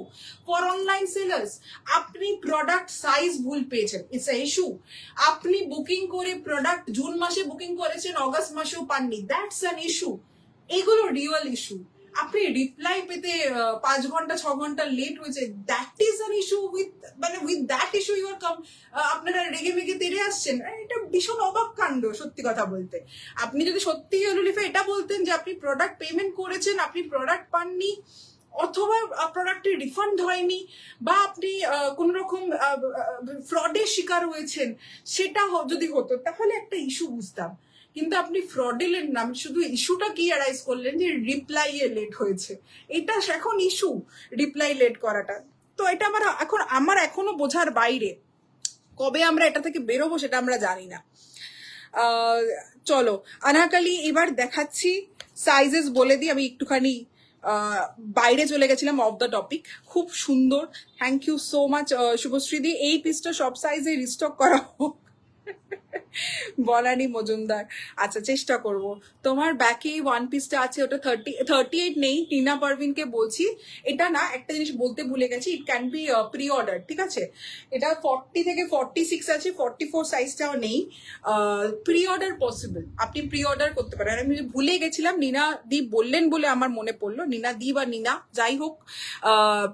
for online sellers. আপনি প্রোডাক্ট সাইজ ভুল পেয়েছেন, ইটস আ ইস্যু. আপনি বুকিং করে প্রোডাক্ট জুন মাসে বুকিং করেছেন, অগস্ট মাসেও পাননি, দ্যাটস অ্যান ইস্যু. এগুলো রিয়েল ইস্যু. আপনি রিপ্লাই পেতে 5 ঘন্টা 6 ঘন্টা লেট হয়েছে, that is an issue. With that issue you are আপনারা রেগে মেগে তেড়ে আসছেন. এটা ভীষণ অবাক কাণ্ড সত্যি কথা বলতে. আপনি যদি সত্যি ইয়েলোলিফে এটা বলতেন যে আপনি প্রোডাক্ট পেমেন্ট করেছেন, আপনি প্রোডাক্ট পাননি, অথবা প্রোডাক্টের রিফান্ড হয়নি, বা আপনি কোন রকম ফ্রডের শিকার হয়েছেন, সেটা যদি হতো তাহলে একটা ইস্যু বুঝতাম. কিন্তু আপনি ফ্রডেলেন্ট নাম শুধু ইস্যুটা কি অ্যারাইজ করলেন যে রিপ্লাই এ লেট হয়েছে. এটা এখন ইস্যু, রিপ্লাই লেট করাটা. তো এটা আমার এখনো বোঝার বাইরে. কবে আমরা এটা থেকে বেরোবো সেটা আমরা জানি না. চলো আনারকলি এবার দেখাচ্ছি. সাইজেস বলে দিই, আমি একটুখানি বাইরে চলে গেছিলাম অফ দ্য টপিক. খুব সুন্দর, থ্যাংক ইউ সো মাচ শুভশ্রীদি. এই পিসটা সব সাইজে রিস্টক করা হোক. বনানী মজুমদার, আচ্ছা চেষ্টা করব. তোমার ব্যাকে ওয়ান পিসটা আছে, ওটা 38 নেই. টিনা পারভিনকে বলছি, এটা না একটা জিনিস বলতে ভুলে গেছি, it can be pre order. ঠিক আছে, এটা 40 থেকে 46 আছে, 44 সাইজটাও নেই. প্রি অর্ডার পসিবল, আপনি প্রি অর্ডার করতে পারেন. আমি ভুলে গেছিলাম, নিনা দি বললেন বলে আমার মনে পড়লো. নিনা দি বা নিনা যাই হোক,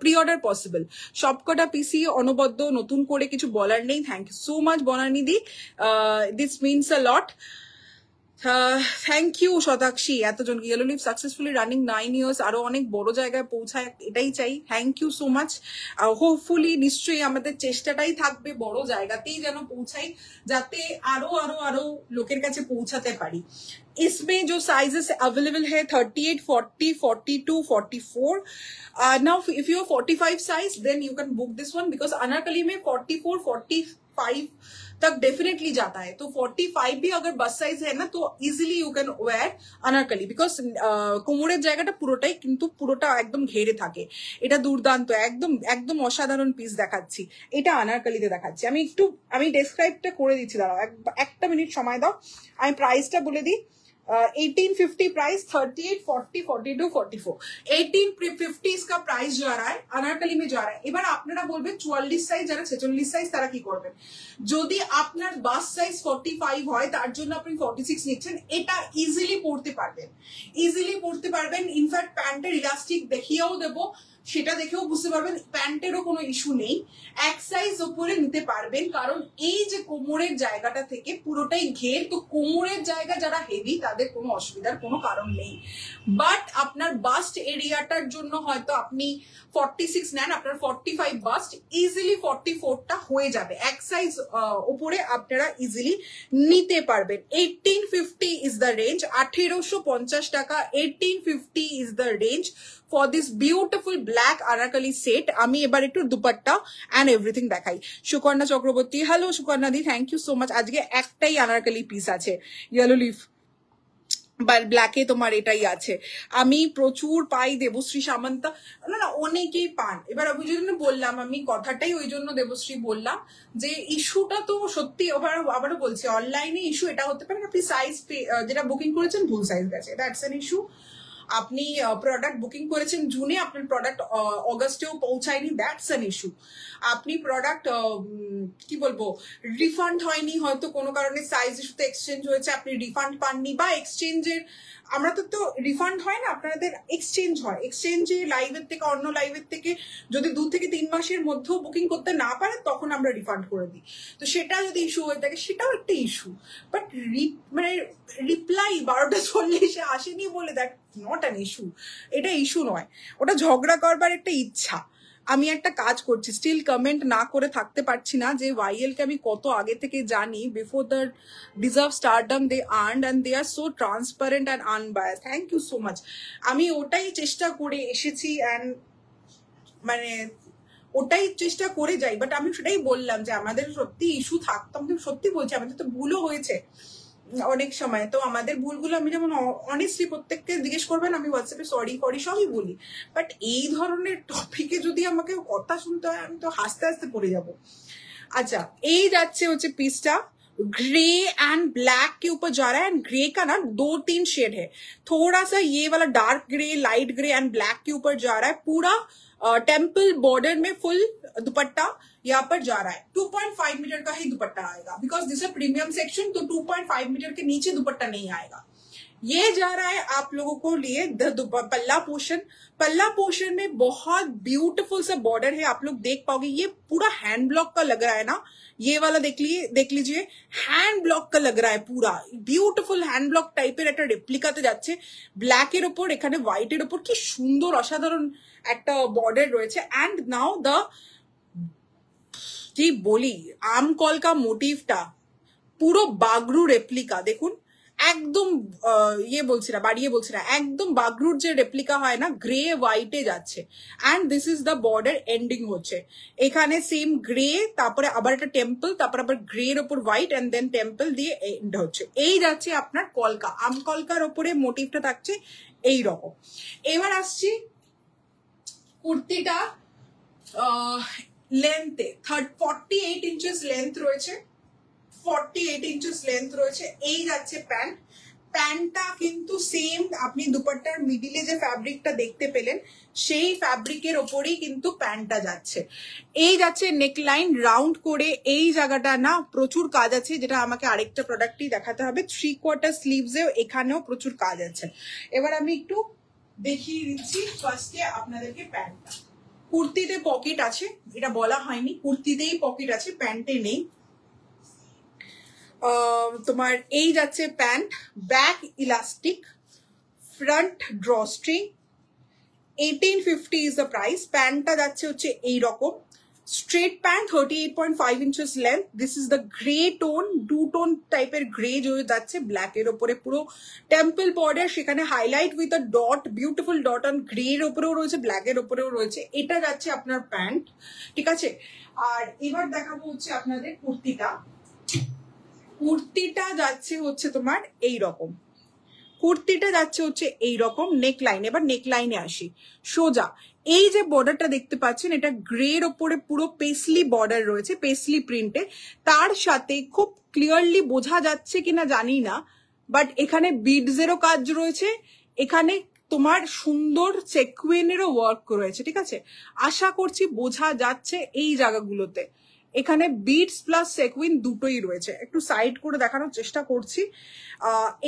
প্রি অর্ডার পসিবল. সবকটা পিসি অনবদ্য, নতুন করে কিছু বলার নেই. Thank you so much Banani di, this means a lot. Thank you Shatakshi. এতজন ইয়েলোলিভ সাকসেসফুলি রানিং 9 years, আরো অনেক বড় জায়গায় পৌঁছায়, এটাই চাই. Thank you so much. Hopefully নিশ্চয়ই আমাদের চেষ্টাটাই থাকবে বড় জায়গাতেই যেন পৌঁছাই, যাতে আরো আরো আরো লোকের কাছে পৌঁছাতে পারি. इसमें जो साइजेस अवेलेबल है 38, 40, 42, 44. Now if you are 45 size then you can book this one, because Anarkali में 44, 45 तक डेफिनेटली जाता है. तो 45 भी अगर बस साइज है ना तो easily you can wear Anarkali, because কোমরের জায়গাটা পুরোটাই কিন্তু পুরোটা একদম ঘেরে থাকে. এটা দুর্দান্ত, একদম একদম অসাধারণ পিস দেখাচ্ছি. এটা আনারকলিতে দেখাচ্ছি. আমি ডেসক্রাইবটা করে দিচ্ছি, দাঁড়াও একটা মিনিট সময় দাও, আমি প্রাইসটা বলে দিই. 1850 प्राइस, 38, 40, 42, 44, 1850 इसका प्राइस जा रहा है, अनारकली में जा रहा है। এবার আপনারা বলবেন 44 সাইজ, যারা 46 সাইজ তারা কি করবেন? যদি আপনার বাস সাইজ 45 হয়, তার জন্য আপনি 46 নিচ্ছেন, এটা ইজিলি পড়তে পারবেন, ইজিলি পড়তে পারবেন। ইনফ্যাক্ট প্যান্টের ইলাস্টিক দেখিয়েও দেবো, সেটা দেখেও বুঝতে পারবেন প্যান্টেরও কোনো ইস্যু নেই, এক সাইজ উপরে নিতে পারবেন। কারণ এই যে কোমরের জায়গাটা থেকে পুরোটাই ঘের, তো কোমরের জায়গা যারা হেভি তাদের কোনো অসুবিধার কোনো কারণ নেই। বাট আপনার বাস্ট এরিয়াটার জন্য হয়তো আপনি 46 নেন, আপনার 45 বাস্ট, ইজিলি 44টা হয়ে যাবে, এক সাইজ উপরে আপনারা ইজিলি নিতে পারবেন। 1850 ইজ দ্য রেঞ্জ, 1850 টাকা, 1850 is the range for this beautiful black anarkali set. আমি এবার একটু দুপাট্টা and everything দেখাই। সুকন্যা চক্রবর্তী, হ্যালো সুকন্যা দি, থ্যাংক ইউ সো মাচ। আজকে একটাই আনারকলি পিস আছে, ইয়েলো লিফ ব্ল্যাকে তোমার এটাই আছে। আমি প্রচুর পাই দেবশ্রী সামন্ত, না না অনেকেই পান। এবার আমি যদি বললাম, আমি কথাটাই ওই জন্য দেবশ্রী বললাম যে ইস্যুটা তো সত্যি, আবারও বলছি অনলাইনে ইস্যু এটা হতে পারে আপনি সাইজ যেটা বুকিং করেছেন ভুল সাইজ গেছে, দ্যাটস এন ইস্যু। আপনি প্রোডাক্ট বুকিং করেছেন জুনে, আপনার প্রোডাক্ট অগস্টেও পৌঁছায়নি, দ্যাটস অ্যান ইস্যু। আপনি প্রোডাক্ট কি বলবো রিফান্ড হয়নি, হয়তো কোনো কারণে সাইজ ইস্যুতে এক্সচেঞ্জ হয়েছে, আপনি রিফান্ড পাননি, বা এক্সচেঞ্জের আমরা তো রিফান্ড হয় না, আপনাদের এক্সচেঞ্জ হয়, এক্সচেঞ্জে লাইভের থেকে অন্য লাইভের থেকে যদি 2 থেকে 3 মাসের মধ্যেও বুকিং করতে না পারে তখন আমরা রিফান্ড করে দিই। তো সেটা যদি ইস্যু হয়ে থাকে সেটাও একটা ইস্যু। বাট মানে রিপ্লাই 12:40 আসেনি বলে দ্যাট নট অ্যান ইস্যু, এটা ইস্যু নয়, ওটা ঝগড়া করবার একটা ইচ্ছা। আমি একটা কাজ করছি, স্টিল কমেন্ট না করে থাকতে পারছি না যে YL কে আমি কত আগে থেকে জানি, before the deserve stardom they earned and they are so transparent and unbias, thank you so much. আমি ওটাই চেষ্টা করে এসেছি অ্যান্ড মানে ওটাই চেষ্টা করে যাই। বাট আমি সেটাই বললাম যে আমাদের সত্যি ইস্যু থাকতো, আমি সত্যি বলছি আমাদের তো ভুলও হয়েছে অনেক সময়। তো আমাদের ভুলগুলো আমি যেমন অনেস্টলি প্রত্যেককে জিজ্ঞেস করবেন, আমি হোয়াটসঅ্যাপে সরি ফরি সবই বলি। বাট এই ধরনের টপিকে যদি আমাকে কথা শুনতে হয় আমি তো হাসতে হাসতে পড়ে যাব। अच्छा, এই যাচ্ছে হচ্ছে পিসটা ग्रे एंड ब्लैक के ऊपर जा रहा है एंड ग्रे का ना 2-3 शेड है, थोड़ा सा ये वाला dark grey, light grey and black के ऊपर जा रहा है। पूरा टेम्पल बॉर्डर में फुल दुपट्टा यहाँ पर जा रहा है। 2.5 मीटर का ही दुपट्टा आएगा, बिकॉज दिस है प्रीमियम सेक्शन, तो 2.5 मीटर के नीचे दुपट्टा नहीं आएगा। ये जा रहा है आप लोगों को लिए पल्ला पोर्शन। पल्ला पोर्शन में बहुत ब्यूटीफुल सा बॉर्डर है, आप लोग देख पाओगे। ये पूरा हैंड ब्लॉक का लग रहा है ना, ये वाला देख लीजिए हैंड ब्लॉक का लग रहा है, पूरा ब्यूटीफुल हैंड ब्लॉक टाइपेर একটা রেপ্লিকাতে যাচ্ছে। ব্ল্যাকের উপর এখানে হোয়াইটের উপর কি সুন্দর অসাধারণ একটা বর্ডার রয়েছে। এন্ড নাও দ্য কি বলি আম কলকা মোটিভটা পুরো বাগরু রেপ্লিকা, দেখুন একদম ইয়ে বলছি না, বাড়িয়ে বলছি না, একদম বাগরুর যে রেপ্লিকা হয় না, গ্রে হোয়াইটে যাচ্ছে। And this is the border ending হচ্ছে এখানে সেম গ্রে, তারপরে আবার একটা টেম্পল, তারপরে আবার গ্রের ওপর হোয়াইট এন্ড দেন টেম্পল দিয়ে এন্ড হচ্ছে। এই যাচ্ছে আপনার কলকা, আম কলকার ওপরে মোটিভটা থাকছে এই রকম। এবার আসছি কুর্তিটা লেন্থে 48 ইঞ্চেস লেন্থ রয়েছে, 48 ইঞ্চেস লেন্থ রয়েছে। এই যাচ্ছে প্যান্ট, প্যান্টটা কিন্তু সেম আপনি দুপাট্টার মিডিলে যে ফ্যাব্রিকটা দেখতে পেলেন সেই ফ্যাব্রিকের ওপরেই কিন্তু প্যান্টটা যাচ্ছে। এই যাচ্ছে নেকলাইন রাউন্ড করে, এই জায়গাটা না প্রচুর কাজ আছে, যেটা আমাকে আরেকটা প্রোডাক্টই দেখাতে হবে। 3/4 স্লিভসেও এখানেও প্রচুর কাজ আছে। এবার আমি একটু দেখিয়ে দিচ্ছি ফার্স্টে আপনাদেরকে প্যান্টটা। কুর্তিতে পকেট আছে, এটা বলা হয়নি, কুর্তিতেই পকেট আছে, প্যান্টে নেই। তোমার এই যাচ্ছে pant, back elastic, front drawstring, 1850 is the price. প্যান্টটা যাচ্ছে হচ্ছে এই রকম straight pant, 38.5 inches length. This is the grey tone, 2 tone টাইপের গ্রে যাচ্ছে ব্ল্যাকের ওপরে, পুরো টেম্পল বর্ডার, সেখানে highlight with a dot, beautiful dot on গ্রের ওপরেও রয়েছে, ব্ল্যাকের ওপরেও রয়েছে। এটা যাচ্ছে আপনার প্যান্ট, ঠিক আছে। আর এবার দেখাবো হচ্ছে আপনাদের কুর্তিটা। কুর্তিটা যাচ্ছে হচ্ছে তোমার এই রকম, কুর্তিটা যাচ্ছে হচ্ছে এই রকম নেকলাইন। এবার নেকলাইনে আসি সোজা। এই যে বর্ডারটা দেখতে পাচ্ছেন এটা গ্রের ওপরে পুরো পেসলি বর্ডার রয়েছে, পেসলি প্রিন্টে। তার সাথে খুব ক্লিয়ারলি বোঝা যাচ্ছে কিনা জানি না, বাট এখানে বিডসেরও কাজ রয়েছে, এখানে তোমার সুন্দর সেকুইনেরও ওয়ার্ক রয়েছে, ঠিক আছে? আশা করছি বোঝা যাচ্ছে এই জায়গাগুলোতে। এখানে বিডস প্লাস সেকুইন দুটোই রয়েছে। একটু সাইড করে দেখানোর চেষ্টা করছি।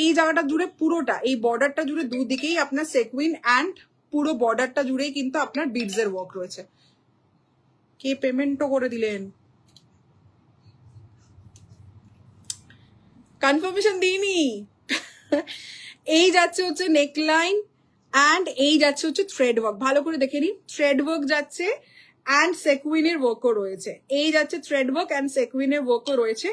এই জায়গাটা জুড়ে পুরোটা, এই বর্ডারটা জুড়ে দুদিকেই আপনার সেকুইন অ্যান্ড পুরো বর্ডারটা জুড়েই কিন্তু আপনার বিডসের ওয়ার্ক রয়েছে। কে পেমেন্টও করে দিলেন? কনফার্মেশন দিইনি। এই যাচ্ছে হচ্ছে নেকলাইন অ্যান্ড এই যাচ্ছে হচ্ছে থ্রেড ওয়ার্ক। ভালো করে দেখে নিন, থ্রেড ওয়ার্ক যাচ্ছে অ্যান্ড সেকুইনের ওয়ার্কও রয়েছে। এই যাচ্ছে থ্রেড ওয়ার্ক অ্যান্ড সেকুইনের ওয়ার্কও রয়েছে।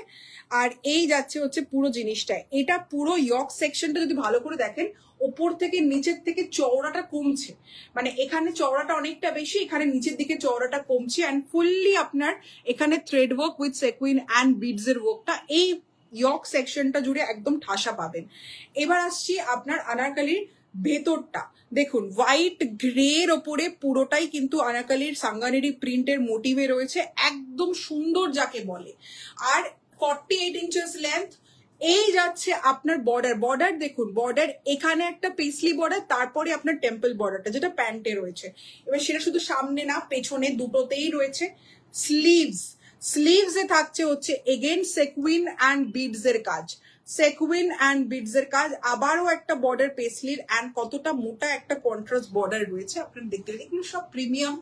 আর এই যাচ্ছে হচ্ছে পুরো জিনিসটা। এটা পুরো ইয়ক সেকশনটা যদি ভালো করে দেখেন, ওপর থেকে নিচের থেকে চওড়াটা কমছে, মানে এখানে চওড়াটা অনেকটা বেশি, এখানে নিচের দিকে চওড়াটা কমছে। অ্যান্ড ফুললি আপনার এখানে thread work with sequin and beads এর ওয়ার্কটা এই ইয়ক সেকশনটা জুড়ে একদম ঠাসা পাবেন। এবার আসছি আপনার আনারকালির ভেতরটা। দেখুন, হোয়াইট গ্রের ওপরে পুরোটাই কিন্তু আনারকালির সাঙ্গানেরি প্রিন্টের মোটিভে রয়েছে, একদম সুন্দর যাকে বলে। আর 48 ইঞ্চেস লেন্থ। এই যাচ্ছে আপনার বর্ডার দেখুন, বর্ডার এখানে একটা পেসলি বর্ডার, তারপরে আপনার টেম্পল বর্ডারটা যেটা প্যান্টে রয়েছে। এবার সেটা শুধু সামনে না, পেছনে দুটোতেই রয়েছে। স্লিভস এ থাকছে হচ্ছে এগেন সেকুইন অ্যান্ড বিডস এর কাজ, সেকুইন অ্যান্ড বিডস এর কাজ। আবারও একটা বর্ডার পেসলির অ্যান্ড কতটা মোটা একটা কন্ট্রাস্ট বর্ডার রয়েছে আপনার দেখতে। এগুলো সব প্রিমিয়াম,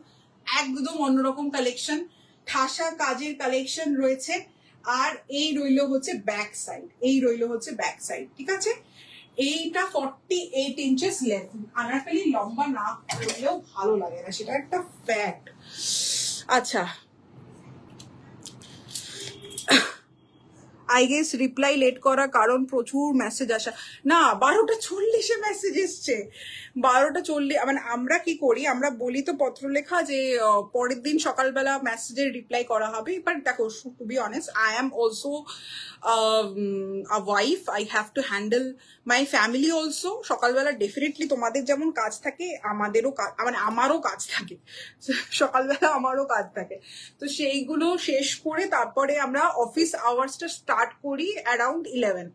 একদম অন্যরকম কালেকশন, ঠাসা কাজের কালেকশন রয়েছে। আর এই রইল হচ্ছে ব্যাক সাইড, এই রইল হচ্ছে ব্যাক সাইড, ঠিক আছে? এইটা 48 ইঞ্চেস লেন্থ। আনারকালি লম্বা না করলেও ভালো লাগে না, সেটা একটা ফ্যাক্ট। আচ্ছা, আই গেস রিপ্লাই লেট করার কারণ প্রচুর মেসেজ আসা। না, 12:40 মেসেজ এসছে। 12:40, মানে আমরা কি করি, আমরা বলি তো পত্রলেখা যে পরের দিন সকালবেলা মেসেজের রিপ্লাই করা হবে। বাট দেখো, to be honest, I am also a wife, I have to handle my family also. সকালবেলা ডেফিনেটলি তোমাদের যেমন কাজ থাকে, আমাদেরও মানে আমারও কাজ থাকে, সকালবেলা আমারও কাজ থাকে। তো সেইগুলো শেষ করে তারপরে আমরা অফিস আওয়ার্সটা স্টার্ট করি অ্যারাউন্ড 11।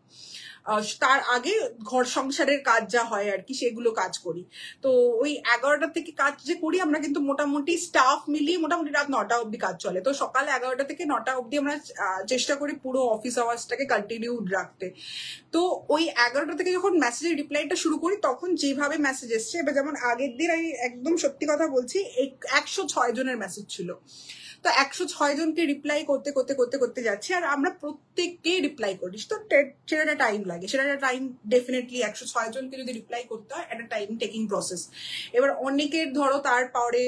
তার আগে ঘর সংসারের কাজ যা হয় আর কি, সেগুলো কাজ করি। তো ওই 11টা থেকে কাজ যে করি আমরা, কিন্তু মোটামুটি স্টাফ মিলিয়ে মোটামুটি রাত 9টা অব্দি কাজ চলে। তো সকাল 11টা থেকে 9টা অব্দি আমরা চেষ্টা করি পুরো অফিস আওয়ার্সটাকে কন্টিনিউ রাখতে। তো ওই 11টা থেকে যখন মেসেজের রিপ্লাইটা শুরু করি, তখন যেভাবে মেসেজ এসছে, এবার যেমন আগের দিন আমি একদম সত্যি কথা বলছি, 106 জনের মেসেজ ছিল। তো 106 জনকে রিপ্লাই করতে করতে করতে করতে যাচ্ছি, আর আমরা প্রত্যেককে রিপ্লাই করি। তো সেটা টাইম লাগে, সেটা টাইম ডেফিনেটলি 106 জনকে যদি রিপ্লাই করতে হয়, একটা টাইম টেকিং প্রসেস। এবার অনেকের ধরো তারপরে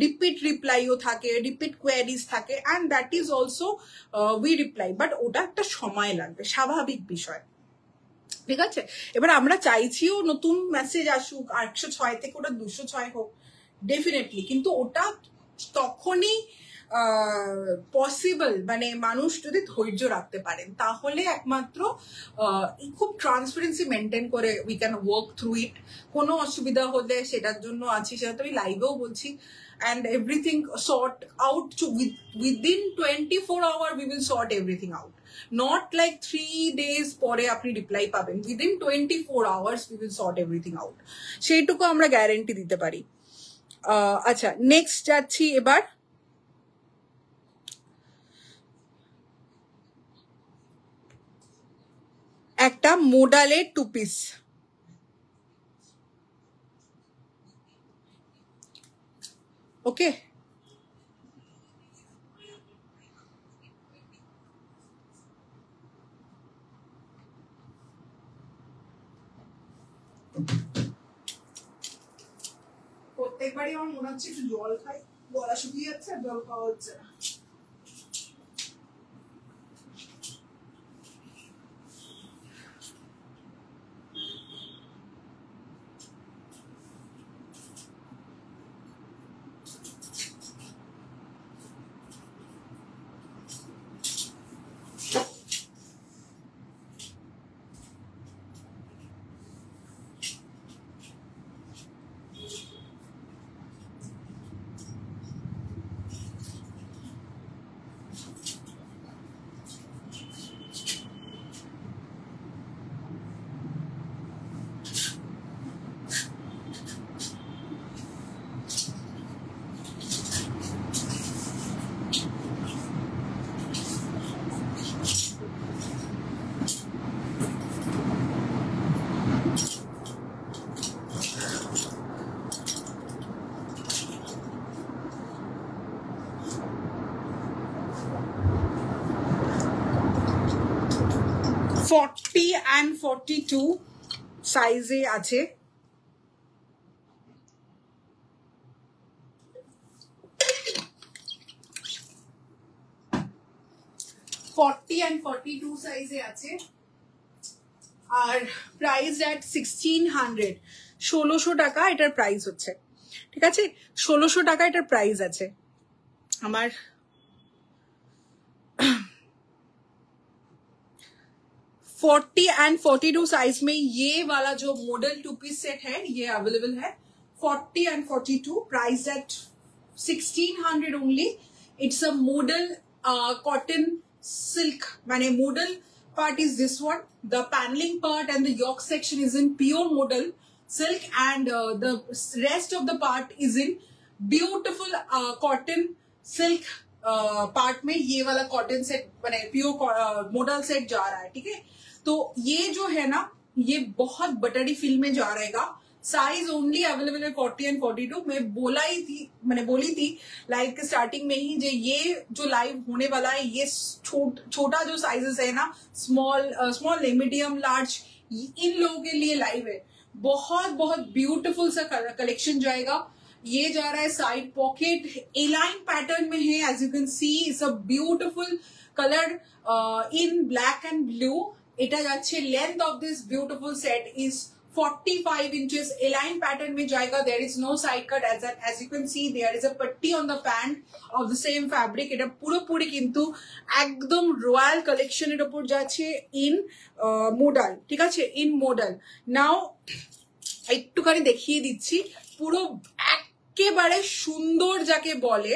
রিপিট রিপ্লাইও থাকে, রিপিট কোয়ারিজ থাকে, and that is also we reply, but ওটা একটা সময় লাগবে, স্বাভাবিক বিষয়, ঠিক আছে? এবার আমরা চাইছিও নতুন মেসেজ আসুক, 106 থেকে ওটা 206 হোক ডেফিনেটলি, কিন্তু ওটা তখনই পসিবল, মানে মানুষ যদি ধৈর্য রাখতে পারেন, তাহলে একমাত্র খুব ট্রান্সপারেন্সি মেনটেন করে we can work through it. কোনো অসুবিধা হলে সেটার জন্য আছি, সেটা তো আমি লাইভেও বলছি। And everything sort out to within 24 hours we will sort everything out, not like 3 days পরে আপনি রিপ্লাই পাবেন। within 24 hours we will sort everything out, সেইটুকু আমরা গ্যারান্টি দিতে পারি। আচ্ছা, নেক্সট যাচ্ছি এবার। একটা মোডালের 2 পিস, ওকে? প্রত্যেকবারই আমার মনে হচ্ছে একটু জল খাই, গলা শুকিয়ে যাচ্ছে, জল খাওয়া হচ্ছে না। 40 and 42 সাইজে আছে। and 42 সাইজে আছে আর প্রাইস এট 1600 1600 টাকা এটার প্রাইস হচ্ছে, ঠিক আছে? 1600 টাকা এটার প্রাইস আছে আমার। फोर्टी and 42 साइज में ये वाला जो मॉडल 2 पीस सेट है ये अवेलेबल है। 40 and 42 price at 1600 only. It's a model cotton silk, माने model part is this one, the paneling part and the yoke section is in pure modal silk and the rest of the part is in beautiful cotton silk part में ये वाला cotton set बने pure model set जा रहा है, ठीक है? तो ये जो है ना ये बहुत बटरी फील में जा रहेगा। साइज ओनली अवेलेबल है 40 and 42। मैं बोली थी लाइव के स्टार्टिंग में ही, ये जो लाइव होने वाला है ये छोटा जो साइजेस है ना, स्मॉल मीडियम लार्ज, इन लोगों के लिए लाइव है। बहुत बहुत ब्यूटीफुल सा कलेक्शन जाएगा। ये जा रहा है साइड पॉकेट, एलाइन पैटर्न में है, as you can see it's a beautiful colour in black and blue. এটা যাচ্ছে length of this beautiful set is 45 inches, A line pattern में जाएगा। There is no side cut, as you can see there is a पट्टी on the pant of the same fabric. এটা পুরোপুরি কিন্তু একদম royal কালেকশনের উপর যাচ্ছে ইন মডাল, ঠিক আছে? In modal. নাও একটুখানি দেখিয়ে দিচ্ছি, পুরো একেবারে সুন্দর যাকে বলে,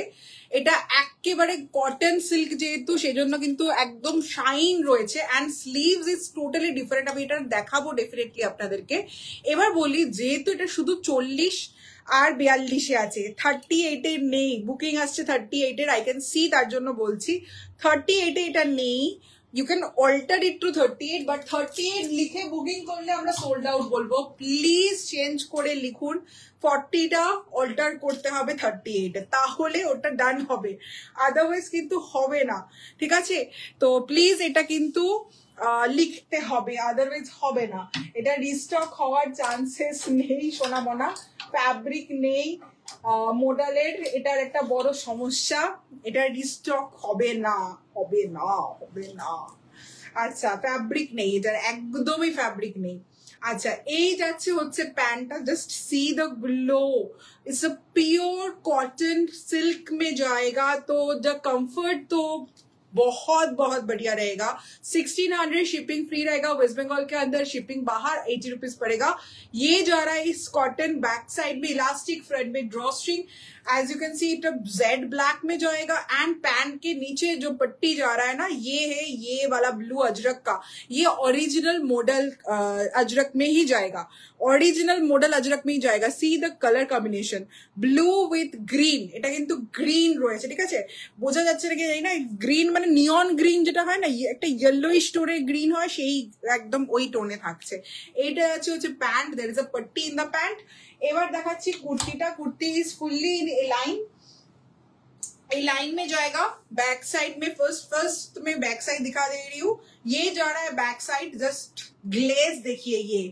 এটা একেবারে কটন সিল্ক যেহেতু সেজন্য কিন্তু একদম শাইন রয়েছে and sleeves is totally different. আমি এটা দেখাবো ডেফিনেটলি আপনাদেরকে। এবার বলি, যেহেতু এটা শুধু 40 আর 42 আছে, 38 এর নেই, বুকিং আসছে 38 এর, আই ক্যান সি, তার জন্য বলছি 38 এ এটা নেই। You can alter it to 38, but 38 লিখে বুকিং করলে আমরা সোল্ড আউট বলবো। প্লিজ চেঞ্জ করে লিখুন, 40 টা অল্টার করতে হবে 38 এ, তাহলে ওটা ডান হবে, আদারওয়াইজ কিন্তু হবে না, ঠিক আছে? তো প্লিজ এটা কিন্তু লিখতে হবে, আদারওয়াইজ হবে না। এটা রিস্টক হওয়ার চান্সেস নেই সোনামনা, ফ্যাব্রিক নেই মডেলের, এটার একটা বড় সমস্যা, এটা রিস্টক হবে না, হবে না, হবে না। আচ্ছা, ফ্যাব্রিক নেই, এটার একদমই ফ্যাব্রিক নেই। अच्छा, এই যাচ্ছে হচ্ছে প্যান্টটা, just see the glow, it's a pure cotton silk में जाएगा, तो द कंफर्ट तो बहुत बहुत बढ़िया रहेगा। 1600 शिपिंग फ्री रहेगा, वेस्ट बंगाल के अंदर शिपिंग बाहर 80 रुपीज पड़ेगा। ये जा रहा है इस कॉटन, बैक साइड में इलास्टिक, फ्रंट में drawstring, as you can see it jet black में जाएगा एंड पैंट के नीचे जो पट्टी जा रहा है ना, ये है ये वाला ब्लू अजरक का, ये ओरिजिनल मॉडल अजरक में ही जाएगा, ओरिजिनल मॉडल अजरक में ही जाएगा। See the colour combination, blue with green, এটা কিন্তু গ্রিন রয়েছে, ঠিক আছে? বোঝা যাচ্ছে নাকি জানি না, গ্রিন মানে নিয়ন গ্রিন যেটা হয় না, একটা ইয়েলোইশ টোনে গ্রিন হয়, সেই একদম ওই টোনে থাকছে। এইটা হচ্ছে প্যান্ট, देयर इज अ पट्टी इन द पैंट। এবার দেখাচ্ছি কুর্তিটা, kurti is fully in line में जाएगा। बैक साइड में फर्स्ट में बैक साइड दिखा दे रही हूँ, ये जा रहा है बैक साइड, जस्ट ग्लेज देखिए, ये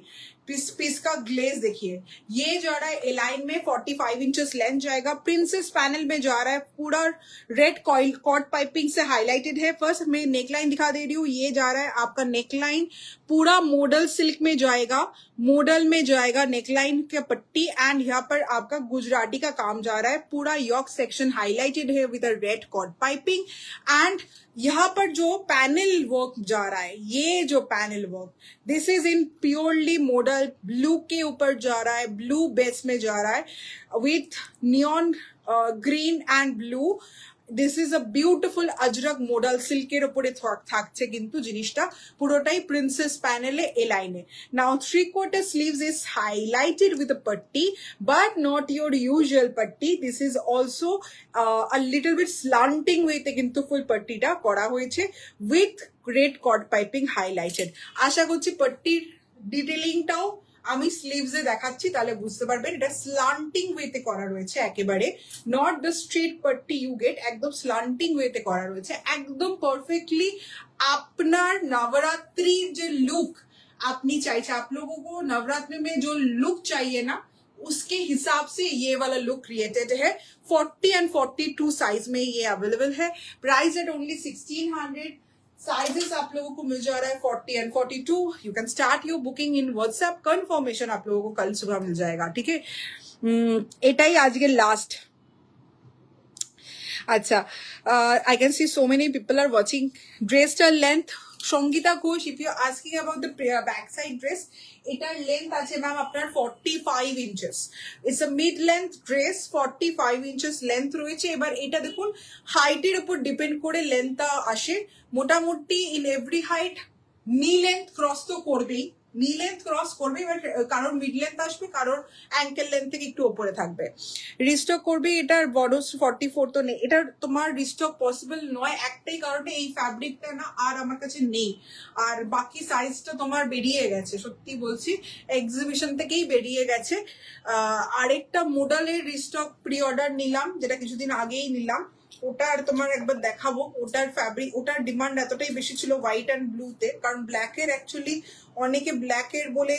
पीस का ग्लेज देखिए, ये जा रहा है एलाइन में 45 इंचेस लेंथ जाएगा। प्रिंसेस पैनल में जा रहा है, पूरा रेड कॉट पाइपिंग से हाईलाइटेड है। फर्स्ट मैं नेकलाइन दिखा दे रही हूँ, ये जा रहा है आपका नेकलाइन, पूरा मॉडल सिल्क में जाएगा, मॉडल में जाएगा नेकलाइन के पट्टी एंड यहाँ पर आपका गुजराती का काम जा रहा है। पूरा यॉक सेक्शन हाईलाइटेड है with a red cord piping and यहाँ पर जो पैनल वर्क जा रहा है, ये जो panel work, this is in purely model blue के ऊपर जा रहा है, ब्लू बेस में जा रहा है with neon green and blue. This is a beautiful ajrak model सिल्केर উপরে থাকছে কিন্তু জিনিসটা পুরোটাই প্রিন্সেস প্যানেলে এলাইনে। Now 3/4 sleeves is highlighted with a পট্টি, বাট নট ইওর ইউজুয়াল পট্টি, this is also a little bit slanting ওয়েতে কিন্তু ফুল পট্টিটা করা হয়েছে with red cut piping highlighted. আশা করছি পট্টির ডিটেইলিংটাও আমি স্লিভসে দেখাচ্ছি, তাহলে বুঝতে পারবেন এটা স্লান্টিং ওয়েতে করা রয়েছে, একেবারে not the straight Patti you get, একদম স্লান্টিং ওয়েতে করা রয়েছে, একদম পারফেক্টলি আপনার नवरात्रि जो लुक आपनी चाहिए, आप लोगों को नवरात्रि में जो लुक चाहिए ना, उसके हिसाब से ये वाला लुक क्रिएटेड है। 40 and 42 साइज में ये अवेलेबल है। Price at only 1600। साइजेस आप लोगों को मिल जा रहा है 40 and 42। You can start your booking in WhatsApp. Confirmation आप लोगों को कल सुबह मिल जाएगा, ठीक है। एटाई आज के लास्ट। अच्छा, I can see so many people are watching. Dress length, Shongita Ghosh, if you're asking about the backside dress, etar length ache ma'am apnar 45 inches. It's a mid length dress, 45 inches length royeche। ebar eta dekhun height er upor depend kore length ta ashe, motamoti in every height knee length cross to korbei, নি length cross করবে, এবার কারোর mid length আসবে, কারোর ankle length থেকে একটু উপরে থাকবে। রিস্টক করবে, এটার বড় 44 তো নেই, এটার তোমার রিস্টক পসিবল নয় একটাই কারণে এই ফ্যাব্রিকটা না আর আমার কাছে নেই, আর বাকি সাইজটা তোমার বেরিয়ে গেছে, সত্যি বলছি এক্সিবিশন থেকেই বেরিয়ে গেছে। আরেকটা মডেলের রিস্টক প্রি অর্ডার নিলাম, যেটা কিছুদিন আগেই নিলাম, ওটার তোমার একবার দেখাবো। ওটার ফ্যাব্রিক, ওটার ডিমান্ড এতটাই বেশি ছিল হোয়াইট অ্যান্ড ব্লুতে, কারণ ব্ল্যাকের অ্যাকচুয়ালি অনেকে ব্ল্যাকের বলে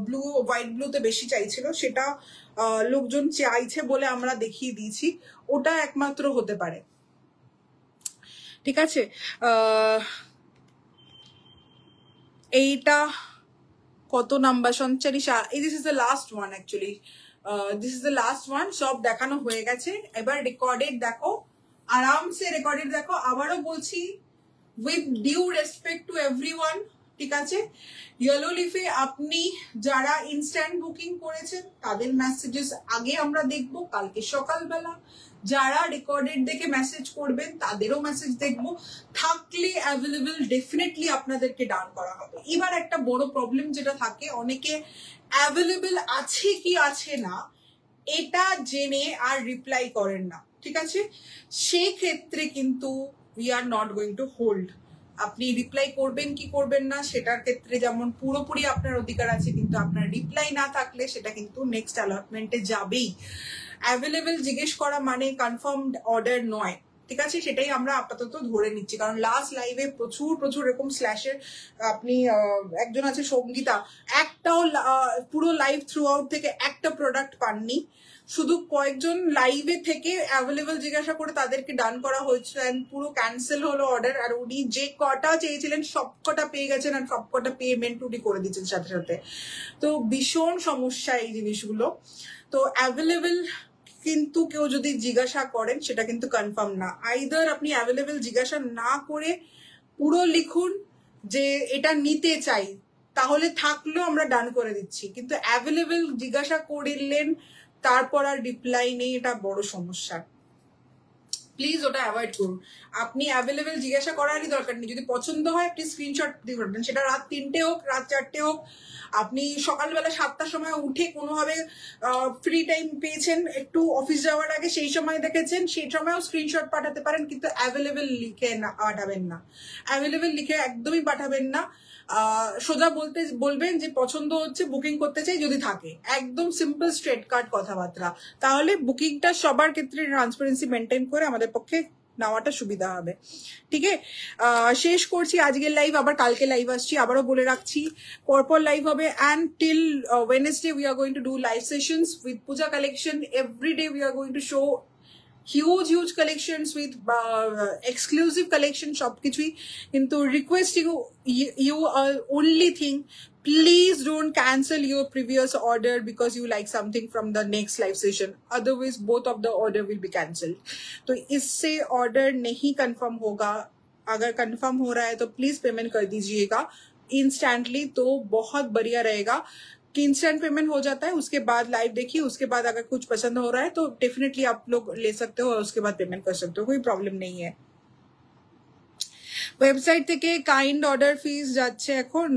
ব্লু হোয়াইট ব্লুতে বেশি চাইছিল, সেটা লোকজন চাইছে বলে আমরা দেখিয়ে দিয়েছি। ওটা একমাত্র হতে পারে, ঠিক আছে। এইটা কত number? 47। This is the last one actually, this is the last one. সব দেখানো হয়ে গেছে, এবার রেকর্ডেড দেখো, আরামসে রেকর্ডেড দেখো। আবারও বলছি, with due respect to everyone, ঠিক আছে। ইয়েলো লিফে আপনি যারা ইনস্ট্যান্ট বুকিং করেছেন তাদের মেসেজেস আগে আমরা দেখবো কালকে সকালবেলা, যারা রেকর্ডেড দেখে মেসেজ করবেন তাদেরও মেসেজ দেখবো, থাকলে অ্যাভেলেবল ডেফিনেটলি আপনাদেরকে ডান করা হবে। এবার একটা বড় প্রবলেম যেটা থাকে, অনেকে অ্যাভেলেবল আছে কি আছে না এটা জেনে আর রিপ্লাই করেন না, ঠিক আছে। সেই ক্ষেত্রে কিন্তু we are not going to hold. আপনি রিপ্লাই করবেন কি করবেন না সেটার ক্ষেত্রে যেমন পুরোপুরি আপনার অধিকার আছে, কিন্তু আপনার রিপ্লাই না থাকলে সেটা কিন্তু নেক্সট অ্যালটমেন্টে যাবেই। অ্যাভেলেবল জিজ্ঞেস করা মানে কনফার্মড অর্ডার নয়, ঠিক আছে। সেটাই আমরা আপাতত ধরে নিচ্ছি, কারণ লাস্ট লাইভে প্রচুর এরকম স্ল্যাশের আপনি একজন আছে সঙ্গীতা, একটাও পুরো লাইভ থ্রু আউট থেকে একটা প্রোডাক্ট পাননি, শুধু কয়েকজন লাইভে থেকে অ্যাভেলেবল জিজ্ঞাসা করে তাদেরকে ডান করা হয়েছে, পুরো ক্যান্সেল হলো অর্ডার। আর উনি যে কটা চেয়েছিলেন সব কটা পেয়ে গেছেন, আর সব কটা পেমেন্ট উনি করে দিচ্ছেন সাথে সাথে। তো ভীষণ সমস্যা এই জিনিসগুলো। তো অ্যাভেলেবল কিন্তু কেউ যদি জিজ্ঞাসা করেন সেটা কিন্তু কনফার্ম না। আইদার আপনি অ্যাভেলেবল জিজ্ঞাসা না করে পুরো লিখুন যে এটা নিতে চাই, তাহলে থাকলেও আমরা ডান করে দিচ্ছি, কিন্তু অ্যাভেলেবল জিজ্ঞাসা করলেন তারপর আর রিপ্লাই নেই, এটা বড় সমস্যা। প্লিজ ওটা অ্যাভয়েড করুন। আপনি অ্যাভেলেবল জিজ্ঞাসা করারই দরকার নেই, যদি পছন্দ হয় আপনি স্ক্রিনশট দিয়ে করবেন, সেটা রাত 3টে হোক রাত 4টে হোক, আপনি সকালবেলা 7টার সময় উঠে কোনোভাবে ফ্রি টাইম পেয়েছেন একটু অফিস যাওয়ার আগে, সেই সময় দেখেছেন, সেই সময়ও স্ক্রিনশট পাঠাতে পারেন, কিন্তু অ্যাভেলেবল লিখে না পাঠাবেন না, অ্যাভেলেবল লিখে একদমই পাঠাবেন না। সোজা বলবেন যে পছন্দ হচ্ছে, বুকিং করতে চাই যদি থাকে, একদম সিম্পল স্ট্রেট কাট কথাবার্তা, তাহলে বুকিংটা সবার ক্ষেত্রে ট্রান্সপারেন্সি মেনটেন করে আমাদের পক্ষে নেওয়াটা সুবিধা হবে, ঠিক আছে। শেষ করছি আজকের লাইভ, আবার কালকে লাইভ আসছি, আবারও বলে রাখছি পরপর লাইভ হবে। And till Wednesday we are going to do live sessions with Puja collection. Every day we are going to show huge collections with exclusive collection shop kichhui, kintu request you only thing, please don't cancel your previous order because you like something from the next live session, otherwise both of the order will be cancelled. तो इससे order नहीं confirm होगा, अगर confirm हो रहा है तो please payment कर दीजिएगा instantly, तो बहुत बढ़िया रहेगा कि इंस्टेंट पेमेंट हो जाता है, उसके बाद लाइव देखिए, उसके बाद अगर कुछ पसंद हो रहा है तो डेफिनेटली आप लोग ले सकते हो, और उसके बाद पेमेंट कर सकते हो, कोई प्रॉब्लम नहीं है। ওয়েবসাইট থেকে কাইন্ড অর্ডার ফিস যাচ্ছে এখন,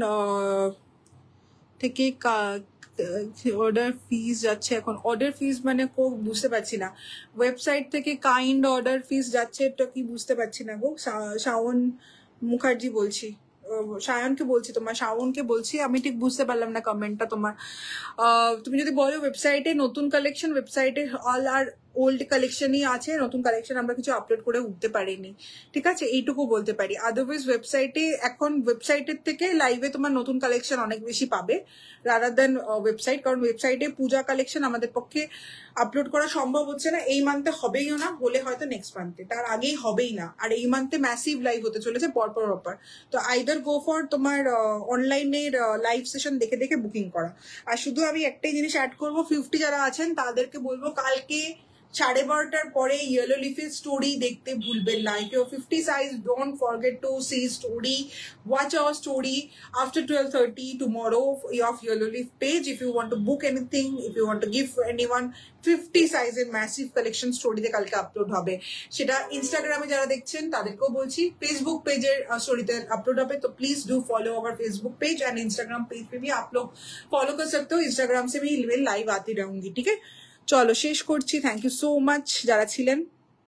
থেকে অর্ডার ফিস যাচ্ছে এখন, অর্ডার ফিস মানে বুঝতে পারছি না, ওয়েবসাইট থেকে কাইন্ড অর্ডার ফিস যাচ্ছে তো কি বুঝতে পারছি না গো। শাওন মুখার্জি বলছি, সায়নকে বলছি, তোমার শাওনকে বলছি, আমি ঠিক বুঝতে পারলাম না কমেন্টটা তোমার। তুমি যদি বলো ওয়েবসাইটে নতুন কালেকশন, ওয়েবসাইটে অল আর ওল্ড কালেকশনই আছে, নতুন কালেকশন আমরা কিছু আপলোড করে উঠতে পারিনি, ঠিক আছে, এইটুকু বলতে পারি। আদারওয়াইজ ওয়েবসাইটে এখন ওয়েবসাইটের থেকে লাইভে তোমার নতুন কালেকশন অনেক বেশি পাবে রাদার দেন ওয়েবসাইট, কারণ ওয়েবসাইটে পূজা কালেকশন আমাদের পক্ষে আপলোড করা সম্ভব হচ্ছে না, এই মান্থে হবেইও না, হলে হয়তো নেক্সট মান্থে, তার আগেই হবেই না। আর এই মান্থে ম্যাসিভ লাইভ হতে চলেছে পরপর অপার, তো আইদার গো ফর তোমার অনলাইনের লাইভ সেশন দেখে দেখে বুকিং করা। আর শুধু আমি একটাই জিনিস অ্যাড করবো, 50 যারা আছেন তাদেরকে বলবো কালকে 12:30টার পরে ইয়েলো লিফের স্টোরি দেখতে ভুলবেন না। If you 50 size, don't forget to see story, watch our story after 12:30 tomorrow of Yellow Leaf page. If you want to book anything, if you want to give anyone 50 সাইজের massive collection স্টোরিতে কালকে upload হবে। সেটা ইনস্টাগ্রামে যারা দেখছেন তাদেরকেও বলছি, ফেসবুক পেজের স্টোরিতে আপলোড হবে, তো please do follow our Facebook page and Instagram page पे भी आप लोग फॉलो कर सकते हो। इंस्टाग्राम से भी लाइव आती रहूंगी, ठीक है। চলো শেষ করছি, থ্যাংক ইউ সো মাচ যারা ছিলেন।